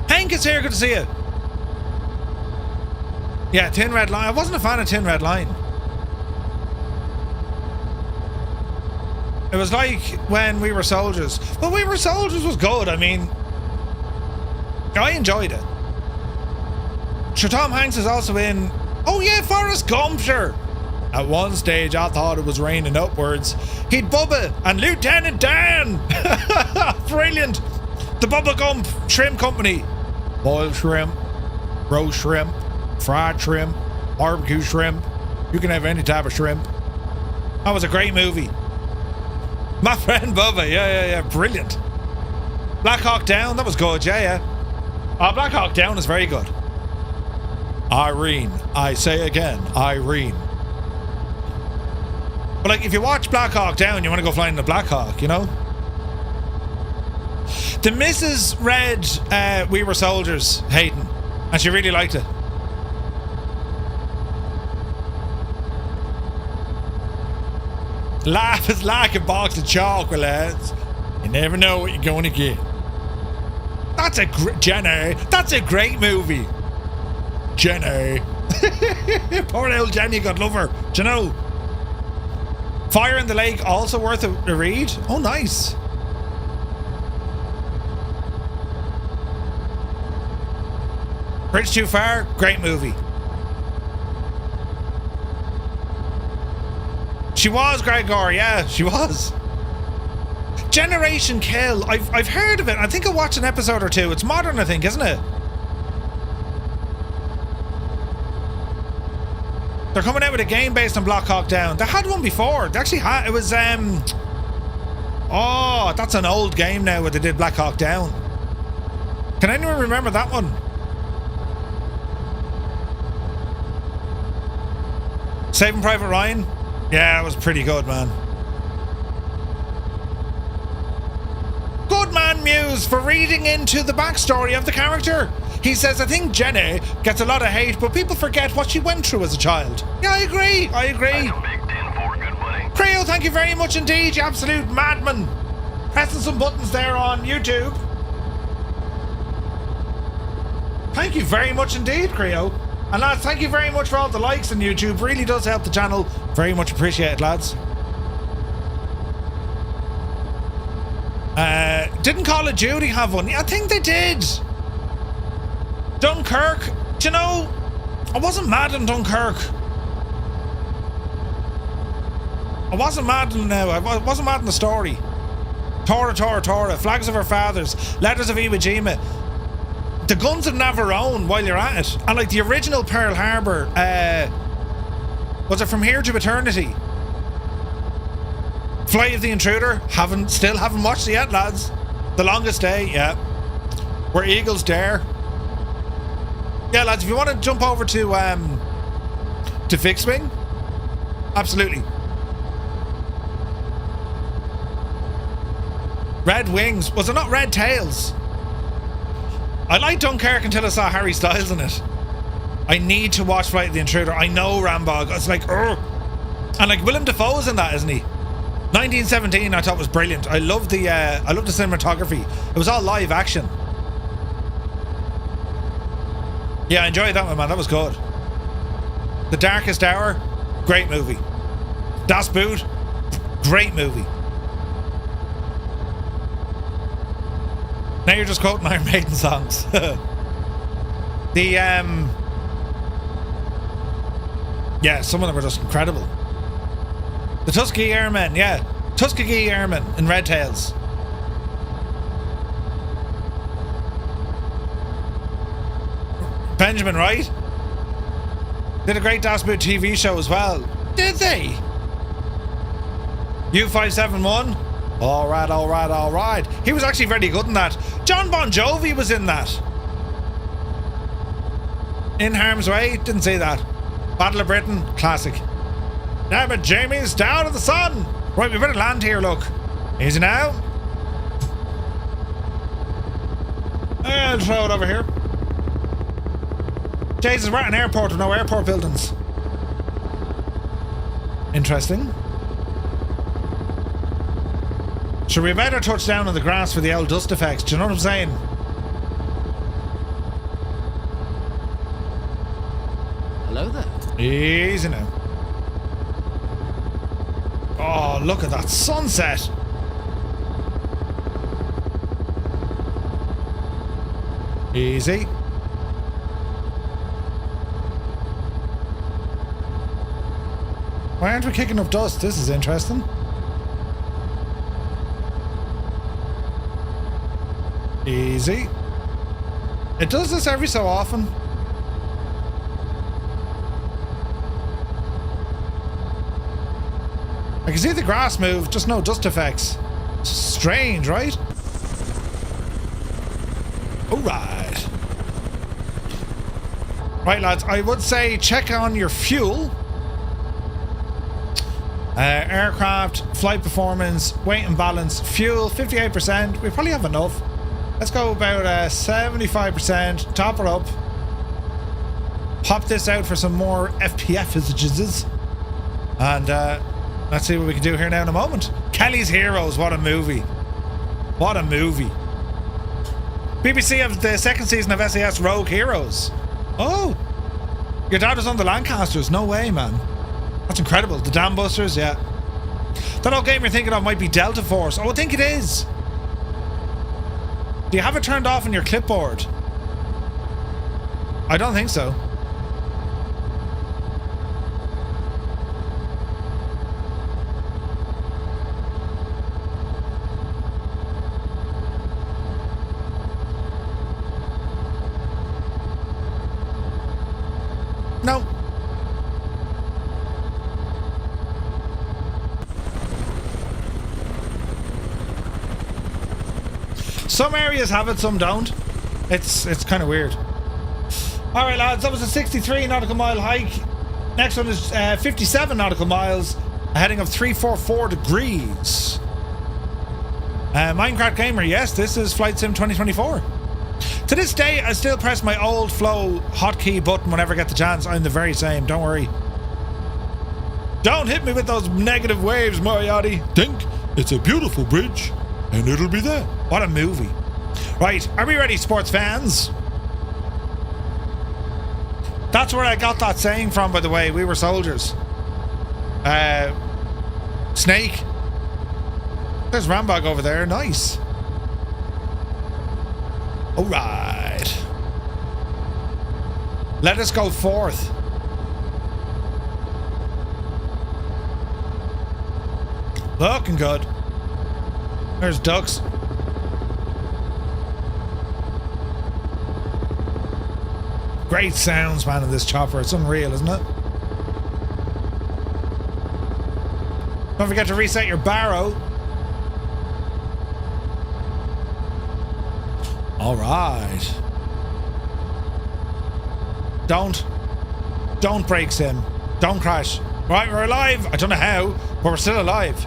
S1: Hank is here, good to see you. Yeah, Thin Red Line. I wasn't a fan of Thin Red Line. It was like when We Were Soldiers. Well, We Were Soldiers was good. I mean, I enjoyed it. Sure, Tom Hanks is also in... Oh yeah, Forrest Gump, sure. At one stage, I thought it was raining upwards. He'd Bubba and Lieutenant Dan. Brilliant. The Bubba Gump Shrimp Company. Boiled shrimp, roast shrimp, fried shrimp, barbecue shrimp. You can have any type of shrimp. That was a great movie. My friend Bubba, yeah, brilliant. Black Hawk Down, that was good, yeah. Black Hawk Down is very good. Irene, I say again, Irene. But like, if you watch Black Hawk Down, you want to go flying the Black Hawk, you know? The missus read We Were Soldiers, Hayden, and she really liked it. Life is like a box of chocolates. You never know what you're going to get. That's a Jenny. That's a great movie. Jenny. Poor old Jenny, God love her. Do you know? Fire in the Lake, also worth a read. Oh, nice. Bridge Too Far, great movie. She was Gregor, yeah, she was. Generation Kill, I've heard of it. I think I watched an episode or two. It's modern, I think, isn't it? They're coming out with a game based on Black Hawk Down. They had one before. They actually had, it was, oh, that's an old game now where they did Black Hawk Down. Can anyone remember that one? Saving Private Ryan? Yeah, it was pretty good, man. Good man Muse for reading into the backstory of the character. He says, I think Jenny gets a lot of hate, but people forget what she went through as a child. Yeah, I agree.
S2: That's a big 10-4, good buddy.
S1: Creo, thank you very much indeed, you absolute madman. Pressing some buttons there on YouTube. Thank you very much indeed, Creo. And lads, thank you very much for all the likes on YouTube. Really does help the channel. Very much appreciated, lads. Didn't Call of Duty have one? Yeah, I think they did. Dunkirk. Do you know, I wasn't mad in Dunkirk. I wasn't mad in the story. Tora, Flags of Our Fathers, Letters of Iwo Jima. The guns of Navarone while you're at it. And like the original Pearl Harbor, was it From Here to Eternity? Flight of the Intruder, still haven't watched it yet, lads. The Longest Day, yeah. Where Eagles Dare. Yeah, lads, if you want to jump over to Fixed Wing, absolutely. Red Wings, was it not Red Tails? I liked Dunkirk until I saw Harry Styles in it. I need to watch Flight of the Intruder. I know Rambog. It's like, ugh. And like Willem Dafoe's in that, isn't he? 1917 I thought was brilliant. I love the cinematography. It was all live action. Yeah, I enjoyed that one, man. That was good. The Darkest Hour, great movie. Das Boot, great movie. Now you're just quoting Iron Maiden songs. Yeah, some of them were just incredible. The Tuskegee Airmen, yeah. Tuskegee Airmen in Red Tails. Benjamin Wright did a great Das Boot TV show as well. Did they? U571. All right. He was actually very good in that. John Bon Jovi was in that. In Harm's Way, didn't see that. Battle of Britain, classic. Now but Jamie's down to the sun. Right, we better land here, look. Easy now. And throw it over here. Jesus, we're at an airport with no airport buildings. Interesting. Should we better touch down on the grass for the old dust effects? Do you know what I'm saying?
S4: Hello there.
S1: Easy now. Oh, look at that sunset. Easy. Why aren't we kicking up dust? This is interesting. Easy. It does this every so often. I can see the grass move, just no dust effects. Strange, right? Alright. Right, lads, I would say check on your fuel. Aircraft, flight performance, weight and balance, fuel, 58%. We probably have enough. Let's go about 75%. Top it up. Pop this out for some more FPF images. And let's see what we can do here now in a moment. Kelly's Heroes, what a movie. What a movie. BBC have the second season of SAS Rogue Heroes. Oh, your dad was on the Lancasters. No way, man. That's incredible. The Dam Busters, yeah. That old game you're thinking of might be Delta Force. Oh, I think it is. Do you have it turned off on your clipboard? I don't think so. No. Some areas have it, some don't. It's kind of weird. All right, lads, that was a 63 nautical mile hike. Next one is 57 nautical miles, a heading of 344 degrees. Minecraft Gamer, yes, this is Flight Sim 2024. To this day, I still press my old flow hotkey button whenever I get the chance. I'm the very same, don't worry. Don't hit me with those negative waves, Moriarty. Think it's a beautiful bridge, and it'll be there. What a movie. Right, are we ready, sports fans? That's where I got that saying from, by the way. We were soldiers. Snake. There's Rambog over there. Nice. All right. Let us go forth. Looking good. There's ducks. Great sounds, man, in this chopper. It's unreal, isn't it? Don't forget to reset your barrow. All right. Don't break, Sim. Don't crash. Right, we're alive. I don't know how, but we're still alive.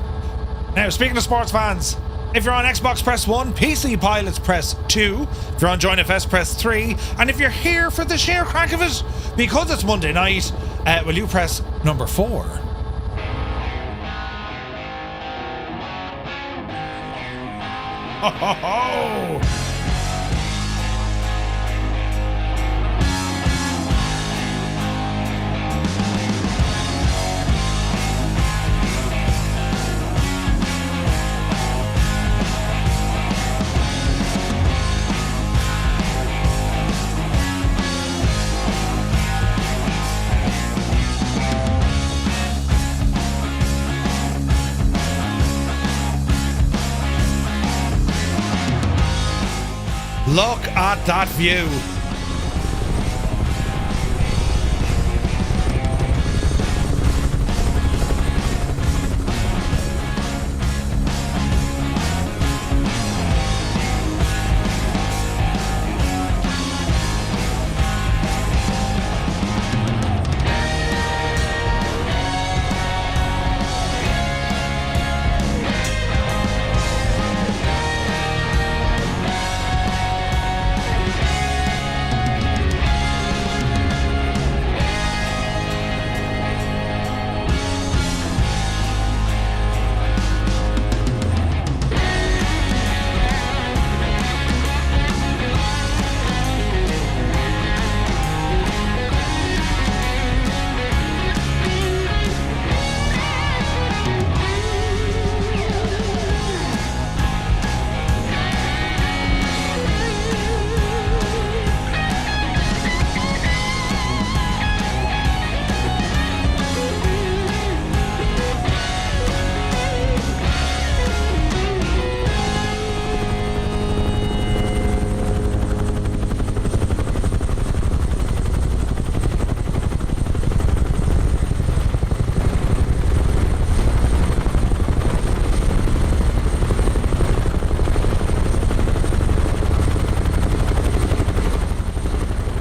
S1: Now, speaking of sports fans, if you're on Xbox, press 1. PC pilots, press 2. If you're on Join FS, press 3. And if you're here for the sheer crack of it, because it's Monday night, will you press number 4? Look at that view.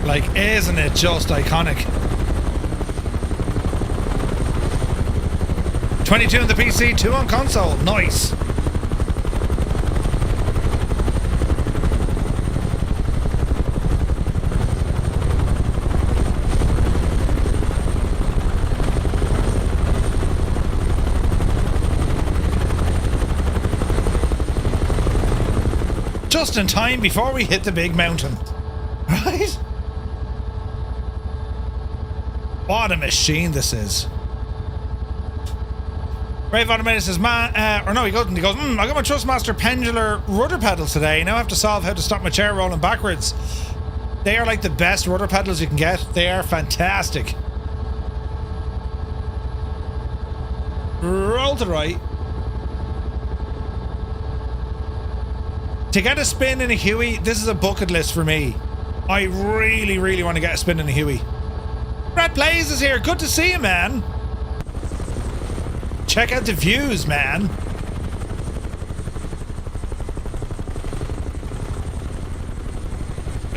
S1: Like, isn't it just iconic? 22 on the PC, 2 on console. Nice. Just in time before we hit the big mountain. Right? What a machine this is. Brave Automated says, or no, he goes, I got my Trustmaster pendular rudder pedals today. Now I have to solve how to stop my chair rolling backwards. They are like the best rudder pedals you can get. They are fantastic. Roll to the right. To get a spin in a Huey, this is a bucket list for me. I really, really want to get a spin in a Huey. Brad Blaze is here. Good to see you, man. Check out the views, man.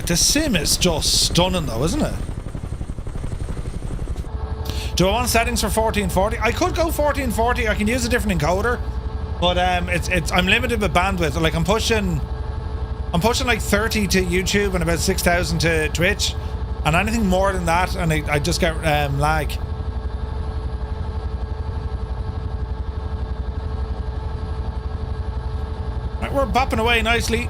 S1: The sim is just stunning, though, isn't it? Do I want settings for 1440? I could go 1440. I can use a different encoder, but I'm limited with bandwidth. Like I'm pushing like 30 to YouTube and about 6,000 to Twitch. And anything more than that, and I just get lag. Right, we're bopping away nicely.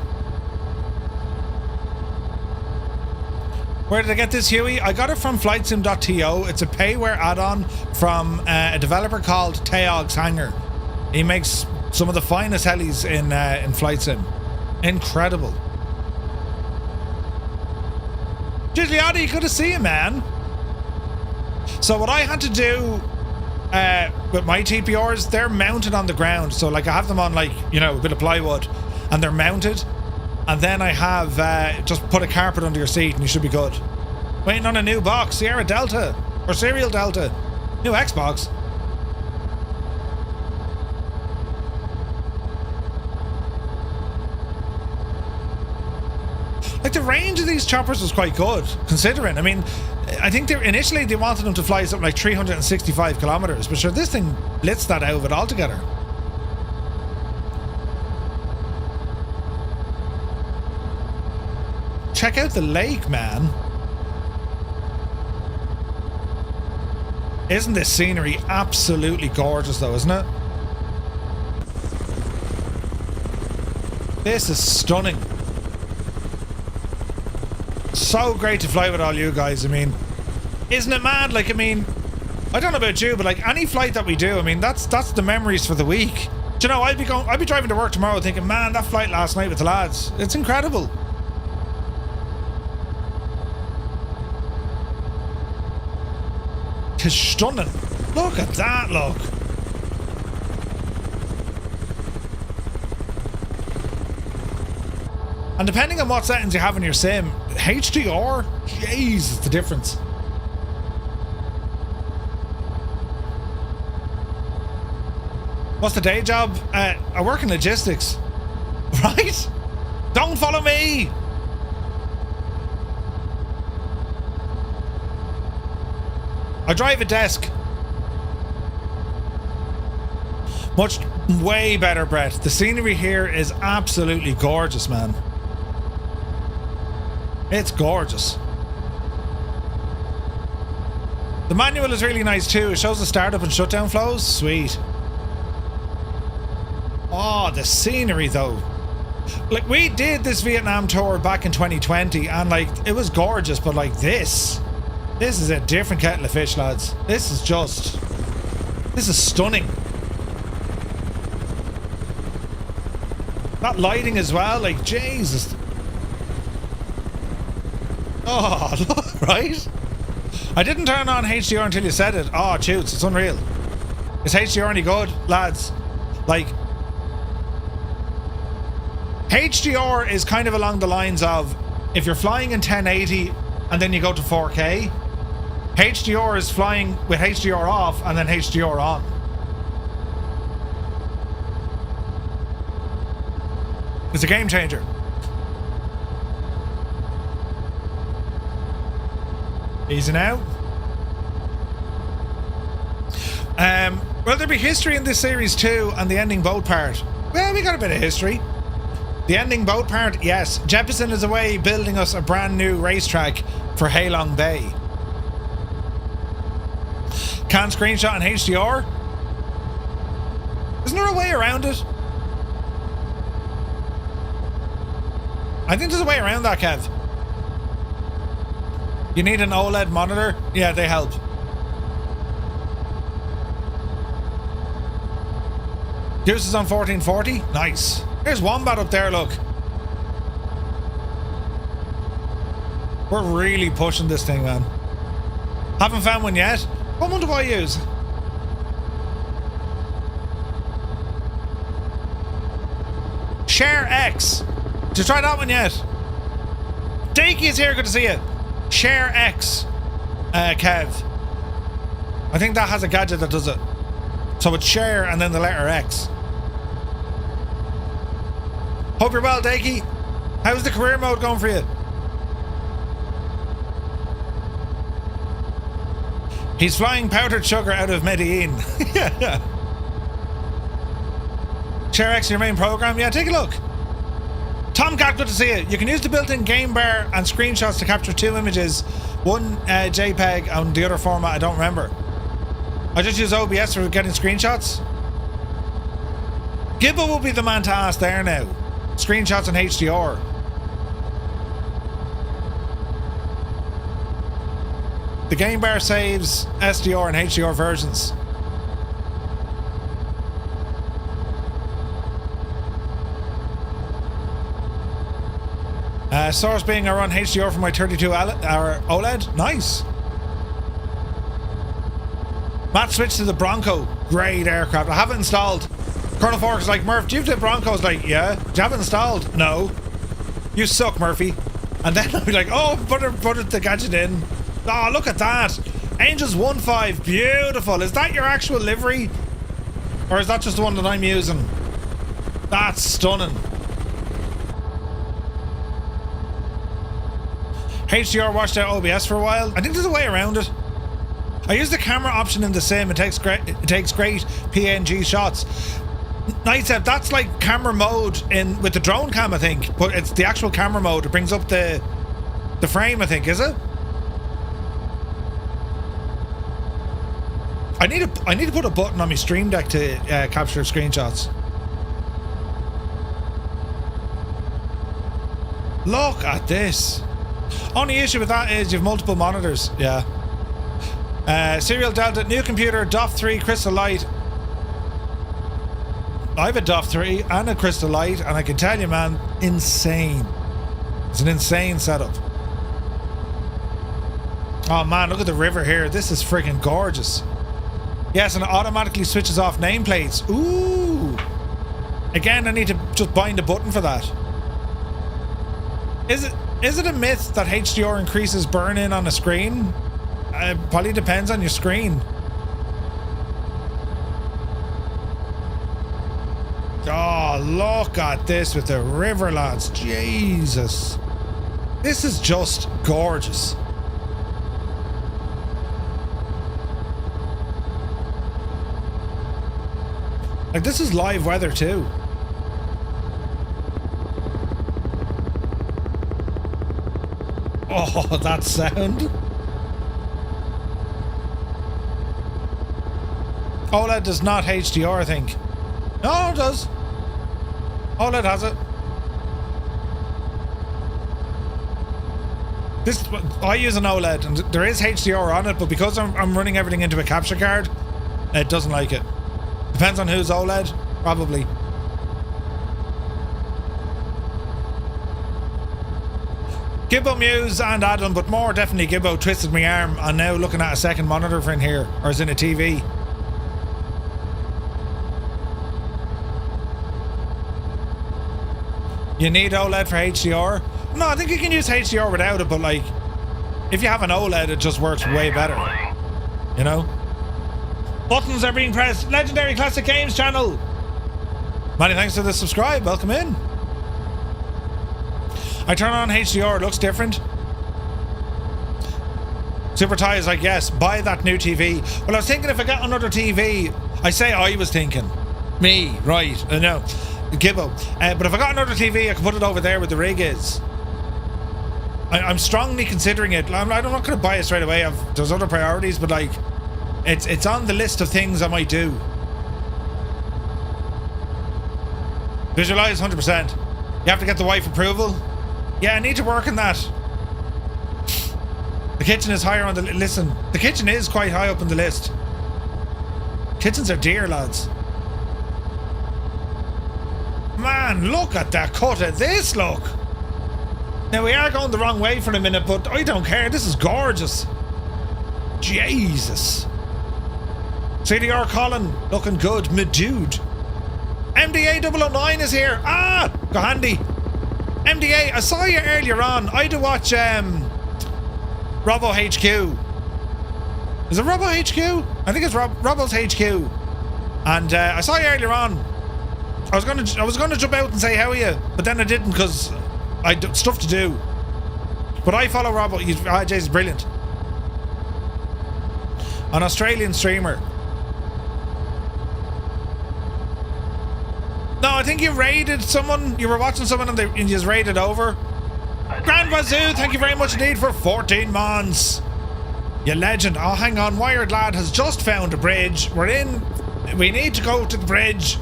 S1: Where did I get this Huey? I got it from flightsim.to. It's a payware add-on from a developer called Takeoff's Hangar. He makes some of the finest helis in Flight Sim. Incredible. Gigliotti, good to see you, man. So what I had to do with my TPRs, they're mounted on the ground. So like I have them on like, you know, a bit of plywood and they're mounted. And then I have just put a carpet under your seat and you should be good. Waiting on a new box, Sierra Delta or Serial Delta. New Xbox. Like the range of these choppers was quite good, considering. I mean, I think initially they wanted them to fly something like 365 kilometers, but sure, this thing blitzed that out of it altogether. Check out the lake, man. Isn't this scenery absolutely gorgeous, though, isn't it? This is stunning. So great to fly with all you guys. I mean, isn't it mad? Like, I mean, I don't know about you, but like any flight that we do, I mean, that's the memories for the week. Do you know, I'll be driving to work tomorrow thinking, man, that flight last night with the lads, it's incredible. It's stunning. Look at that, look. And depending on what settings you have in your sim, HDR, jeez, it's the difference. What's the day job? I work in logistics. Right? Don't follow me! I drive a desk. Much, way better, Brett. The scenery here is absolutely gorgeous, man. It's gorgeous. The manual is really nice too. It shows the startup and shutdown flows. Sweet. Oh, the scenery though. Like, we did this Vietnam tour back in 2020 and like, it was gorgeous, but like this is a different kettle of fish, lads. This is stunning. That lighting as well, like, Jesus. Oh, look, right? I didn't turn on HDR until you said it. Oh, shoots, it's unreal. Is HDR any good, lads? Like, HDR is kind of along the lines of if you're flying in 1080 and then you go to 4K, HDR is flying with HDR off and then HDR on. It's a game changer. Easy now. Will there be history in this series too, and the ending boat part? Well, we got a bit of history. The ending boat part, yes. Jeppesen is away building us a brand new racetrack for Halong Bay. Can't screenshot in HDR? Isn't there a way around it? I think there's a way around that, Kev. You need an OLED monitor? Yeah, they help. Goose is on 1440. Nice. There's Wombat up there, look. We're really pushing this thing, man. Haven't found one yet. What one do I use? Share X. Did you try that one yet? Dakey is here, good to see you. Share X, Kev. I think that has a gadget that does it. So it's share and then the letter X. Hope you're well, Dakey. How's the career mode going for you? He's flying powdered sugar out of Medellin. Yeah. Share X your main program? Yeah, take a look. Tomcat, good to see you. You can use the built-in game bar and screenshots to capture two images. One JPEG and the other format I don't remember. I just use OBS for getting screenshots. Gibbo will be the man to ask there now. Screenshots in HDR. The game bar saves SDR and HDR versions. Source being I run HDR for my 32 hour OLED. Nice. Matt switched to the Bronco. Great aircraft. I have it installed. Colonel Fork is like, Murph, do you have the Bronco? I was like, yeah. Do you have it installed? No. You suck, Murphy. And then I'll be like, oh, put the gadget in. Oh, look at that. Angels 1.5. Beautiful. Is that your actual livery? Or is that just the one that I'm using? That's stunning. HDR watched out OBS for a while. I think there's a way around it. I use the camera option in the sim. It takes great PNG shots. Nightstep, that's like camera mode in with the drone cam, I think. But it's the actual camera mode. It brings up the frame, I think, is it? I need to put a button on my stream deck to capture screenshots. Look at this. Only issue with that is you have multiple monitors. Yeah. Serial Delta, new computer, DOF 3, Crystal Light. I have a DOF 3 and a Crystal Light, and I can tell you, man, insane. It's an insane setup. Oh man, look at the river here. This is freaking gorgeous. Yes, and it automatically switches off nameplates. Ooh. Again, I need to just bind a button for that. Is it a myth that HDR increases burn-in on a screen? Probably depends on your screen. Oh, look at this with the river, lads. Jesus. This is just gorgeous. Like, this is live weather too. Oh, that sound. OLED does not HDR, I think. No, it does. OLED has it. I use an OLED, and there is HDR on it, but because I'm running everything into a capture card, it doesn't like it. Depends on whose OLED, probably. Gibbo Muse and Adam, but more definitely Gibbo twisted my arm. I'm now looking at a second monitor for in here, or is in a TV. You need OLED for HDR? No, I think you can use HDR without it, but like, if you have an OLED, it just works way better. You know? Buttons are being pressed. Legendary Classic Games channel. Many thanks for the subscribe. Welcome in. I turn on HDR. It looks different. Super Ty is like, yes, buy that new TV. Well, I was thinking if I got another TV, I was thinking. Me, right. No. Gibbo. But if I got another TV, I could put it over there where the rig is. I'm strongly considering it. I'm not going to buy it straight away. There's other priorities, but like, it's on the list of things I might do. Visualize 100%. You have to get the wife approval. Yeah, I need to work on that. The kitchen is higher on the listen. The kitchen is quite high up on the list. Kitchens are dear, lads. Man, look at that cut of this, look. Now, we are going the wrong way for a minute, but I don't care. This is gorgeous. Jesus. CDR Colin, looking good. My dude. MDA 009 is here. Ah, go handy. MDA, I saw you earlier on. I had to watch Robo HQ. Is it Robo HQ? I think it's Robo's HQ. And I saw you earlier on. I was gonna jump out and say how are you, but then I didn't because I had stuff to do. But I follow Robo. Jay's brilliant. An Australian streamer. No, I think you raided someone. You were watching someone and you just raided over. Grand Wazoo, thank you very much indeed for 14 months. You legend. Oh, hang on. Wired Lad has just found a bridge. We're in. We need to go to the bridge.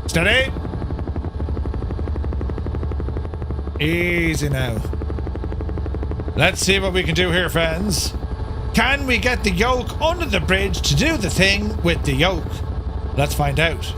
S1: Steady. Easy now. Let's see what we can do here, friends. Can we get the yoke under the bridge to do the thing with the yoke? Let's find out.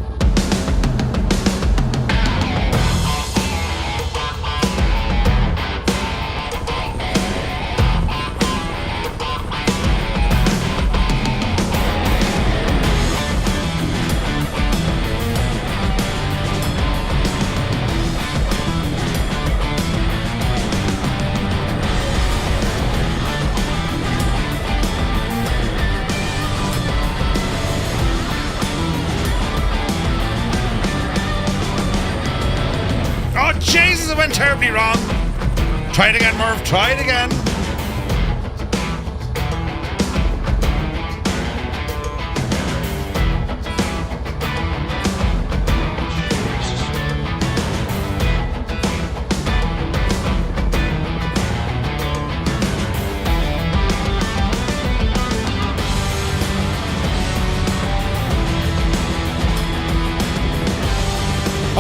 S1: Jesus, it went terribly wrong. Try it again, Murph. Try it again.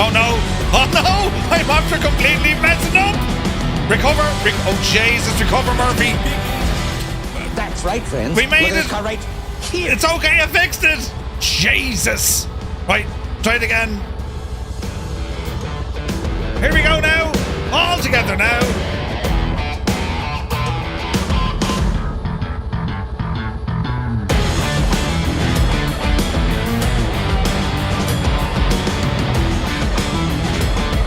S1: Oh no! Oh no! I'm after completely messing up. Recover. Oh, Jesus. Recover, Murphy.
S5: That's right, friends.
S1: We made
S5: Look at
S1: it.
S5: this car right here.
S1: It's okay. I fixed it. Jesus. Right. Try it again. Here we go now. All together now.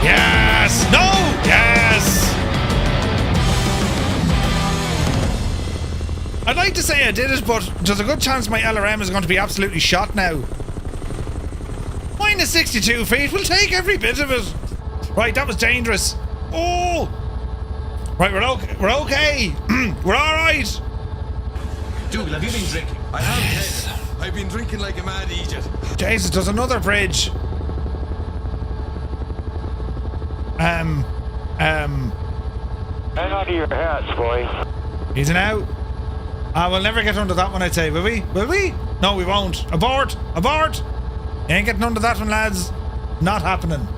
S1: Yes! No! Yes! I'd like to say I did it, but there's a good chance my LRM is going to be absolutely shot now. Minus 62 feet. We'll take every bit of it. Right, that was dangerous. Oh! Right, we're okay. We're okay. We're alright.
S3: Dougal, have you been drinking? I have, Ted. I've been drinking like a mad idiot.
S1: Jesus, there's another bridge.
S2: Hang on to your hats, boy.
S1: He's an out. We'll never get under that one, I'd say, will we? Will we? No, we won't. Abort! Abort! You ain't getting under that one, lads. Not happening.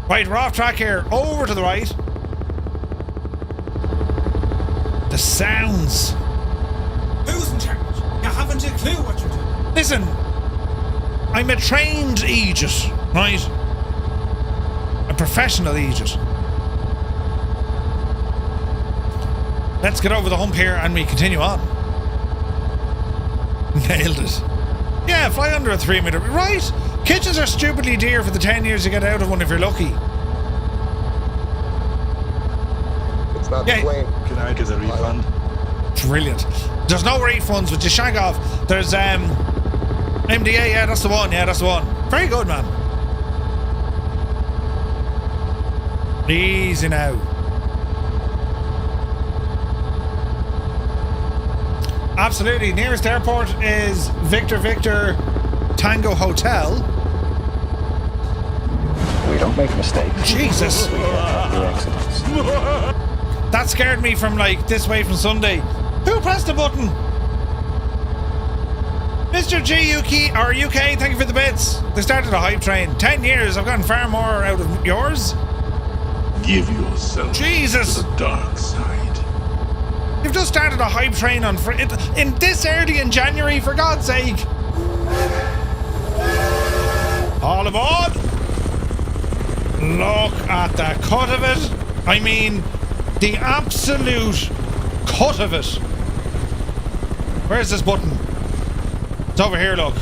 S1: Right, we're off track here. Over to the right. The sounds.
S6: Who's in charge? You haven't a clue what you're doing.
S1: Listen, I'm a trained Aegis, right? A professional Aegis. Let's get over the hump here and we continue on. Nailed it. Yeah, fly under a 3 meter. Right. Kitchens are stupidly dear for the 10 years you get out of one if you're lucky.
S7: It's not
S1: Yeah.
S7: the plane.
S8: Can I get a refund?
S1: Brilliant. There's no refunds, but just shag off. There's MDA, yeah, that's the one. Yeah, that's the one. Very good, man. Easy now. Absolutely. Nearest airport is Victor Tango Hotel.
S7: We don't make mistakes.
S1: Jesus.
S7: We have the accidents.
S1: That scared me from like this way from Sunday. Who pressed the button? Mr. UK, thank you for the bits. They started a hype train. 10 years, I've gotten far more out of yours.
S8: Give yourself
S1: Jesus.
S8: to the dark side.
S1: You've just started a hype train on in this early in January, for God's sake. All aboard. Look at the cut of it. I mean, the absolute cut of it. Where's this button? It's over here, look.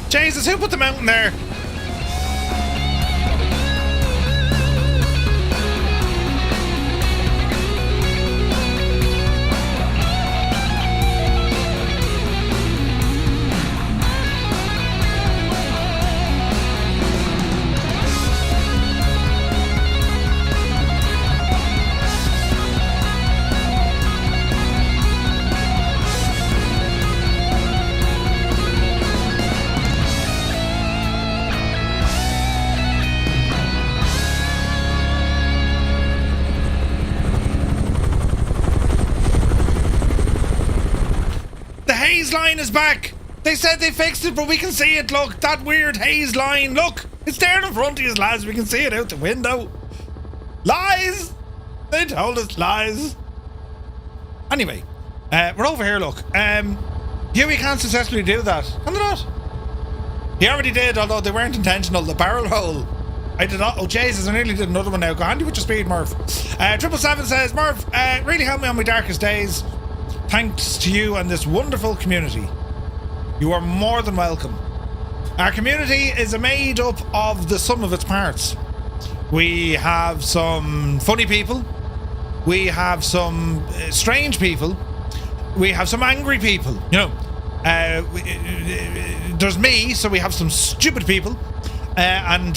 S1: Jesus, who put the mountain there? haze line is back. They said they fixed it, but we can see it. Look, that weird haze line. Look, it's there in front of you, lads. We can see it out the window. Lies. They told us lies. Anyway, we're over here, look. Huey can't successfully do that. Can they not? He already did, although they weren't intentional. The barrel roll. I did not. Oh, Jesus, I nearly did another one now. Go handy with your speed, Murph. 777 says, Murph, really helped me on my darkest days. Thanks to you and this wonderful community. You are more than welcome. Our community is made up of the sum of its parts. We have some funny people. We have some strange people. We have some angry people. You know, there's me, so we have some stupid people. And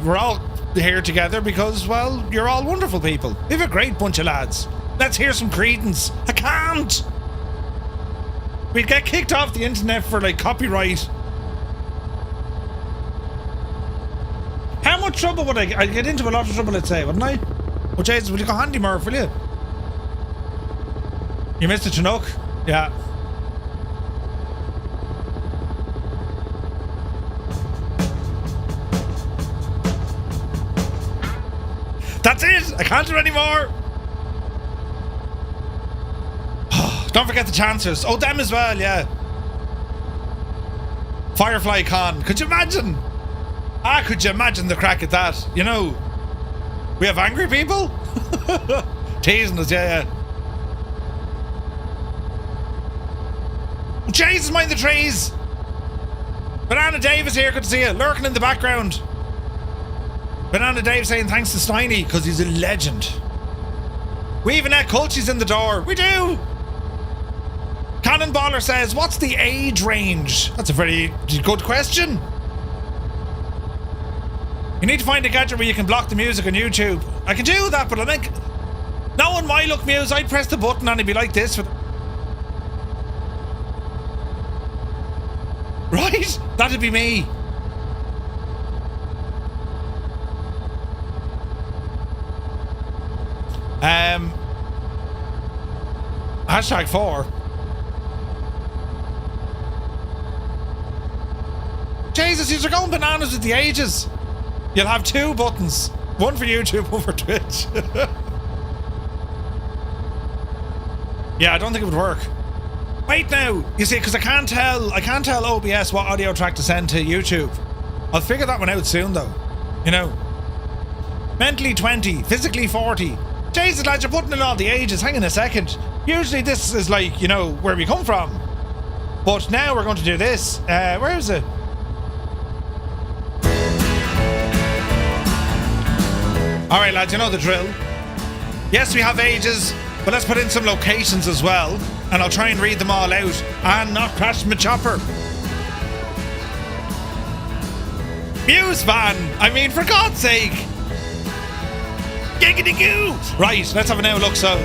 S1: we're all here together because, well, you're all wonderful people. We have a great bunch of lads. Let's hear some credence. I can't. We'd get kicked off the internet for, like, copyright. How much trouble would I'd get into a lot of trouble, let's say, wouldn't I? Oh, Jesus, will you go handy, Murph, will you? You missed a Chinook? Yeah. That's it! I can't do any more! Don't forget the Chancers. Oh, them as well, yeah. Firefly Con. Could you imagine? Could you imagine the crack at that? You know, we have angry people? Teasing us, yeah. Oh, Jesus, mind the trees! Banana Dave is here, good to see you. Lurking in the background. Banana Dave saying thanks to Steiny, because he's a legend. We even had Culchies in the door. We do! Cannonballer says, what's the age range? That's a very good question. You need to find a gadget where you can block the music on YouTube. I can do that, but I think knowing my look muse, I'd press the button and it'd be like this. Right? That'd be me. Hashtag 4. Jesus, you're going bananas with the ages. You'll have 2 buttons. One for YouTube, one for Twitch. Yeah, I don't think it would work. Wait now. You see, because I can't tell OBS what audio track to send to YouTube. I'll figure that one out soon, though. You know. Mentally 20, physically 40. Jesus, lads, you're putting in all the ages. Hang on a second. Usually this is like, you know, where we come from. But now we're going to do this. Where is it? Alright, lads, you know the drill. Yes, we have ages, but let's put in some locations as well, and I'll try and read them all out and not crash my chopper. Muse van! I mean, for God's sake! Giggity goo! Right, let's have a now look. So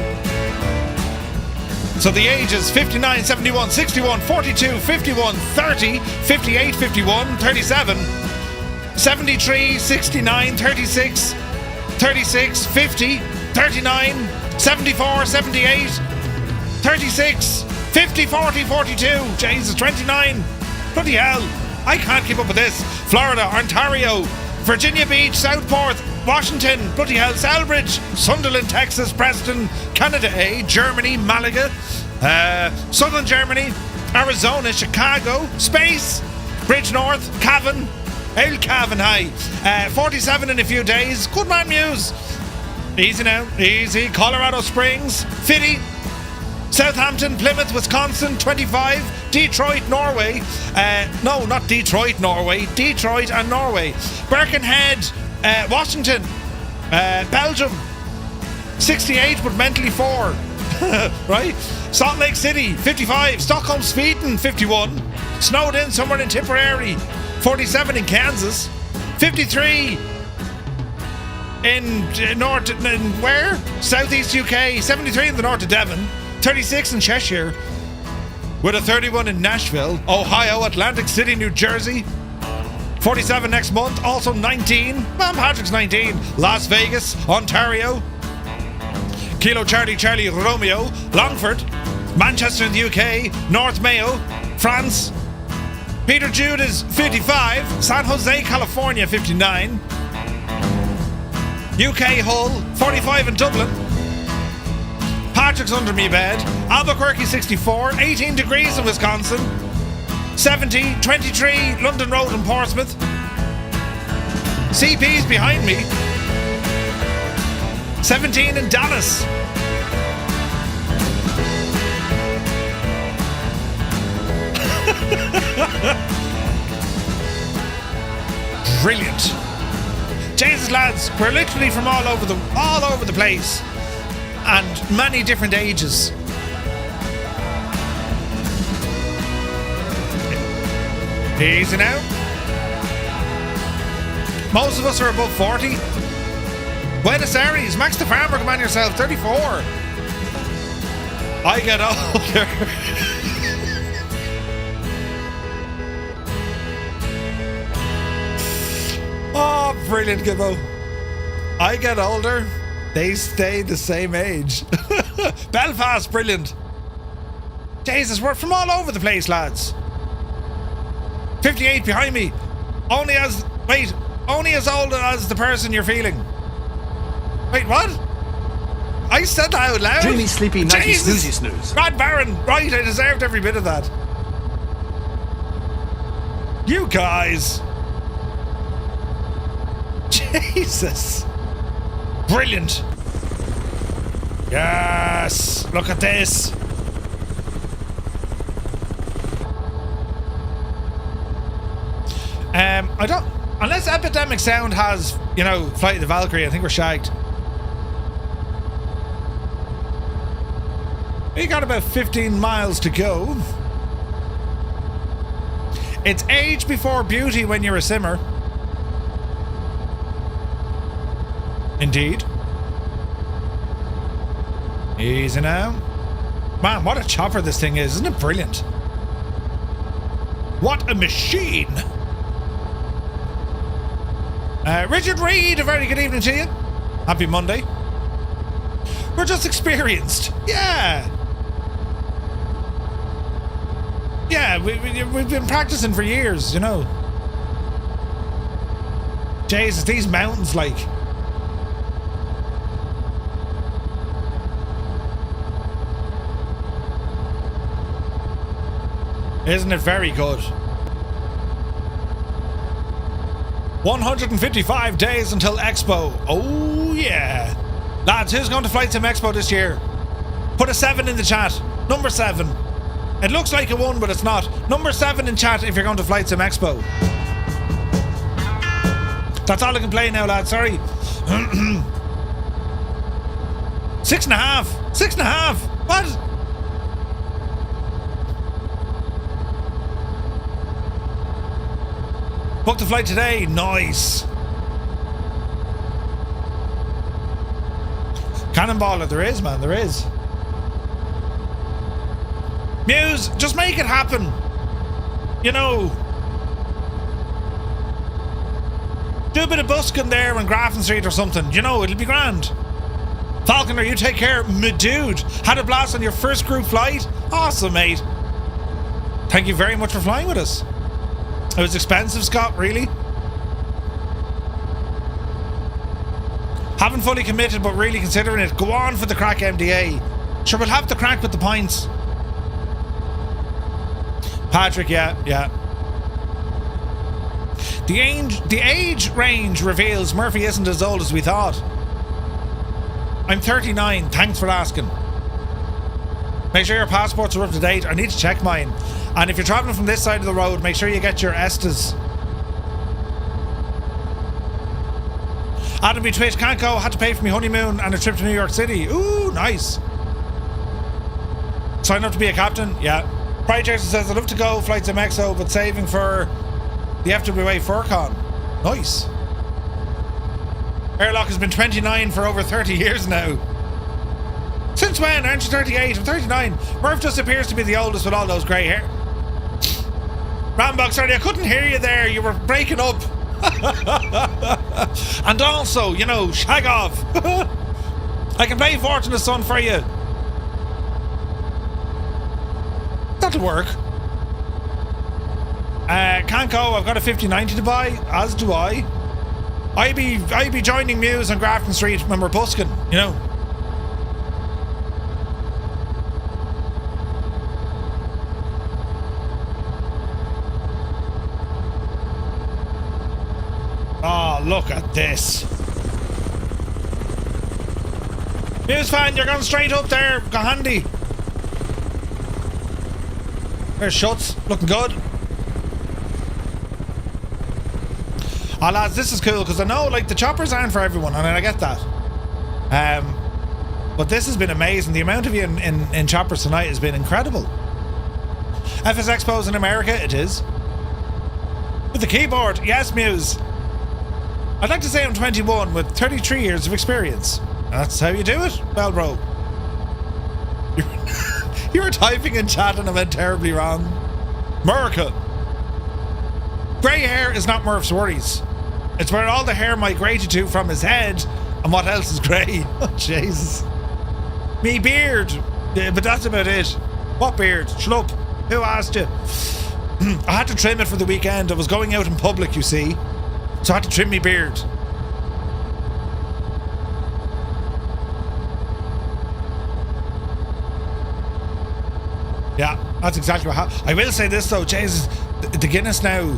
S1: the ages 59, 71, 61, 42, 51, 30, 58, 51, 37, 73, 69, 36, 36, 50, 39, 74, 78, 36, 50, 40, 42, Jesus, 29. Bloody hell, I can't keep up with this. Florida, Ontario, Virginia Beach, Southport, Washington, bloody hell, Selbridge, Sunderland, Texas, Preston, Canada A, Germany, Malaga, Southern Germany, Arizona, Chicago, Space, Bridge North, Cavan, El Cavan High, 47 in a few days. Good man, Muse. Easy now, easy. Colorado Springs, Fitty, Southampton, Plymouth, Wisconsin, 25. Detroit, Norway. No, not Detroit, Norway. Detroit and Norway. Birkenhead, Washington, Belgium, 68 but mentally 4. Right? Salt Lake City, 55. Stockholm, Sweden, 51. Snowden, somewhere in Tipperary, 47 in Kansas. 53 in where? Southeast UK. 73 in the north of Devon. 36 in Cheshire. With a 31 in Nashville, Ohio, Atlantic City, New Jersey. 47 next month. Also 19. Man, Patrick's 19. Las Vegas, Ontario. Kilo Charlie Romeo, Longford. Manchester in the UK, North Mayo, France. Peter Jude is 55, San Jose, California 59. UK Hull, 45 in Dublin. Patrick's under me bed. Albuquerque 64, 18 degrees in Wisconsin. 70, 23 London Road in Portsmouth. CP's behind me. 17 in Dallas. Brilliant. Jesus lads, we're literally from all over the place and many different ages. Easy now. Most of us are above 40. Buenos Aires, Max the Farmer, come on yourself, 34. I get older. Oh, brilliant, Gibbo. I get older, they stay the same age. Belfast, brilliant. Jesus, we're from all over the place, lads. 58 behind me. Only as old as the person you're feeling. Wait, what? I said that out loud?
S3: Dreamy, sleepy, nighty,
S1: Jesus.
S3: snoozy, snooze.
S1: Rad Baron, right, I deserved every bit of that. You guys. Jesus. Brilliant. Yes. Look at this. I don't... Unless Epidemic Sound has, you know, Flight of the Valkyrie, I think we're shagged. We got about 15 miles to go. It's age before beauty when you're a simmer. Indeed. Easy now. Man, what a chopper this thing is. Isn't it brilliant? What a machine. Richard Reed, a very good evening to you. Happy Monday. We're just experienced. Yeah. Yeah, we've been practicing for years, you know. Jesus, these mountains, like... Isn't it very good? 155 days until Expo. Oh, yeah. Lads, who's going to Flight Sim Expo this year? Put a 7 in the chat. Number 7. It looks like a 1, but it's not. Number 7 in chat if you're going to Flight Sim Expo. That's all I can play now, lads. Sorry. 6.5. 6.5. What? Booked the flight today. Nice. Cannonballer, there is, man. There is. Muse, just make it happen. You know. Do a bit of busking there on Grafton Street or something. You know, it'll be grand. Falconer, you take care. Me dude. Had a blast on your first group flight? Awesome, mate. Thank you very much for flying with us. It was expensive, Scott, really. Haven't fully committed, but really considering it. Go on for the crack, MDA. Sure, we'll have the crack with the pints. Patrick, yeah. The age range reveals Murphy isn't as old as we thought. I'm 39, thanks for asking. Make sure your passports are up to date. I need to check mine. And if you're travelling from this side of the road, make sure you get your Estes. Adam B. Twitch, can't go. Had to pay for my honeymoon and a trip to New York City. Ooh, nice. Sign up to be a captain? Yeah. Pride Jason says, I'd love to go Flight Sim Expo, but saving for the FWA Furcon. Nice. Airlock has been 29 for over 30 years now. Since when? Aren't you 38? I'm 39. Murph just appears to be the oldest with all those grey hair. Rambox, sorry, I couldn't hear you there. You were breaking up. And also, you know, shag off. I can play Fortunate Son for you. that'll work. Can't go. I've got a 5090 to buy, as do I. I be joining Muse on Grafton Street when we're busking, you know. Oh, look at this. Muse fan, you're going straight up there. Go handy. There's Shuts. Looking good. Oh, lads, this is cool because I know, like, the choppers aren't for everyone, and I get that. But this has been amazing. The amount of you in choppers tonight has been incredible. FS Expo's in America, it is. With the keyboard, yes, Muse. I'd like to say I'm 21 with 33 years of experience. That's how you do it, well, bro. You were typing in chat and I went terribly wrong. America. Grey hair is not Murph's worries. It's where all the hair migrated to from his head and what else is grey. Oh, Jesus. Me beard. Yeah, but that's about it. What beard? Schlup. Who asked you? I had to trim it for the weekend. I was going out in public, you see. So I had to trim me beard. Yeah, that's exactly what happened. I will say this though, Jesus, the Guinness now.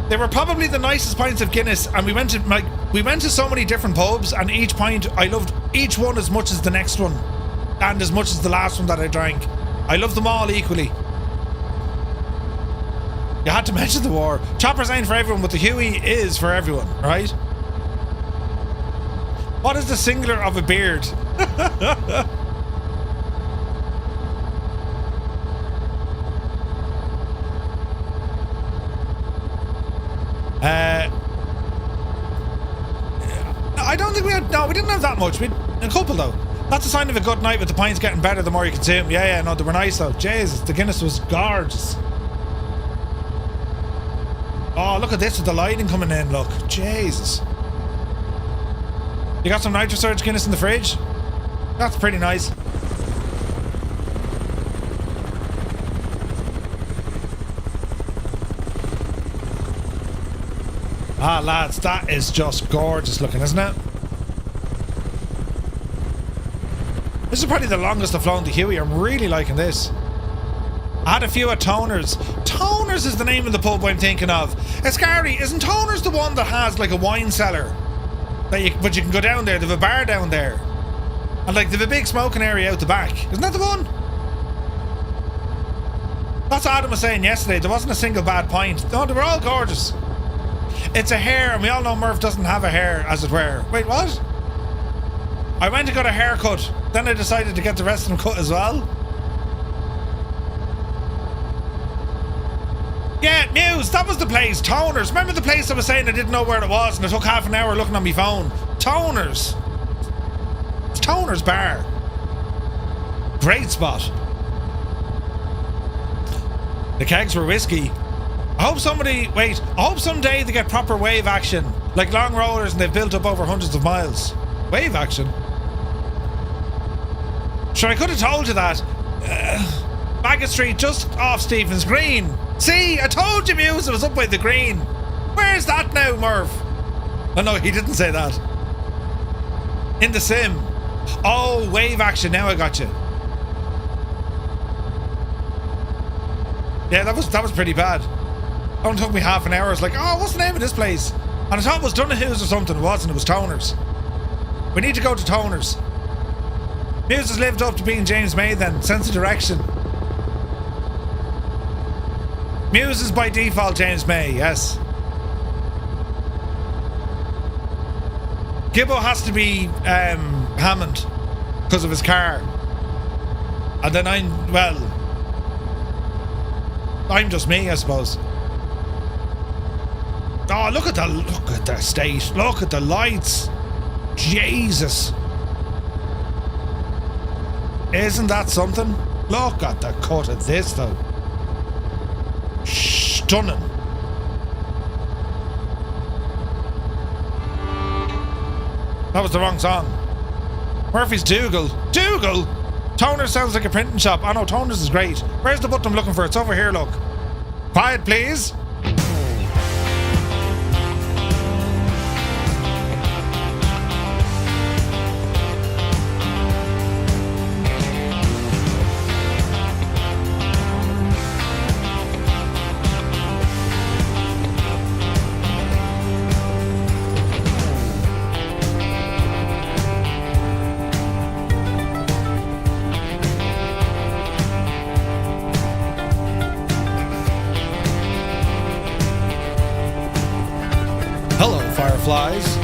S1: They were probably the nicest pints of Guinness, and we went to so many different pubs, and each pint I loved each one as much as the next one, and as much as the last one that I drank. I loved them all equally. You had to mention the war. Choppers ain't for everyone, but the Huey is for everyone, right? What is the singular of a beard? I don't think we had. No, we didn't have that much. We had a couple though. That's a sign of a good night with the pints getting better the more you consume. Yeah, no, they were nice though. Jesus, the Guinness was gorgeous. Oh, look at this with the lighting coming in. Look, Jesus. You got some Nitro Surge Guinness in the fridge? That's pretty nice. Ah, lads, that is just gorgeous looking, isn't it? This is probably the longest I've flown the Huey. I'm really liking this. I had a few at Toners. Toners is the name of the pub I'm thinking of. Escari, isn't Toners the one that has like a wine cellar? But you can go down there. They have a bar down there. And like they have a big smoking area out the back. Isn't that the one? That's what Adam was saying yesterday. There wasn't a single bad pint. No, they were all gorgeous. It's a hair, and we all know Murph doesn't have a hair, as it were. Wait, what? I went and got a haircut. Then I decided to get the rest of them cut as well. Yeah, Muse, that was the place. Toners. Remember the place I was saying I didn't know where it was and it took half an hour looking on my phone? Toners. It's Toners Bar. Great spot. The kegs were whiskey. I hope someday they get proper wave action. Like long rollers and they've built up over hundreds of miles. Wave action? Sure, I could have told you that. Bagot Street, just off Stephen's Green. See, I told you Muse, it was up by the green. Where's that now, Murph? Oh no, he didn't say that. In the sim. Oh, wave action, now I got you. Yeah, that was pretty bad. It only took me half an hour. I was like, oh, what's the name of this place? And I thought it was Donahue's or something. It wasn't, it was Toners. We need to go to Toners. Muse has lived up to being James May then. Sense of direction. Muse is by default James May, yes. Gibbo has to be Hammond because of his car. And then I'm just me, I suppose. Oh, look at the state. Look at the lights. Jesus. Isn't that something? Look at the cut of this though. Stunning. That was the wrong song. Murphy's Dougal. Dougal? Toner sounds like a printing shop. Oh no, Toners is great. Where's the button I'm looking for? It's over here, look. Quiet, please. Hello, fireflies.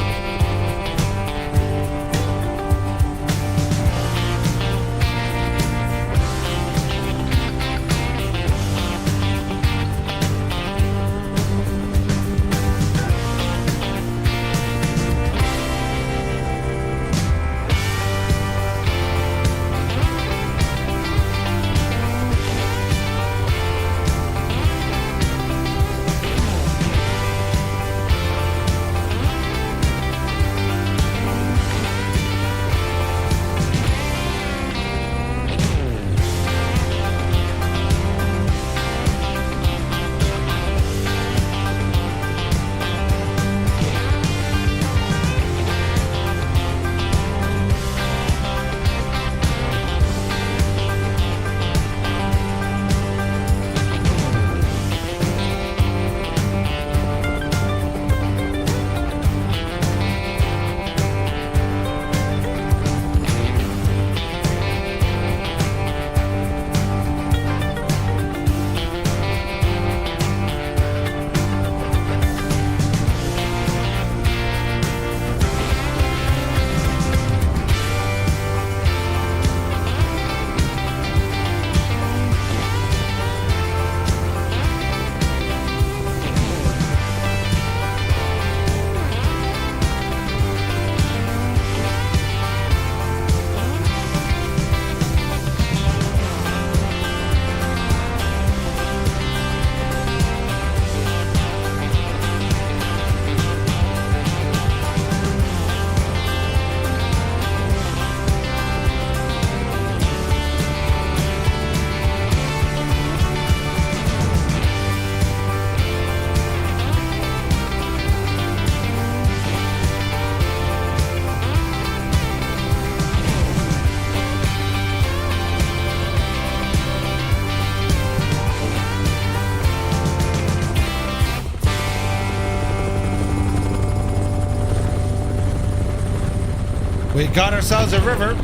S1: We got ourselves a river.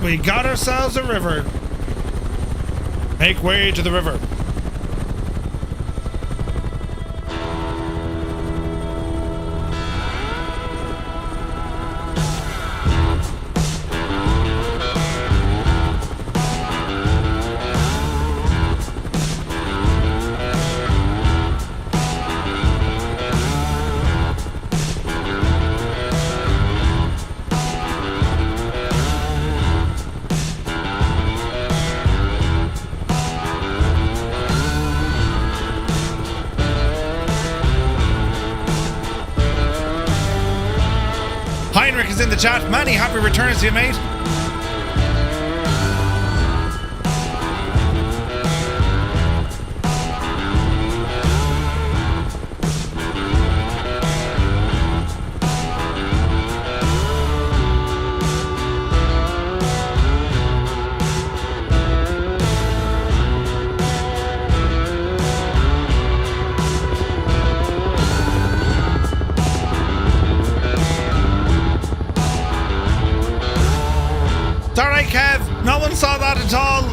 S1: We got ourselves a river. Make way to the river. Heinrich is in the chat. Manny, happy returns to you, mate. It's all right, Kev. No one saw that at all.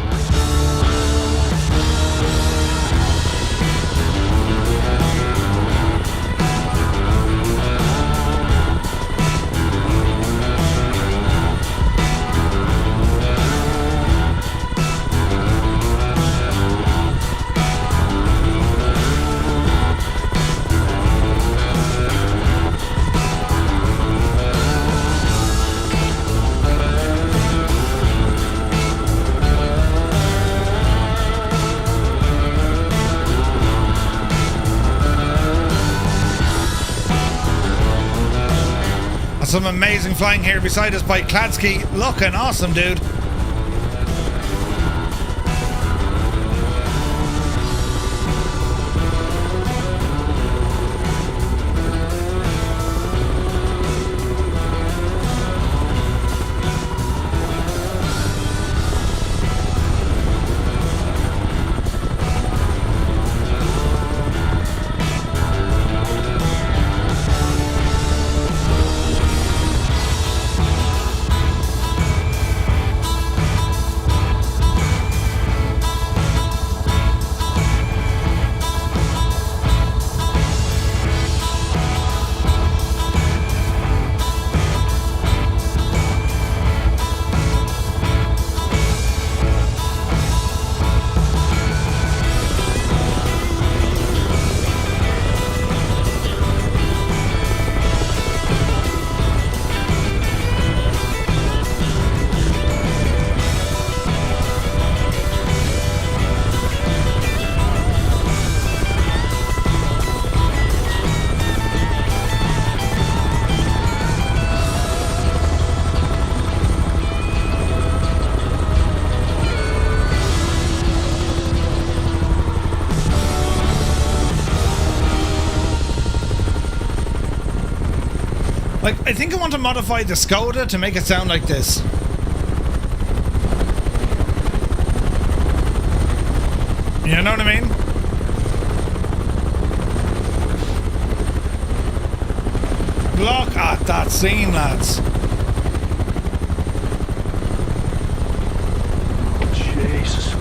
S1: Some amazing flying here beside us by Kladsky. Looking awesome, dude. Like, I think I want to modify the Skoda to make it sound like this. You know what I mean? Look at that scene, lads.
S7: Jesus.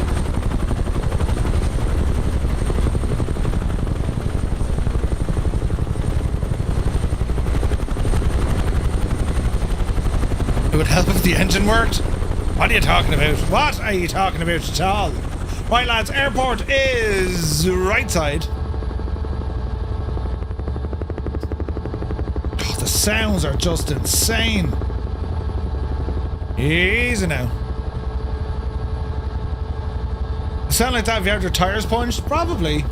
S1: It would help if the engine worked. What are you talking about? What are you talking about at all? Right, lads, airport is right side. Oh, the sounds are just insane. Easy now. Sound like that if you had your tires punched? Probably.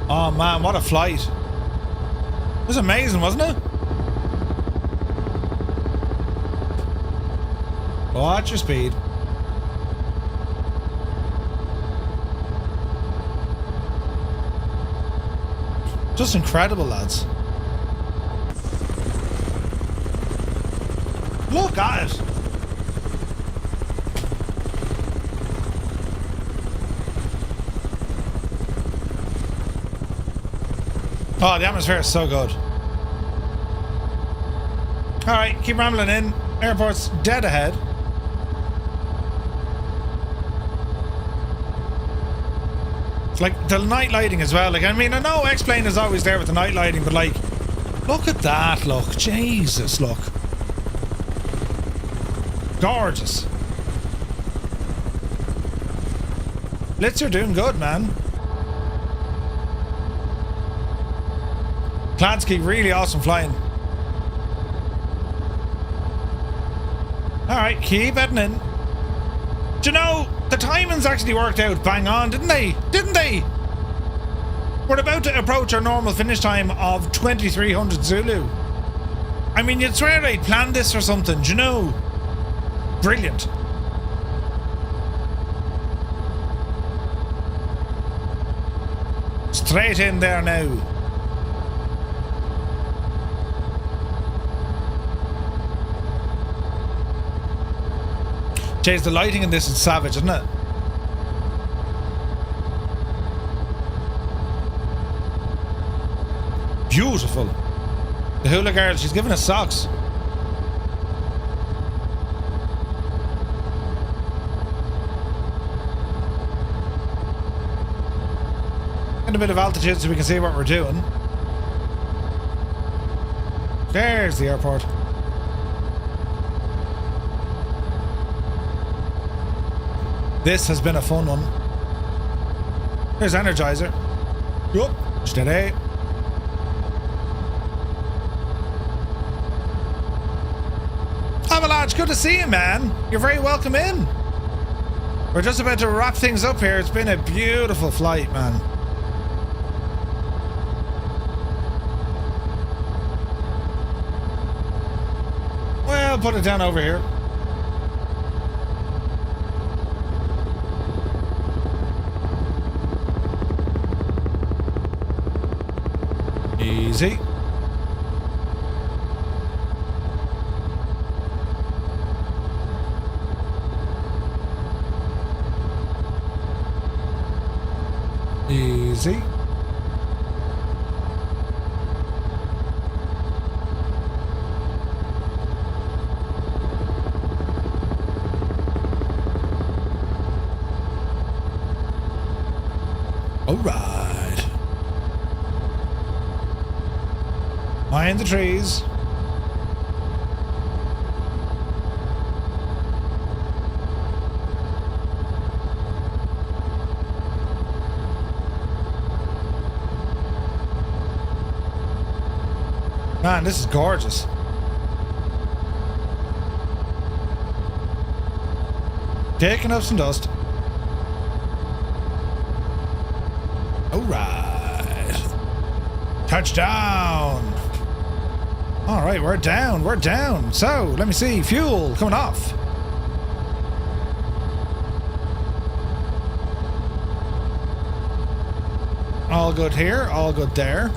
S1: Oh man, what a flight. It was amazing, wasn't it? Watch your speed. Just incredible, lads. Look at it. Oh, the atmosphere is so good. Alright, keep rambling in. Airport's dead ahead. It's like the night lighting as well. Like, I mean, I know X-Plane is always there with the night lighting, but like, look at that, look. Jesus, look. Gorgeous. Blitz, you're doing good, man. Kladsky, really awesome flying. Alright, keep heading in. Do you know, the timings actually worked out bang on, didn't they? Didn't they? We're about to approach our normal finish time of 2300 Zulu. I mean, you'd swear I'd planned this or something, do you know? Brilliant. Straight in there now. Jeez, the lighting in this is savage, isn't it? Beautiful. The hula girl, she's giving us socks. Get a bit of altitude so we can see what we're doing. There's the airport. This has been a fun one. There's Energizer. Yup, steady. Avalanche, good to see you, man. You're very welcome in. We're just about to wrap things up here. It's been a beautiful flight, man. Well, put it down over here. Easy. Easy. All right. Mind the trees. Man, this is gorgeous. Taking up some dust. All right. Touchdown. All right, we're down. We're down. So, let me see. Fuel coming off. All good here, all good there.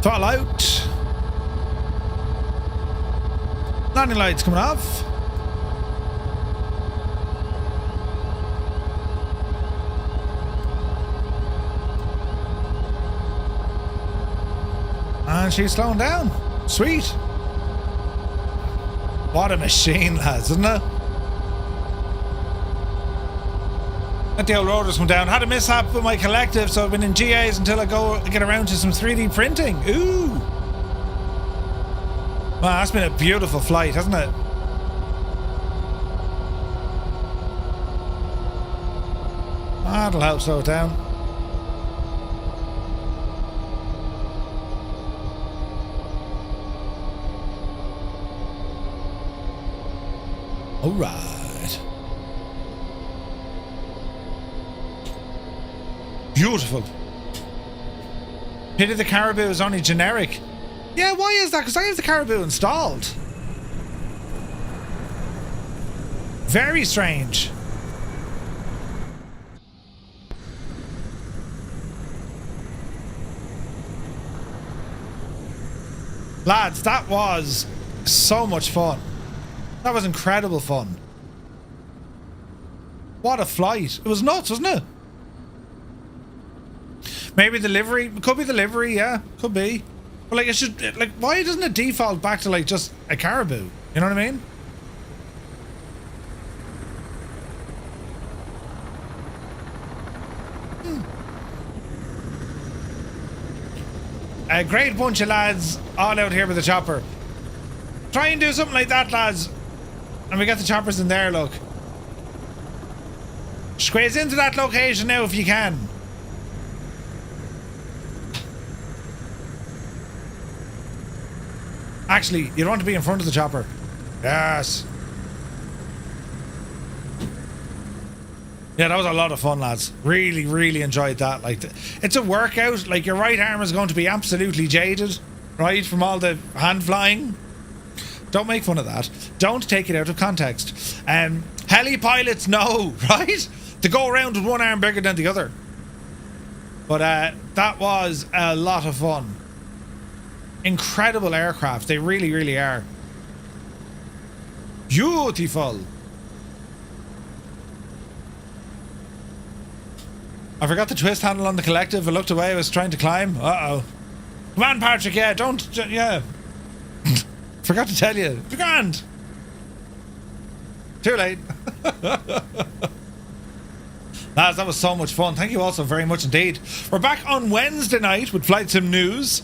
S1: Throttle out. Landing lights coming off. And she's slowing down. Sweet. What a machine, lads, isn't it? Let the old rotors come down. Had a mishap with my collective, so I've been in GAs until I get around to some 3D printing. Ooh. Wow, that's been a beautiful flight, hasn't it? That'll help slow it down. All right. Beautiful. Pity the Caribou is only generic. Yeah, why is that? Because I have the Caribou installed. Very strange. Lads, that was so much fun. That was incredible fun. What a flight. It was nuts, wasn't it? Maybe the livery. Could be the livery, yeah. Could be. But like, it should, like, why doesn't it default back to like just a Caribou? You know what I mean? A great bunch of lads all out here with the chopper. Try and do something like that, lads. And we get the choppers in there, look. Squeeze into that location now if you can. Actually, you don't want to be in front of the chopper. Yes. Yeah, that was a lot of fun, lads. Really, really enjoyed that. Like, it's a workout. Like, your right arm is going to be absolutely jaded, right, from all the hand flying. Don't make fun of that. Don't take it out of context. Heli pilots know, right? To go around with one arm bigger than the other. But that was a lot of fun. Incredible aircraft. They really, really are. Beautiful. I forgot the twist handle on the collective. I looked away. I was trying to climb. Uh-oh. Come on, Patrick. Yeah, don't... Yeah. Forgot to tell you. Be grand. Too late. Lads, that was so much fun. Thank you all so very much indeed. We're back on Wednesday night with Flight Sim News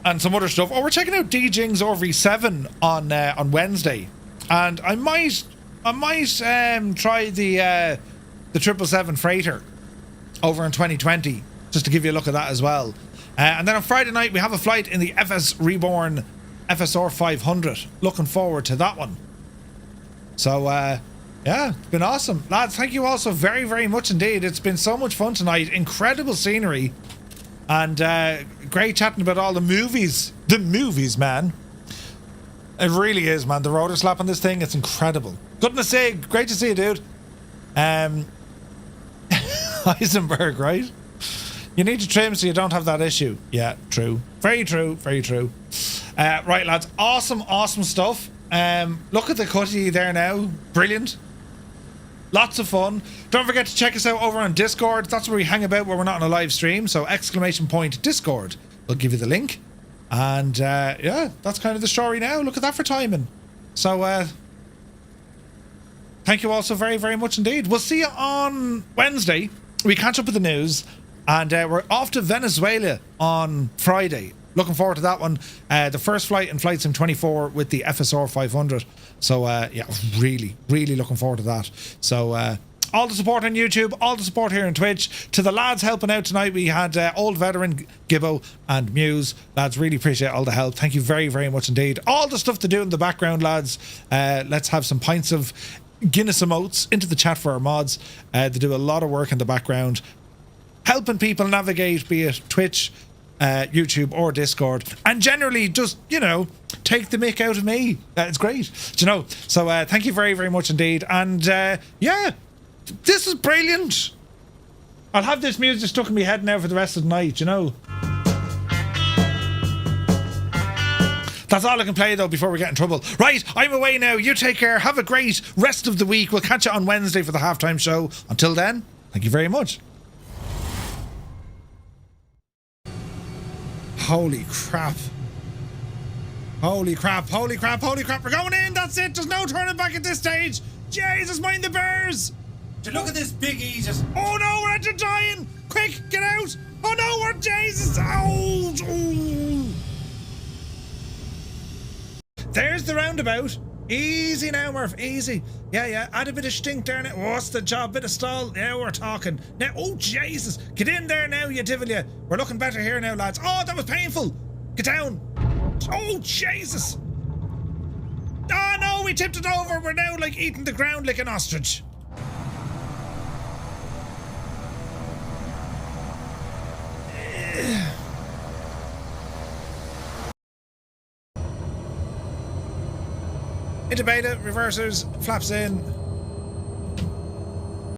S1: and some other stuff. Oh, we're checking out DJing's RV7 on Wednesday, and I might try the 777 freighter over in 2020 just to give you a look at that as well. And then on Friday night we have a flight in the FS Reborn FSR 500. Looking forward to that one. So yeah, it's been awesome, lads. Thank you all so very, very much indeed. It's been so much fun tonight. Incredible scenery. And great chatting about all the movies. The movies, man. It really is, man. The rotor slap on this thing, it's incredible. Goodness sake, great to see you, dude. Heisenberg, right? You need to trim so you don't have that issue. Yeah, true. Very true, very true. Right, lads. Awesome, awesome stuff. Look at the cutty there now. Brilliant. Lots of fun. Don't forget to check us out over on Discord. That's where we hang about where we're not on a live stream. So !Discord. We'll give you the link. And yeah, that's kind of the story now. Look at that for timing. So thank you all so very, very much indeed. We'll see you on Wednesday. We catch up with the news. And we're off to Venezuela on Friday. Looking forward to that one. The first flight in Flight Sim 24 with the FSR 500. So yeah, really, really looking forward to that. So all the support on YouTube, all the support here on Twitch. To the lads helping out tonight, we had old veteran Gibbo and Muse. Lads, really appreciate all the help. Thank you very, very much indeed. All the stuff to do in the background, lads. Let's have some pints of Guinness emotes into the chat for our mods. They do a lot of work in the background, helping people navigate, be it Twitch, YouTube or Discord, and generally just, you know, take the mick out of me. It's great, you know. So thank you very, very much indeed. And yeah, this is brilliant. I'll have this music stuck in my head now for the rest of the night, you know. That's all I can play though before we get in trouble. Right, I'm away now. You take care. Have a great rest of the week. We'll catch you on Wednesday for the halftime show. Until then, thank you very much. Holy crap. Holy crap, holy crap, holy crap. We're going in, that's it. There's no turning back at this stage. Jesus, mind the bears.
S6: Look at this big Jesus.
S1: Oh no, we're actually dying. Quick, get out. Oh no, we're Jesus. Oh, oh. There's the roundabout. Easy now, Murph, easy. Yeah, add a bit of stink there now. What's the job? Bit of stall. Yeah, we're talking. Now, oh, Jesus. Get in there now, you divil, you. We're looking better here now, lads. Oh, that was painful. Get down. Oh, Jesus. Oh, no, we tipped it over. We're now, like, eating the ground like an ostrich. Into beta, reversers, flaps in.